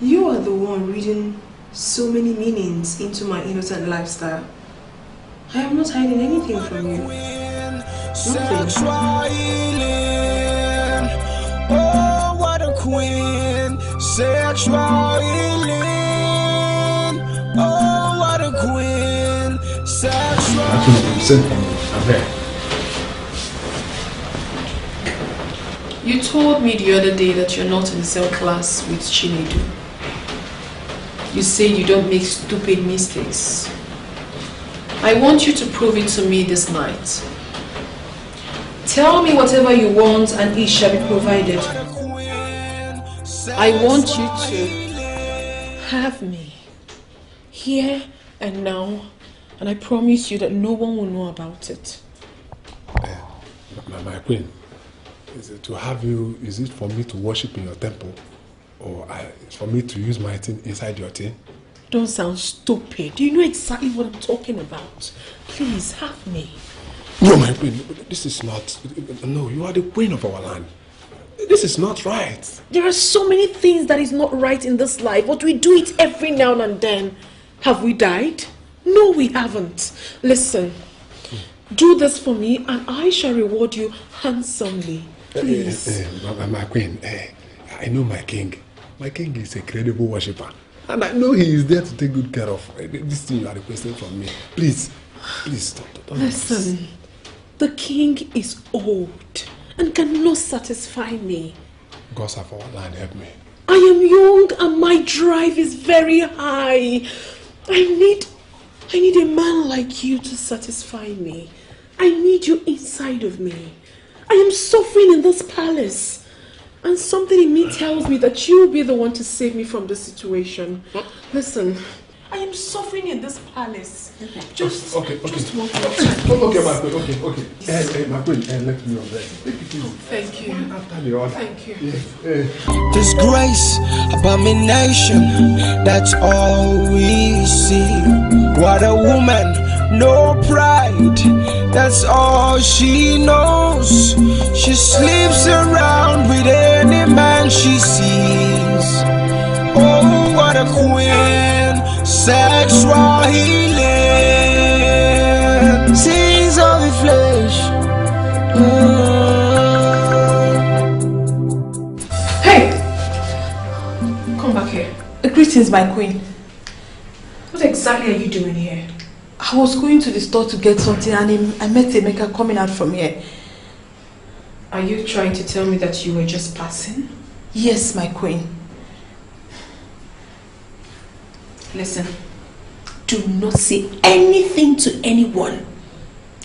You are the one reading so many meanings into my innocent lifestyle. I am not hiding anything from you. Nothing. Oh, what a queen, sexual healing. Oh, what a queen, sexual You told me the other day that you're not in cell class with Chinedu. You say you don't make stupid mistakes. I want you to prove it to me this night. Tell me whatever you want and it shall be provided. I want you to have me here and now, and I promise you that no one will know about it. My queen, is it to have you, is it for me to worship in your temple? Or for me to use my thing inside your thing? Don't sound stupid. You know exactly what I'm talking about. Please, have me. No, my queen, this is not... No, you are the queen of our land. This is not right. There are so many things that is not right in this life, but we do it every now and then. Have we died? No, we haven't. Listen, do this for me and I shall reward you handsomely. Please. My queen, I know my king. My king is a credible worshipper. And I know he is there to take good care of this thing you are requesting from me. Please, don't. Listen, the king is old and cannot satisfy me. Gods of our land, help me. I am young and my drive is very high. I need a man like you to satisfy me. I need you inside of me. I am suffering in this palace. And something in me tells me that you will be the one to save me from this situation. Listen, I am suffering in this palace. Just one more time. Okay, my queen, okay. Hey, my queen, let me on there. Thank you. After the order. Thank you. Yes. Disgrace, abomination, that's all we see. What a woman, no pride, that's all she knows. She sleeps around with any man she sees. Oh, what a queen, sexual healing, sins of the flesh. Hey! Come back here. Greetings, my queen. What exactly are you doing here? I was going to the store to get something and I met Emeka coming out from here. Are you trying to tell me that you were just passing? Yes, my queen. Listen, do not say anything to anyone.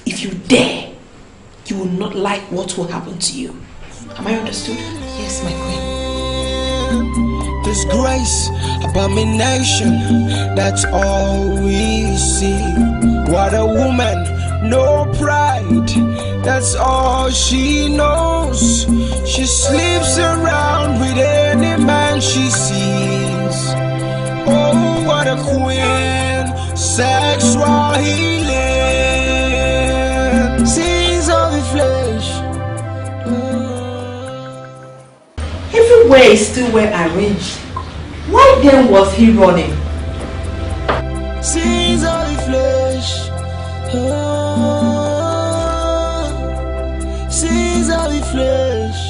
If you dare, you will not like what will happen to you. Am I understood? Yes, my queen. Disgrace, abomination, that's all we see. What a woman, no pride, that's all she knows. She sleeps around with any man she sees. Oh, what a queen, sexual healing, sins of the flesh. Everywhere is still well arranged. Why then was he running? Sins of the flesh. Sins of the flesh.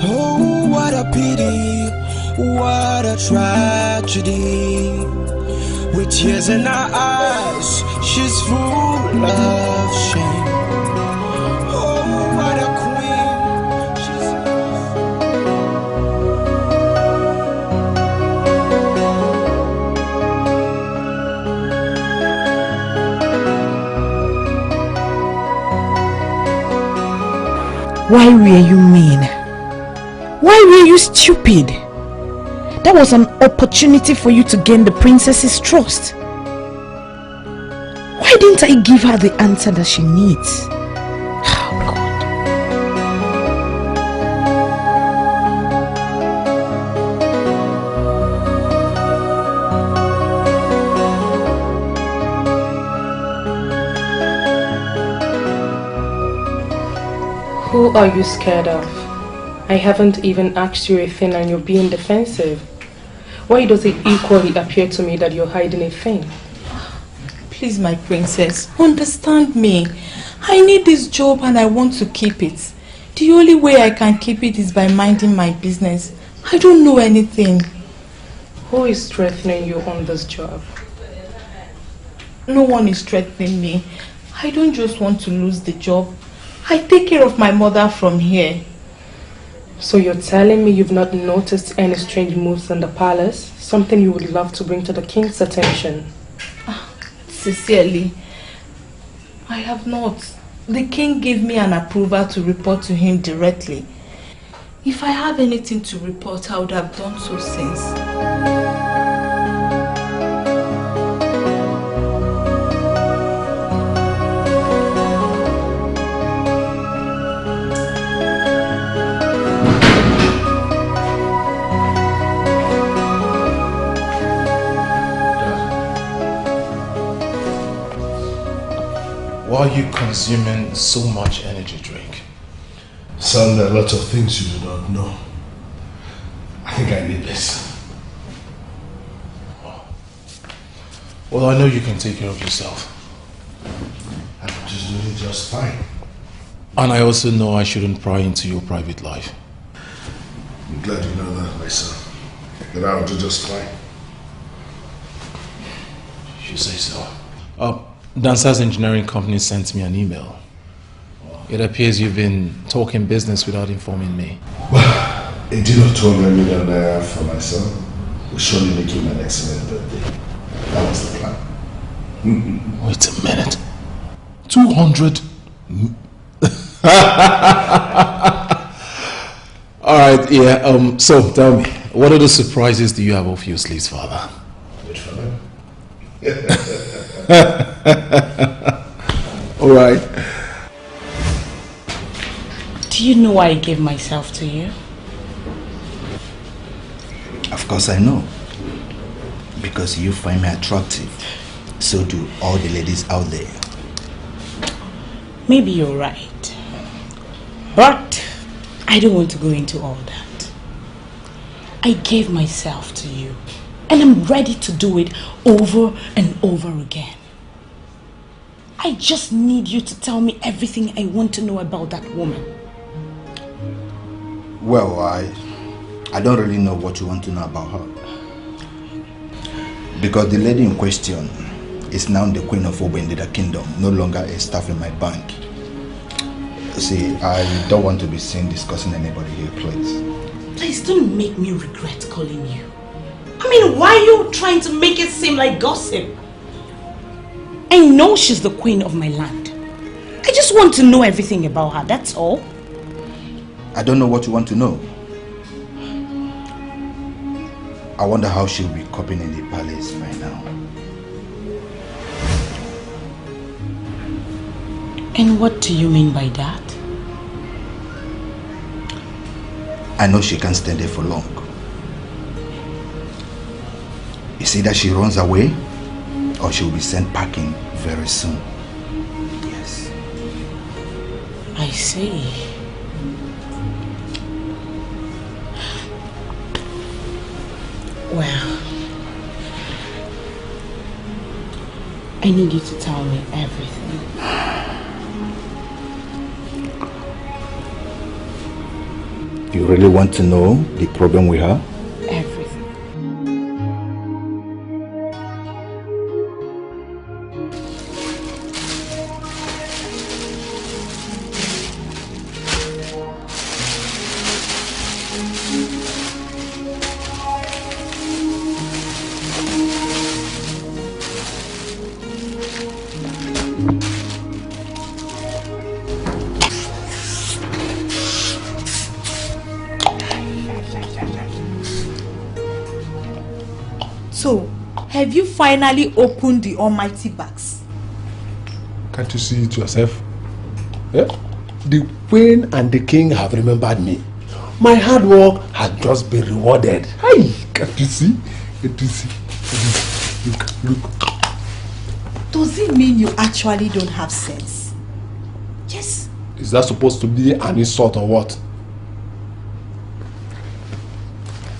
Oh, what a pity, what a tragedy. With tears in her eyes, she's full of shame. Oh, what a queen, she's Why were you mean? Why were you stupid? That was an opportunity for you to gain the princess's trust. Why didn't I give her the answer that she needs? Oh, God. Who are you scared of? I haven't even asked you a thing and you're being defensive. Why does it equally appear to me that you're hiding a thing? Please, my princess, understand me. I need this job and I want to keep it. The only way I can keep it is by minding my business. I don't know anything. Who is threatening you on this job? No one is threatening me. I don't just want to lose the job. I take care of my mother from here. So you're telling me you've not noticed any strange moves in the palace? Something you would love to bring to the king's attention? Sincerely, I have not. The king gave me an approval to report to him directly. If I have anything to report, I would have done so since. Why are you consuming so much energy drink? Son, there are lots of things you do not know. I think I need this. Well, I know you can take care of yourself. I'm just doing just fine. And I also know I shouldn't pry into your private life. I'm glad you know that, my son. That I'll do just fine. You say so. Dancer's engineering company sent me an email. It appears you've been talking business without informing me. Well, a deal of 200 million naira for my son will surely make him an excellent birthday. That was the plan. Wait a minute. 200? Alright, yeah, so tell me, what other surprises do you have off your sleeves, father? Which father? Alright. Do you know why I gave myself to you? Of course I know. Because you find me attractive. So do all the ladies out there. Maybe you're right. But I don't want to go into all that. I gave myself to you. And I'm ready to do it over and over again. I just need you to tell me everything I want to know about that woman. Well, I don't really know what you want to know about her. Because the lady in question is now the queen of Obendida Kingdom, no longer a staff in my bank. See, I don't want to be seen discussing anybody here, please. Please don't make me regret calling you. I mean, why are you trying to make it seem like gossip? I know she's the queen of my land. I just want to know everything about her, that's all. I don't know what you want to know. I wonder how she'll be coping in the palace by now. And what do you mean by that? I know she can't stay there for long. It's either she runs away or she'll be sent packing very soon. Yes. I see. Well, I need you to tell me everything. You really want to know the problem with her? Everything. So, have you finally opened the almighty bags? Can't you see it yourself? Yeah? The queen and the king have remembered me. My hard work has just been rewarded. Hey, can't you see? Can't you see? Look. Does it mean you actually don't have sense? Yes. Is that supposed to be an insult or what?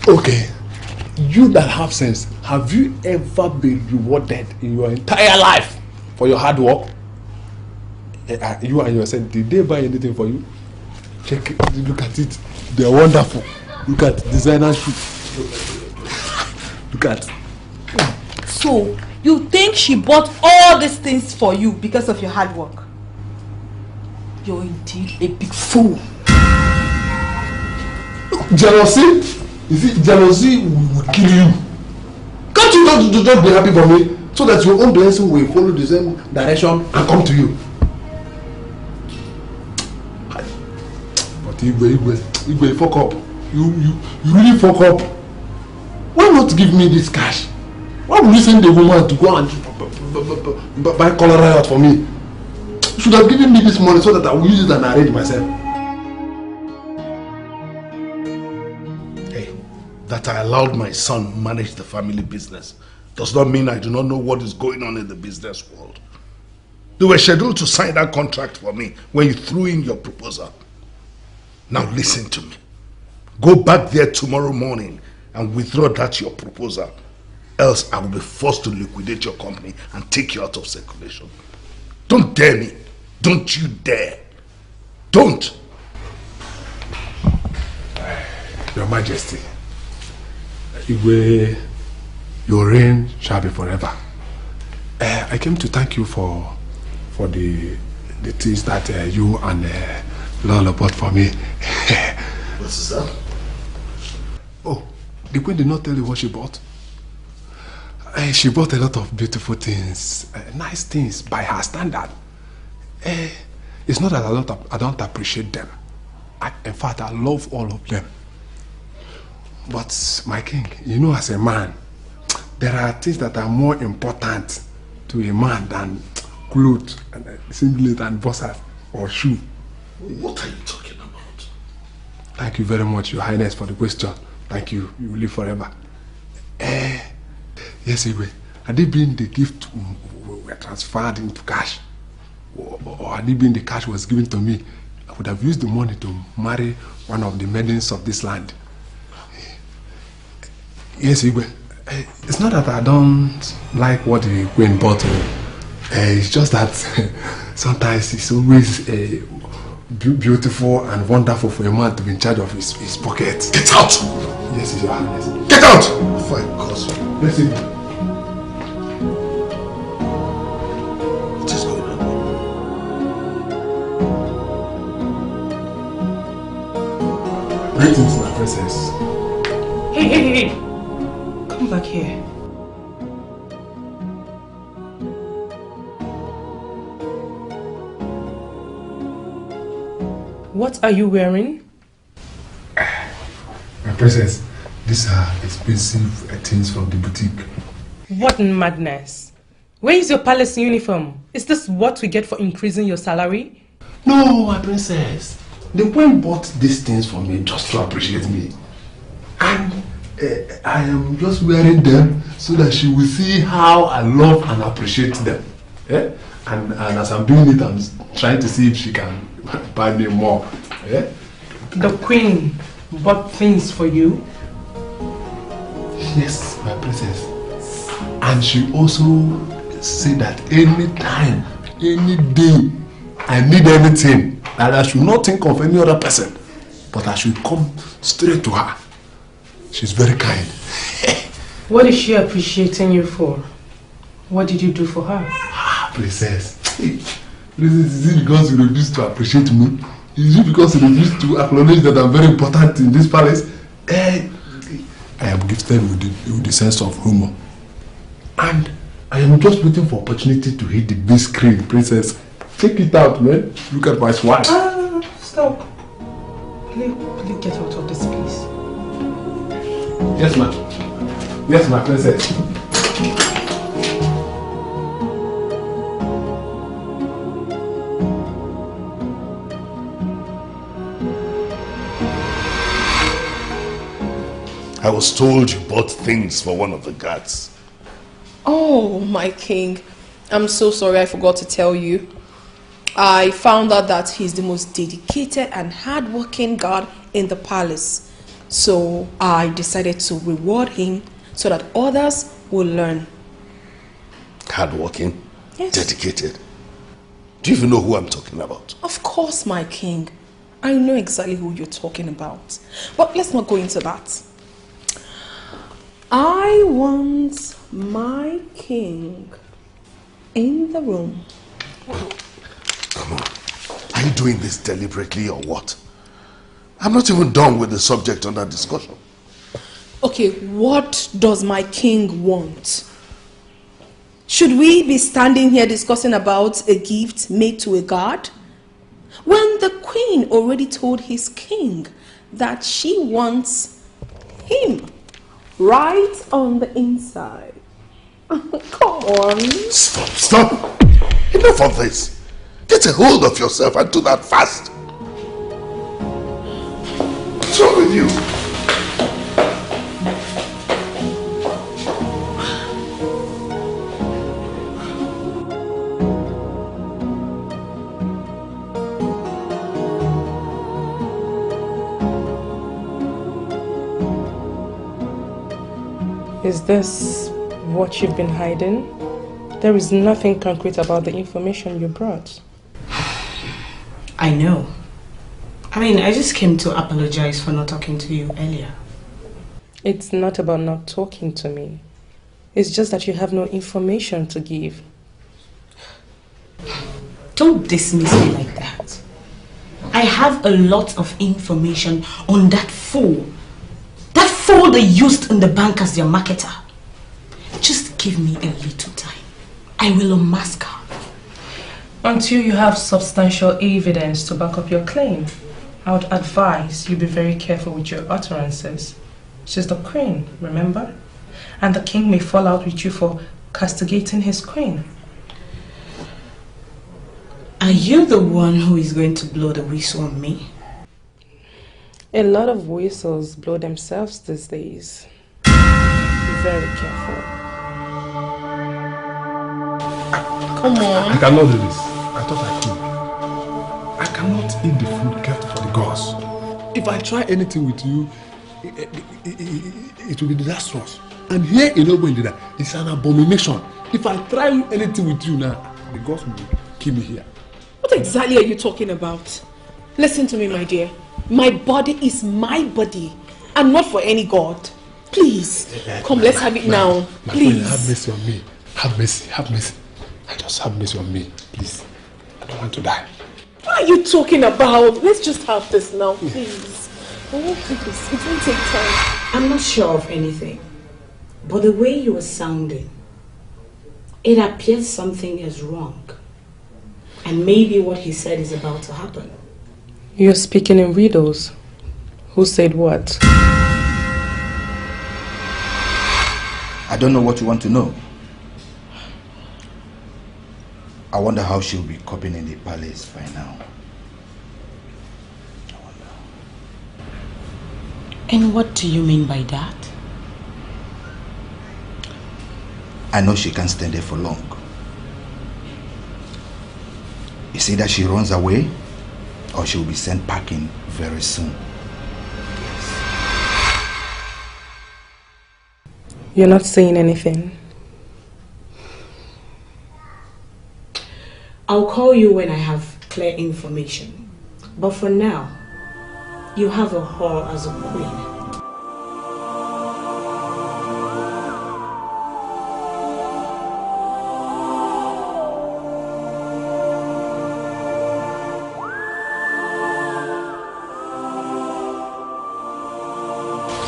Okay. You that have sense, have you ever been rewarded in your entire life for your hard work? You and yourself, did they buy anything for you? Check it, look at it. They're wonderful. Look at designer shoes. Look at. So, you think she bought all these things for you because of your hard work? You're indeed a big fool. Jealousy? You see, jealousy will kill you. Can't you just be happy for me so that your own blessing will follow the same direction and come to you? But Igwe, fuck up. You really fuck up. Why not give me this cash? Why would you send the woman to go and buy color riot for me? You should have given me this money so that I will use it and arrange myself. Hey, that I allowed my son manage the family business does not mean I do not know what is going on in the business world. They were scheduled to sign that contract for me when you threw in your proposal. Now listen to me. Go back there tomorrow morning and withdraw that your proposal. Else I will be forced to liquidate your company and take you out of circulation. Don't dare me. Don't you dare. Don't. Your Majesty, Igwe, your reign shall be forever. I came to thank you for the things that you and Lola bought for me. What's that? Oh, the queen did not tell you what she bought? She bought a lot of beautiful things, nice things by her standard. It's not that I don't appreciate them. In fact, I love all of them. But my king, you know, as a man, there are things that are more important to a man than clothes, and singlet and boxers or shoe. What are you talking about? Thank you very much, Your Highness, for the question. Thank you. You will live forever. Yes, Igwe. Had it been the gift were transferred into cash, or had it been the cash was given to me, I would have used the money to marry one of the maidens of this land. Yes, Igwe. It's not that I don't like what the queen bought. It's just that sometimes it's always beautiful and wonderful for a man to be in charge of his pocket. Get out! Yes, Your Highness. Get out! Before I cause you. Yes, Igwe. What is going on? Greetings, my princess. Hey! Come back here. What are you wearing? My princess, these are expensive things from the boutique. What madness! Where is your palace uniform? Is this what we get for increasing your salary? No, my princess. The queen bought these things for me just to appreciate me. And I am just wearing them so that she will see how I love and appreciate them. And as I'm doing it, I'm trying to see if she can buy me more. The queen bought things for you? Yes, my princess. And she also said that anytime, any day, I need anything, that I should not think of any other person, but I should come straight to her. She's very kind. What is she appreciating you for? What did you do for her? Princess. Princess, is it because you refuse to appreciate me? Is it because you refuse to acknowledge that I'm very important in this palace? I am gifted with the sense of humor. And I am just waiting for opportunity to hit the big screen, princess. Check it out, man. Look at my swag. Stop. Please get out of this place. Yes, ma'am. Yes, my princess. I was told you bought things for one of the guards. Oh, my king. I'm so sorry I forgot to tell you. I found out that he's the most dedicated and hardworking guard in the palace. So I decided to reward him so that others will learn. Hardworking? Yes. Dedicated? Do you even know who I'm talking about? Of course, my king. I know exactly who you're talking about. But let's not go into that. I want my king in the room. Come on. Are you doing this deliberately or what? I'm not even done with the subject under discussion. Okay, what does my king want? Should we be standing here discussing about a gift made to a god? When the queen already told his king that she wants him right on the inside. Come on. Stop. Enough of this. Get a hold of yourself and do that fast. What's wrong with you? Is this what you've been hiding? There is nothing concrete about the information you brought. I know. I mean, I just came to apologize for not talking to you earlier. It's not about not talking to me. It's just that you have no information to give. Don't dismiss me like that. I have a lot of information on that fool. That fool they used in the bank as their marketer. Just give me a little time. I will unmask her. Until you have substantial evidence to back up your claim, I would advise you be very careful with your utterances. She's the queen, remember? And the king may fall out with you for castigating his queen. Are you the one who is going to blow the whistle on me? A lot of whistles blow themselves these days. Be very careful. Come on. I cannot do this. I thought I could. I cannot eat the food kept for the gods. If I try anything with you, it will be disastrous. And here in Nollywood, it's an abomination. If I try anything with you now, the gods will kill me here. What exactly are you talking about? Listen to me, my dear. My body is my body and not for any god. Please, come, let's have it now. Please. Friend, have mercy on me. Have mercy, have mercy. I just have mercy on me, please. I don't want to die. What are you talking about? Let's just have this now, please. Oh, please, it will take time. I'm not sure of anything, but the way you are sounding, it appears something is wrong. And maybe what he said is about to happen. You're speaking in riddles. Who said what? I don't know what you want to know. I wonder how she'll be coping in the palace by now. And what do you mean by that? I know she can't stand there for long. It's either she runs away or she will be sent packing very soon. You're not saying anything. I'll call you when I have clear information. But for now, you have a whore as a queen.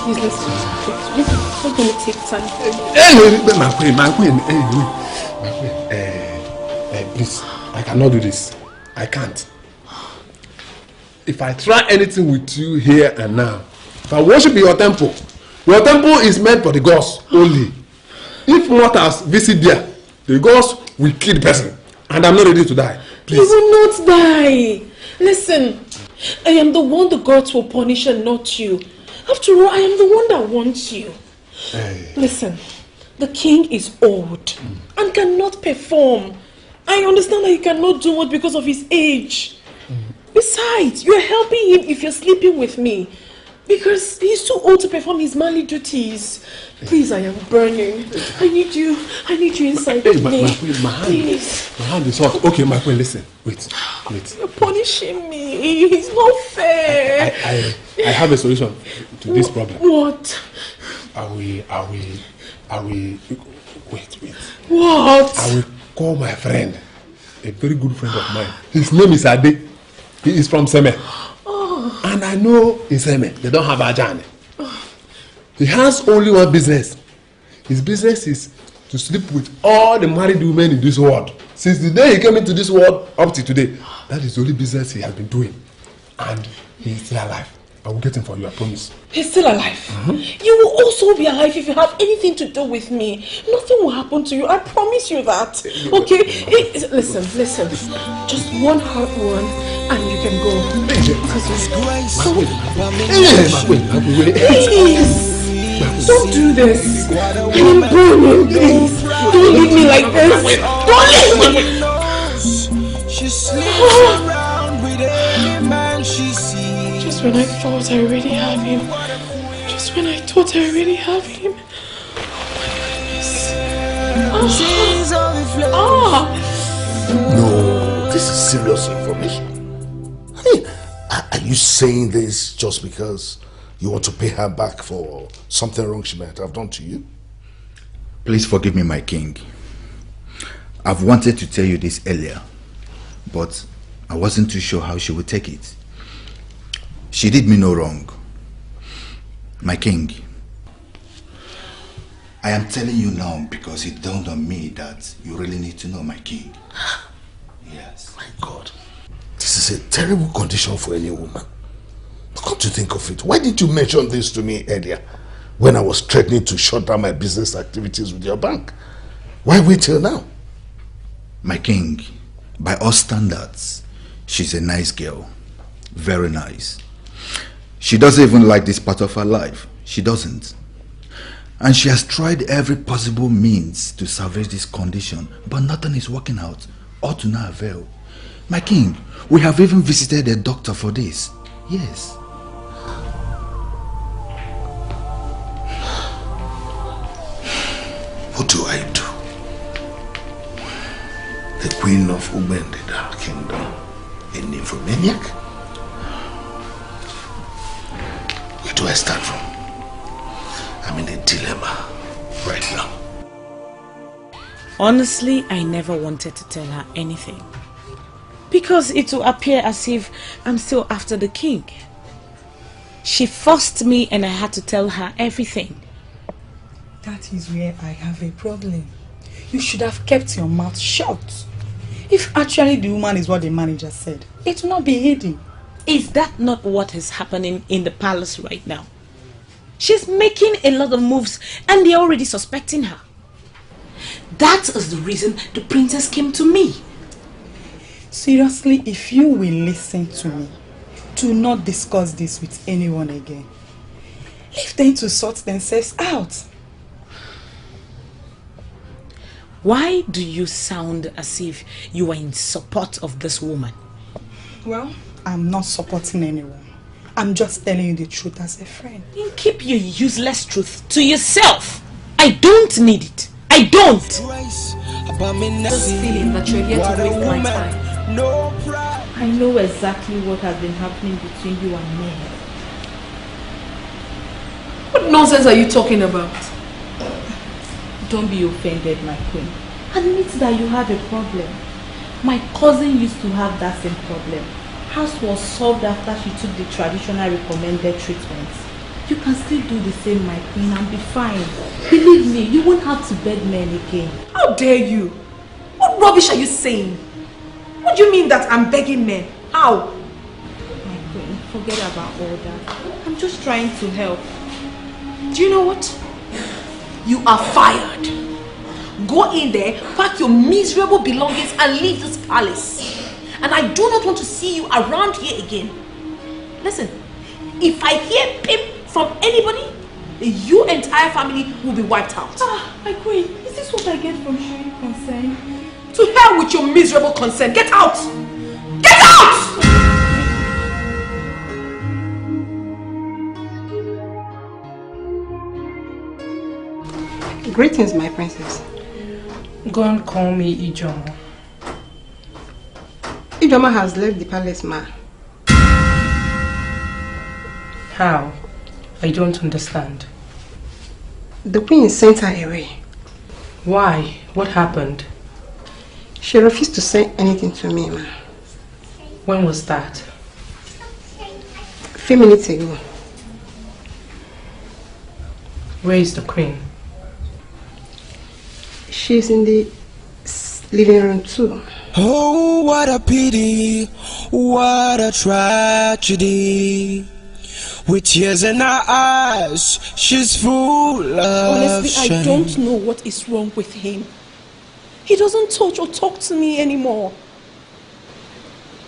Please, let's just it's not going to take time. My queen, please, I cannot do this. I can't. If I try anything with you here and now, if I worship your temple is meant for the gods only. If mortals visit there, the gods will kill the person, and I'm not ready to die. Please. You will not die. Listen, I am the one the gods will punish and not you. After all, I am the one that wants you. Hey. Listen, the king is old and cannot perform. I understand that he cannot do it because of his age. Besides, you are helping him if you're sleeping with me. Because he's too old to perform his manly duties. Please, I am burning. I need you inside with me. My hand is hot. Okay, my queen, listen. Wait. You're punishing me. It's not fair. I have a solution to this problem. What? I will wait. What? I will call my friend, a very good friend of mine. His name is Ade. He is from Seme. Oh. And And I know in Seme, they don't have Ajani. He has only one business. His business is to sleep with all the married women in this world. Since the day he came into this world up to today, that is the only business he has been doing. And he is still alive. I will get him for you, I promise. He's still alive? You will also be alive if you have anything to do with me. Nothing will happen to you. I promise you that. Okay? Listen. Just one hard one and you can go. Please. Don't do this. I'm burning, please. Don't leave me like this. Don't leave me. She sleeps around with any man she sees. Just when I thought I already have him. Just when I thought I already have him. Oh my goodness. No, this is serious information. I mean, are you saying this just because you want to pay her back for something wrong she might have done to you? Please forgive me, my king. I've wanted to tell you this earlier, but I wasn't too sure how she would take it. She did me no wrong. My king, I am telling you now because it dawned on me that you really need to know, my king. Yes. My God. This is a terrible condition for any woman. Come to think of it, why didn't you mention this to me earlier when I was threatening to shut down my business activities with your bank? Why wait till now? My king, by all standards, she's a nice girl. Very nice. She doesn't even like this part of her life. She doesn't. And she has tried every possible means to salvage this condition, but nothing is working out, or to no avail. My king, we have even visited a doctor for this. Yes. What do I do? The queen of Ubendida kingdom, a nymphomaniac? Where do I start from? I'm in a dilemma right now. Honestly, I never wanted to tell her anything. Because it will appear as if I'm still after the king. She forced me and I had to tell her everything. That is where I have a problem. You should have kept your mouth shut. If actually the woman is what the manager said, it will not be hidden. Is that not what is happening in the palace right now? She's making a lot of moves and they're already suspecting her. That is the reason the princess came to me. Seriously, if you will listen to me, do not discuss this with anyone again. Leave them to sort themselves out. Why do you sound as if you are in support of this woman? Well, I'm not supporting anyone. I'm just telling you the truth as a friend. Then keep your useless truth to yourself. I don't need it. I don't. This feeling that you're here to waste my time. I know exactly what has been happening between you and me. What nonsense are you talking about? Don't be offended, my queen. Admit that you have a problem. My cousin used to have that same problem. Hers was solved after she took the traditional recommended treatments. You can still do the same, my queen, and be fine. Believe me, you won't have to beg men again. How dare you? What rubbish are you saying? What do you mean that I'm begging men? How? My queen, forget about all that. I'm just trying to help. Do you know what? You are fired. Go in there, pack your miserable belongings and leave this palace. And I do not want to see you around here again. Listen, if I hear pip from anybody, your entire family will be wiped out. My queen, is this what I get from showing concern? To hell with your miserable concern. Get out! Get out! Greetings, my princess. Go and call me Ijoma. Ijoma has left the palace, ma. How? I don't understand. The queen sent her away. Why? What happened? She refused to say anything to me, ma. When was that? few minutes ago. Where is the queen? She's in the living room too. Oh, what a pity, what a tragedy. With tears in her eyes, she's full of Honestly, shame. I don't know what is wrong with him. He doesn't touch or talk to me anymore.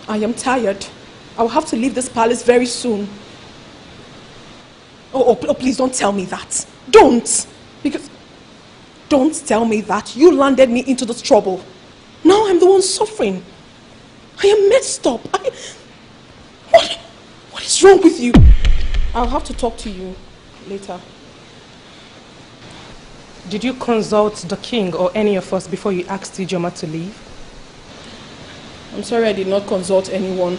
I am tired. I will have to leave this palace very soon. Oh, please don't tell me that. Don't. Because don't tell me that. You landed me into this trouble. Now I'm the one suffering. I am messed up. What is wrong with you? I'll have to talk to you later. Did you consult the king or any of us before you asked Ijoma to leave? I'm sorry I did not consult anyone.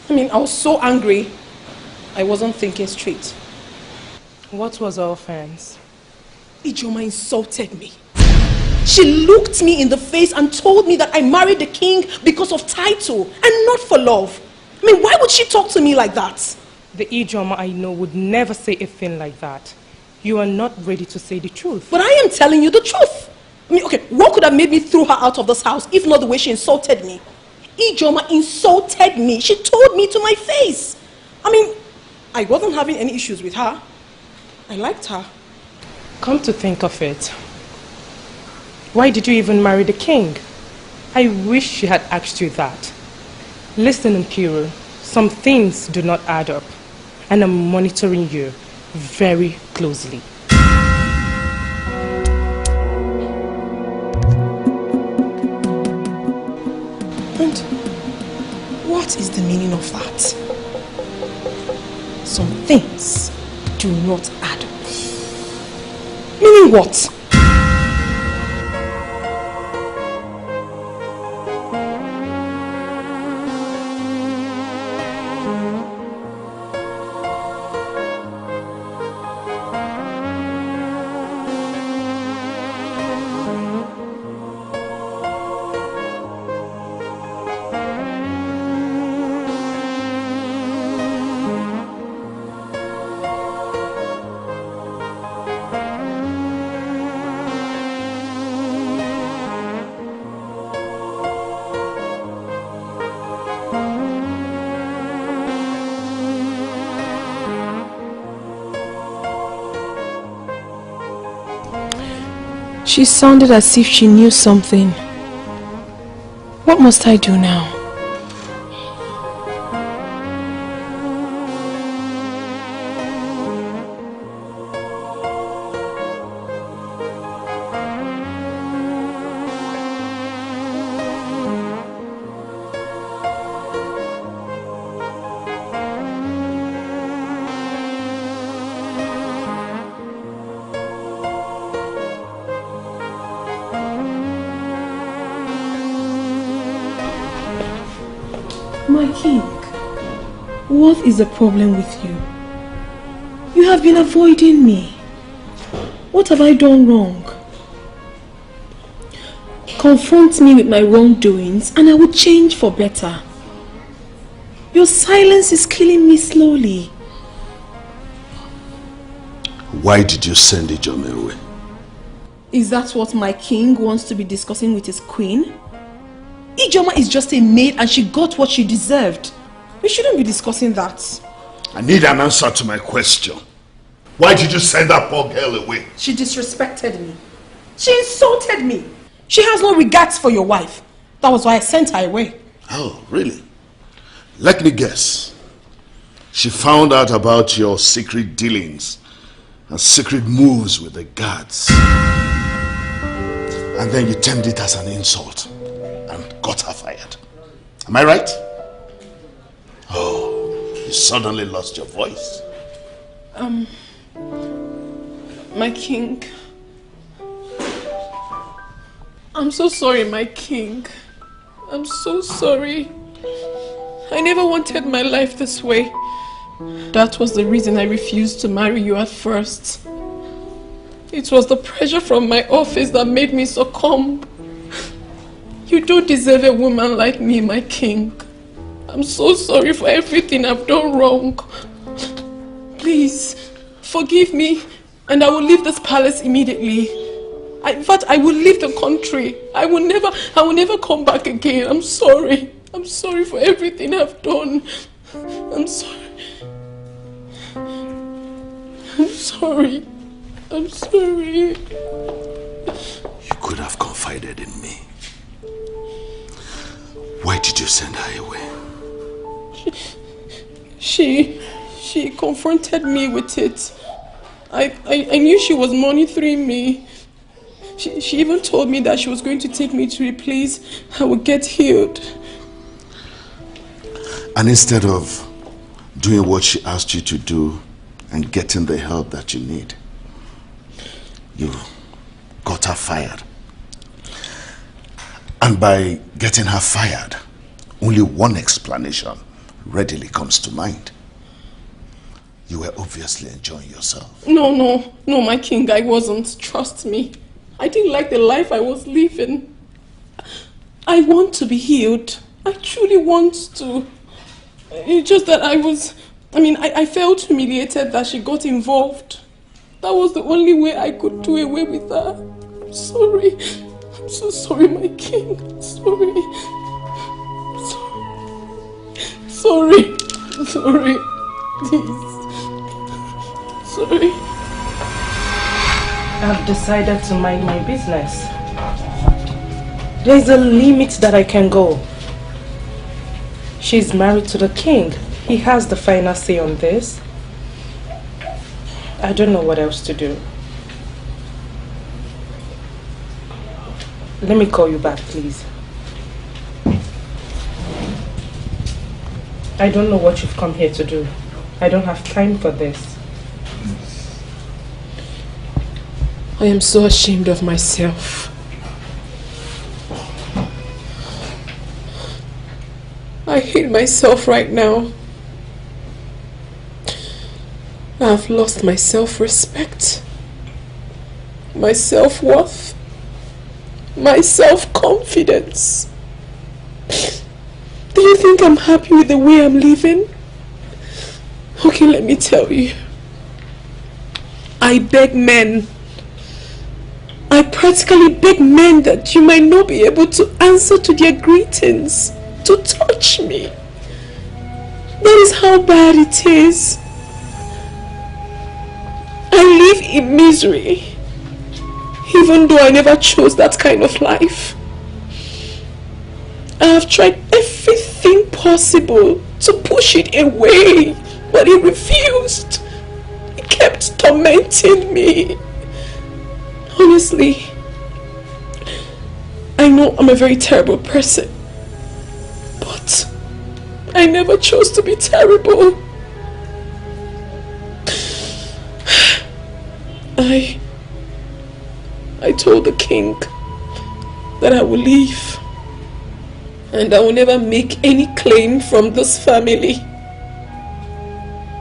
I was so angry. I wasn't thinking straight. What was our offense? Ijoma insulted me. She looked me in the face and told me that I married the king because of title and not for love. Why would she talk to me like that? The Ijoma I know would never say a thing like that. You are not ready to say the truth. But I am telling you the truth. Okay, what could have made me throw her out of this house if not the way she insulted me? Ijoma insulted me. She told me to my face. I wasn't having any issues with her. I liked her. Come to think of it, why did you even marry the king? I wish she had asked you that. Listen, Nkiru, some things do not add up, and I'm monitoring you very closely. And what is the meaning of that? Some things do not add up. Meaning what? She sounded as if she knew something. What must I do now? My king, what is the problem with you? You have been avoiding me. What have I done wrong? Confront me with my wrongdoings and I will change for better. Your silence is killing me slowly. Why did you send Ijoma away? Is that what my king wants to be discussing with his queen? Ijoma is just a maid and she got what she deserved. We shouldn't be discussing that. I need an answer to my question. Why did you send that poor girl away? She disrespected me. She insulted me. She has no regards for your wife. That was why I sent her away. Oh, really? Let me guess. She found out about your secret dealings and secret moves with the guards. And then you termed it as an insult and got her fired. Am I right? Oh, you suddenly lost your voice. My king. I'm so sorry, my king. I'm so sorry. I never wanted my life this way. That was the reason I refused to marry you at first. It was the pressure from my office that made me succumb. You don't deserve a woman like me, my king. I'm so sorry for everything I've done wrong. Please, forgive me, and I will leave this palace immediately. In fact, I will leave the country. I will never come back again. I'm sorry. I'm sorry for everything I've done. I'm sorry. I'm sorry. I'm sorry. You could have confided in me. Why did you send her away? She confronted me with it. I knew she was monitoring me. She even told me that she was going to take me to a place I would get healed. And instead of doing what she asked you to do and getting the help that you need, you got her fired. And by getting her fired, only one explanation readily comes to mind. You were obviously enjoying yourself. No, my king, I wasn't. Trust me. I didn't like the life I was living. I want to be healed. I truly want to. It's just that I felt humiliated that she got involved. That was the only way I could do away with her. I'm sorry. I'm so sorry, my king. I'm sorry. Sorry. Sorry. Please. Sorry. I've decided to mind my business. There's a limit that I can go. She's married to the king. He has the final say on this. I don't know what else to do. Let me call you back, please. I don't know what you've come here to do. I don't have time for this. I am so ashamed of myself. I hate myself right now. I have lost my self-respect, my self-worth, my self-confidence. Do you think I'm happy with the way I'm living? Okay, let me tell you. I beg men. I practically beg men that you might not be able to answer to their greetings, to touch me. That is how bad it is. I live in misery, even though I never chose that kind of life. I have tried everything possible to push it away, but it refused. It kept tormenting me. Honestly, I know I'm a very terrible person, but I never chose to be terrible. I told the king that I will leave and I will never make any claim from this family,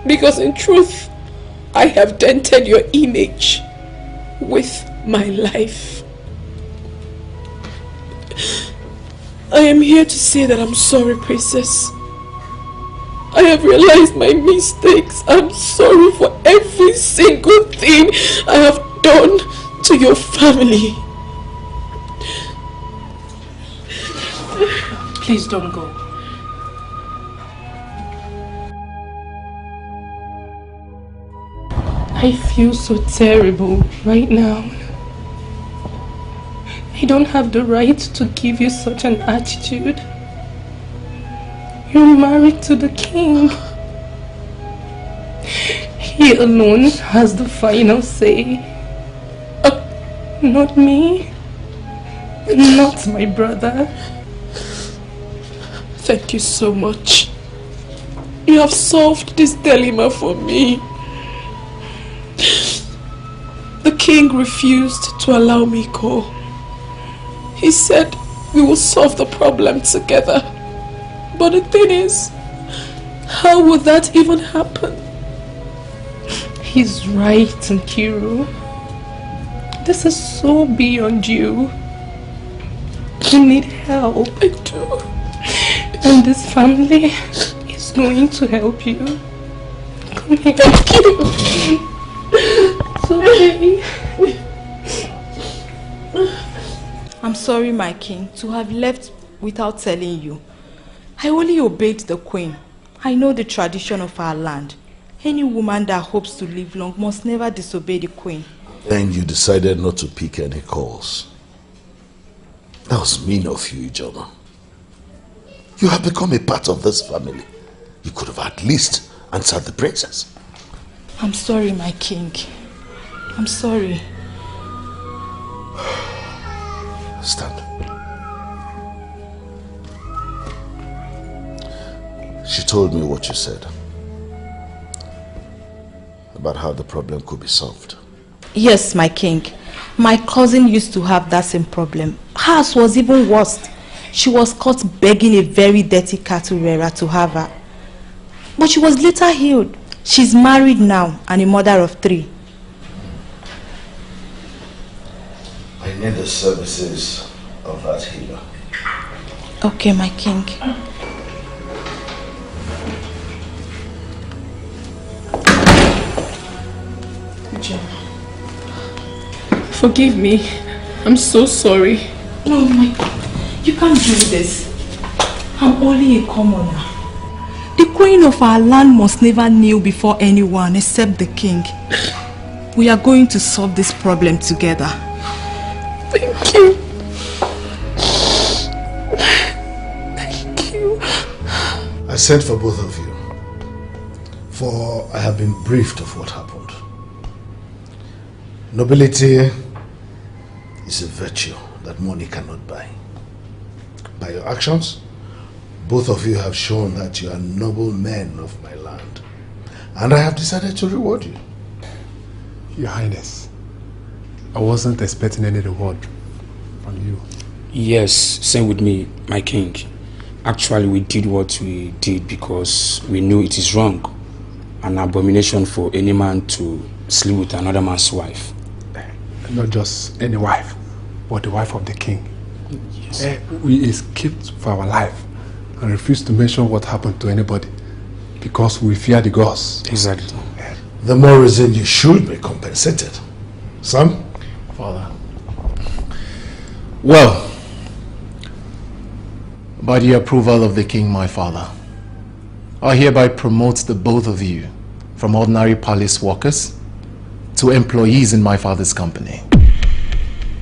because in truth I have dented your image with my life. I am here to say that I'm sorry, princess. I have realized my mistakes. I'm sorry for every single thing I have done to your family. Please don't go. I feel so terrible right now. I don't have the right to give you such an attitude. You're married to the king. He alone has the final say. Not me. Not my brother. Thank you so much. You have solved this dilemma for me. The king refused to allow me go. He said we will solve the problem together. But the thing is, how would that even happen? He's right, Nkiru. This is so beyond you. You need help. I do. And this family is going to help you. I'm sorry, my king, to have left without telling you. I only obeyed the queen. I know the tradition of our land. Any woman that hopes to live long must never disobey the queen. Then you decided not to pick any calls. That was mean of you, Ijoma. You have become a part of this family. You could have at least answered the princess. I'm sorry, my king. I'm sorry. Stand. She told me what you said about how the problem could be solved. Yes, my king. My cousin used to have that same problem. Hers was even worse. She was caught begging a very dirty cattle rearer to have her. But she was later healed. She's married now and a mother of 3. I need the services of that healer. Okay, my king. Forgive me. I'm so sorry. No, my God. You can't do this. I'm only a commoner. The queen of our land must never kneel before anyone except the king. We are going to solve this problem together. Thank you. Thank you. I sent for both of you, for I have been briefed of what happened. Nobility is a virtue that money cannot buy. By your actions, both of you have shown that you are noble men of my land, and I have decided to reward you. Your Highness, I wasn't expecting any reward from you. Yes, same with me, my king. Actually, we did what we did because we knew it is wrong. An abomination for any man to sleep with another man's wife. Not just any wife, but the wife of the king. Yes. We escaped for our life and refused to mention what happened to anybody because we fear the gods. Exactly. The more reason you should be compensated. Son? Father. Well, by the approval of the king, my father, I hereby promote the both of you from ordinary palace workers to employees in my father's company.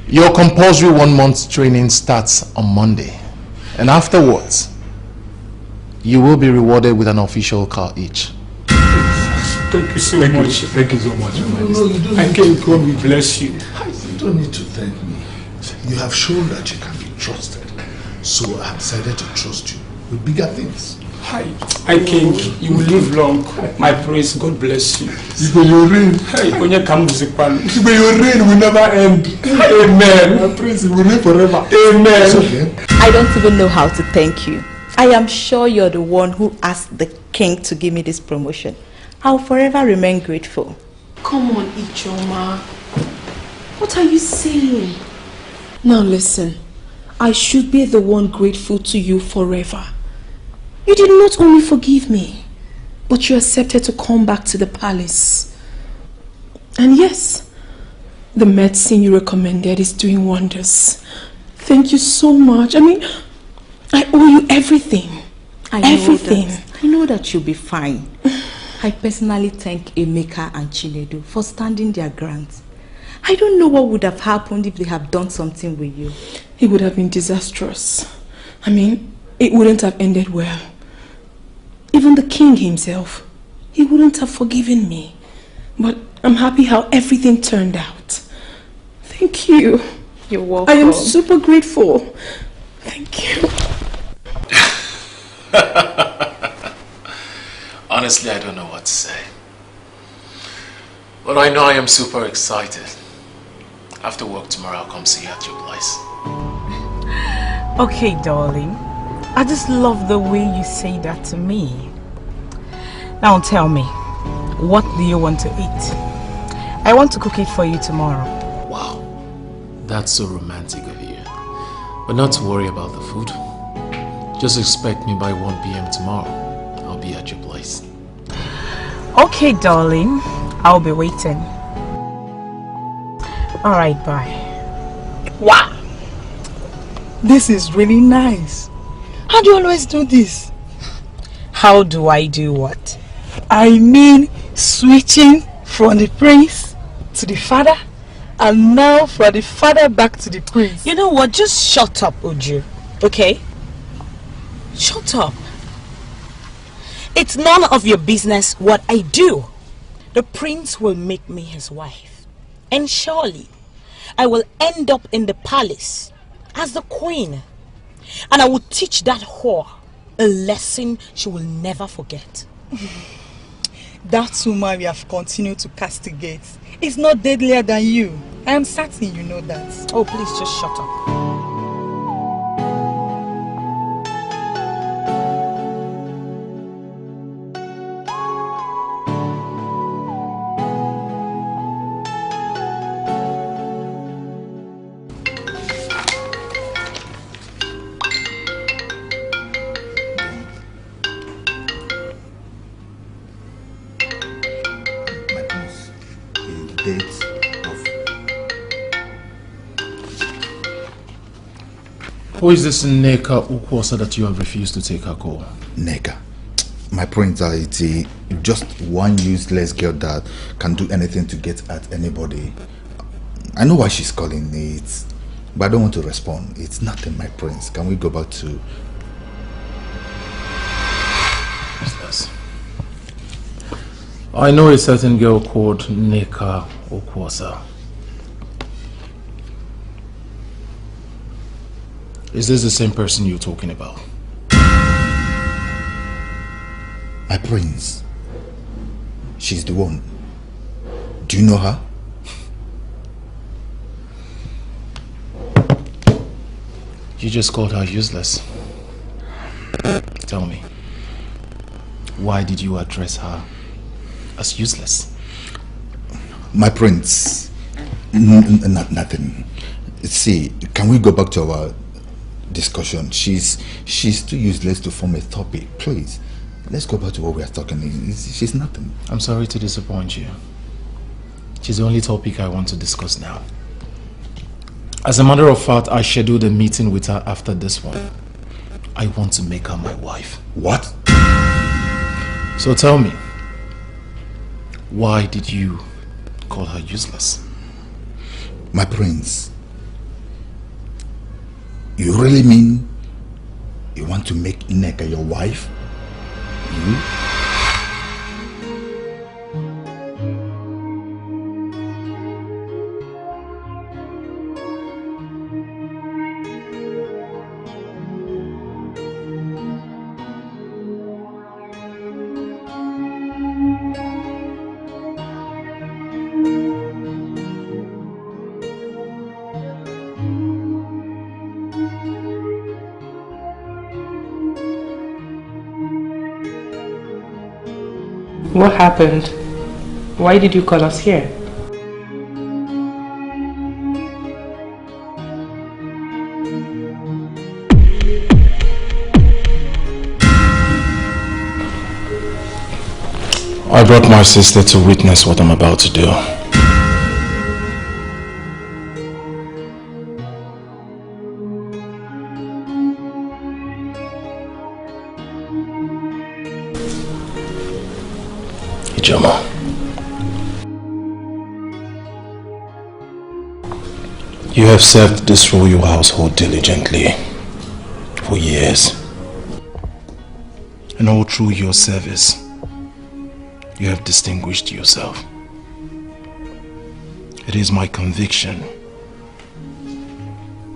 Your compulsory 1 month's training starts on Monday, and afterwards, you will be rewarded with an official car each. Thank you so much. Thank you so much. No, you don't I came to come and bless you. You don't need to thank me. You have shown that you can be trusted. So I have decided to trust you with bigger things. Hi, King, you will live long. My praise, God bless you. Your reign. When you come to the palace. Your reign will never end. Amen. My praise will reign forever. Amen. Okay. I don't even know how to thank you. I am sure you're the one who asked the king to give me this promotion. I'll forever remain grateful. Come on, Ijoma. What are you saying? Now listen, I should be the one grateful to you forever. You did not only forgive me, but you accepted to come back to the palace. And yes, the medicine you recommended is doing wonders. Thank you so much. I mean, I owe you everything. I know that you'll be fine. I personally thank Emeka and Chinedu for standing their ground. I don't know what would have happened if they have done something with you. It would have been disastrous. I mean, it wouldn't have ended well. Even the king himself, he wouldn't have forgiven me. But I'm happy how everything turned out. Thank you. You're welcome. I am super grateful. Thank you. Honestly, I don't know what to say. But I know I am super excited. After work tomorrow, I'll come see you at your place. Okay, darling. I just love the way you say that to me. Now tell me, what do you want to eat? I want to cook it for you tomorrow. Wow, that's so romantic of you. But not to worry about the food. Just expect me by 1 p.m. tomorrow. I'll be at your place. Okay, darling. I'll be waiting. Alright, bye. Wow! This is really nice. How do you always do this? How do I do what? I mean, switching from the prince to the father, and now from the father back to the prince. You know what? Just shut up, Uju. Okay? Shut up. It's none of your business what I do. The prince will make me his wife. And surely, I will end up in the palace as the queen. And I will teach that whore a lesson she will never forget. That woman we have continued to castigate is not deadlier than you. I am certain you know that. Oh, please just shut up. Who is this Neka Ukwosa that you have refused to take her call? Neka. My prince, it's just one useless girl that can do anything to get at anybody. I know why she's calling me, but I don't want to respond. It's nothing, my prince. Can we go back to... Business. I know a certain girl called Neka Ukwosa. Is this the same person you're talking about? My prince. She's the one. Do you know her? You just called her useless. Tell me, why did you address her as useless? My prince. Nothing. See, can we go back to our discussion? She's too useless to form a topic. Please, let's go back to what we are talking. She's nothing. I'm sorry to disappoint you. She's the only topic I want to discuss now. As a matter of fact, I scheduled a meeting with her after this one. I want to make her my wife. What? So tell me, why did you call her useless? My prince, you really mean you want to make Neka your wife? You? What happened? Why did you call us here? I brought my sister to witness what I'm about to do. Ijoma. You have served this royal household diligently for years. And all through your service, you have distinguished yourself. It is my conviction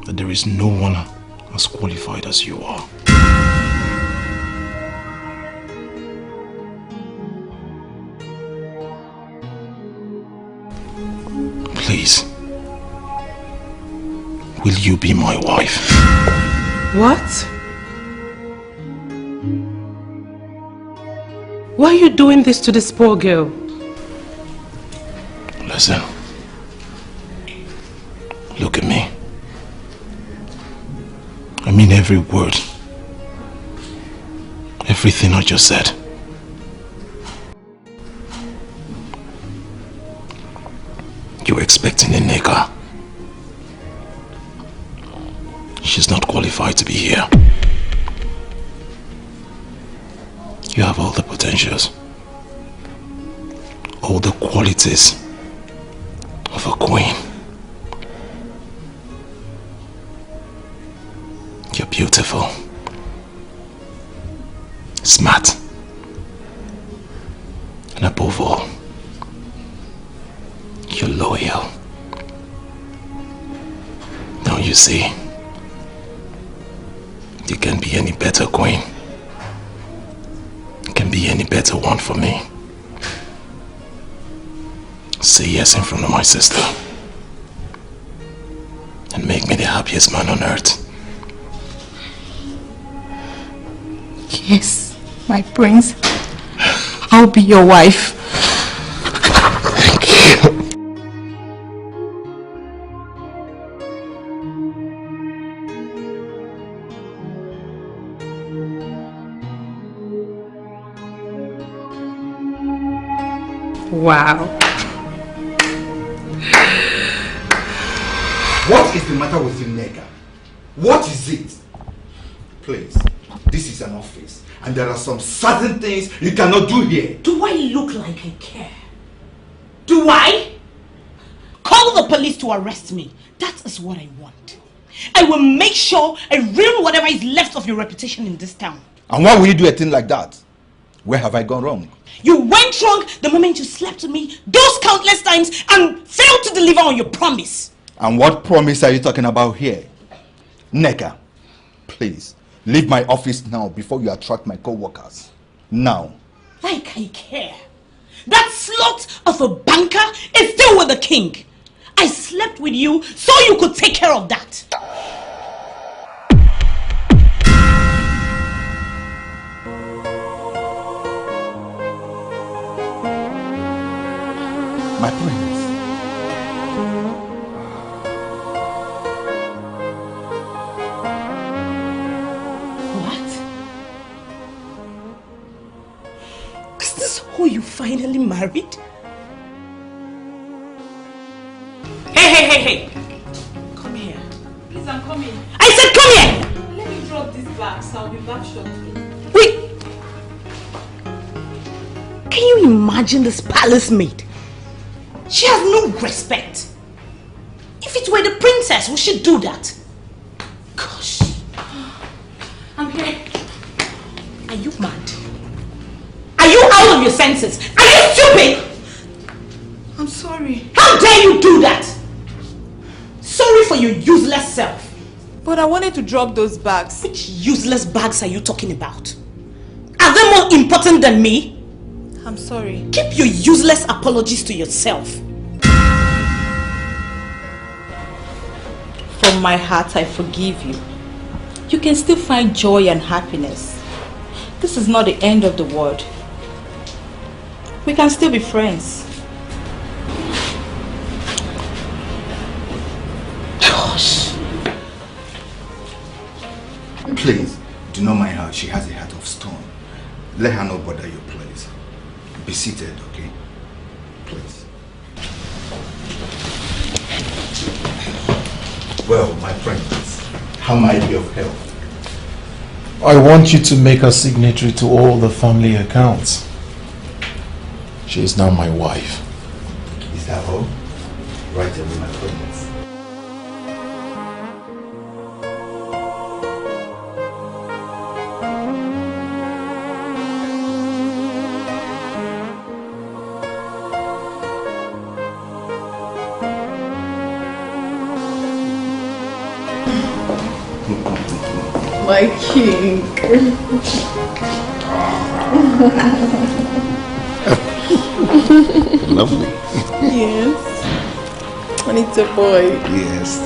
that there is no one as qualified as you are. Please, will you be my wife? What? Why are you doing this to this poor girl? Listen. Look at me. I mean every word. Everything I just said. expecting a nigger. She's not qualified to be here. You have all the potentials, all the qualities of a queen. You're beautiful, smart, and above all, you're loyal. Now you see, you can't be any better queen. You can't be any better one for me. Say yes in front of my sister and make me the happiest man on earth. Yes, my prince. I'll be your wife. Thank you. Wow. What is the matter with you, nigger? What is it? Please, this is an office, and there are some certain things you cannot do here. Do I look like I care? Do I? Call the police to arrest me. That is what I want. I will make sure I ruin whatever is left of your reputation in this town. And why will you do a thing like that? Where have I gone wrong? You went wrong the moment you slept with me those countless times and failed to deliver on your promise. And what promise are you talking about here? Neka, please, leave my office now before you attract my co-workers. Now. Like I care. That slut of a banker is still with the king. I slept with you so you could take care of that. My prince. Is this who you finally married? Hey! Come here. Please, I'm coming. I said come here! Let me drop this bags. I'll be back shortly. Wait! Can you imagine this palace maid? She has no respect. If it were the princess, would she do that? Gosh. I'm here. Are you mad? Are you out of your senses? Are you stupid? I'm sorry. How dare you do that? Sorry for your useless self. But I wanted to drop those bags. Which useless bags are you talking about? Are they more important than me? I'm sorry. Keep your useless apologies to yourself. From my heart, I forgive you. You can still find joy and happiness. This is not the end of the world. We can still be friends. Gosh. Please, do not mind her. She has a heart of stone. Let her not bother you, please. Be seated, okay? Please. Well, my friends, how may I be of help? I want you to make her signatory to all the family accounts. She is now my wife. Is that all? Right away, my friends. My king. Lovely. Yes. And it's a boy. Yes.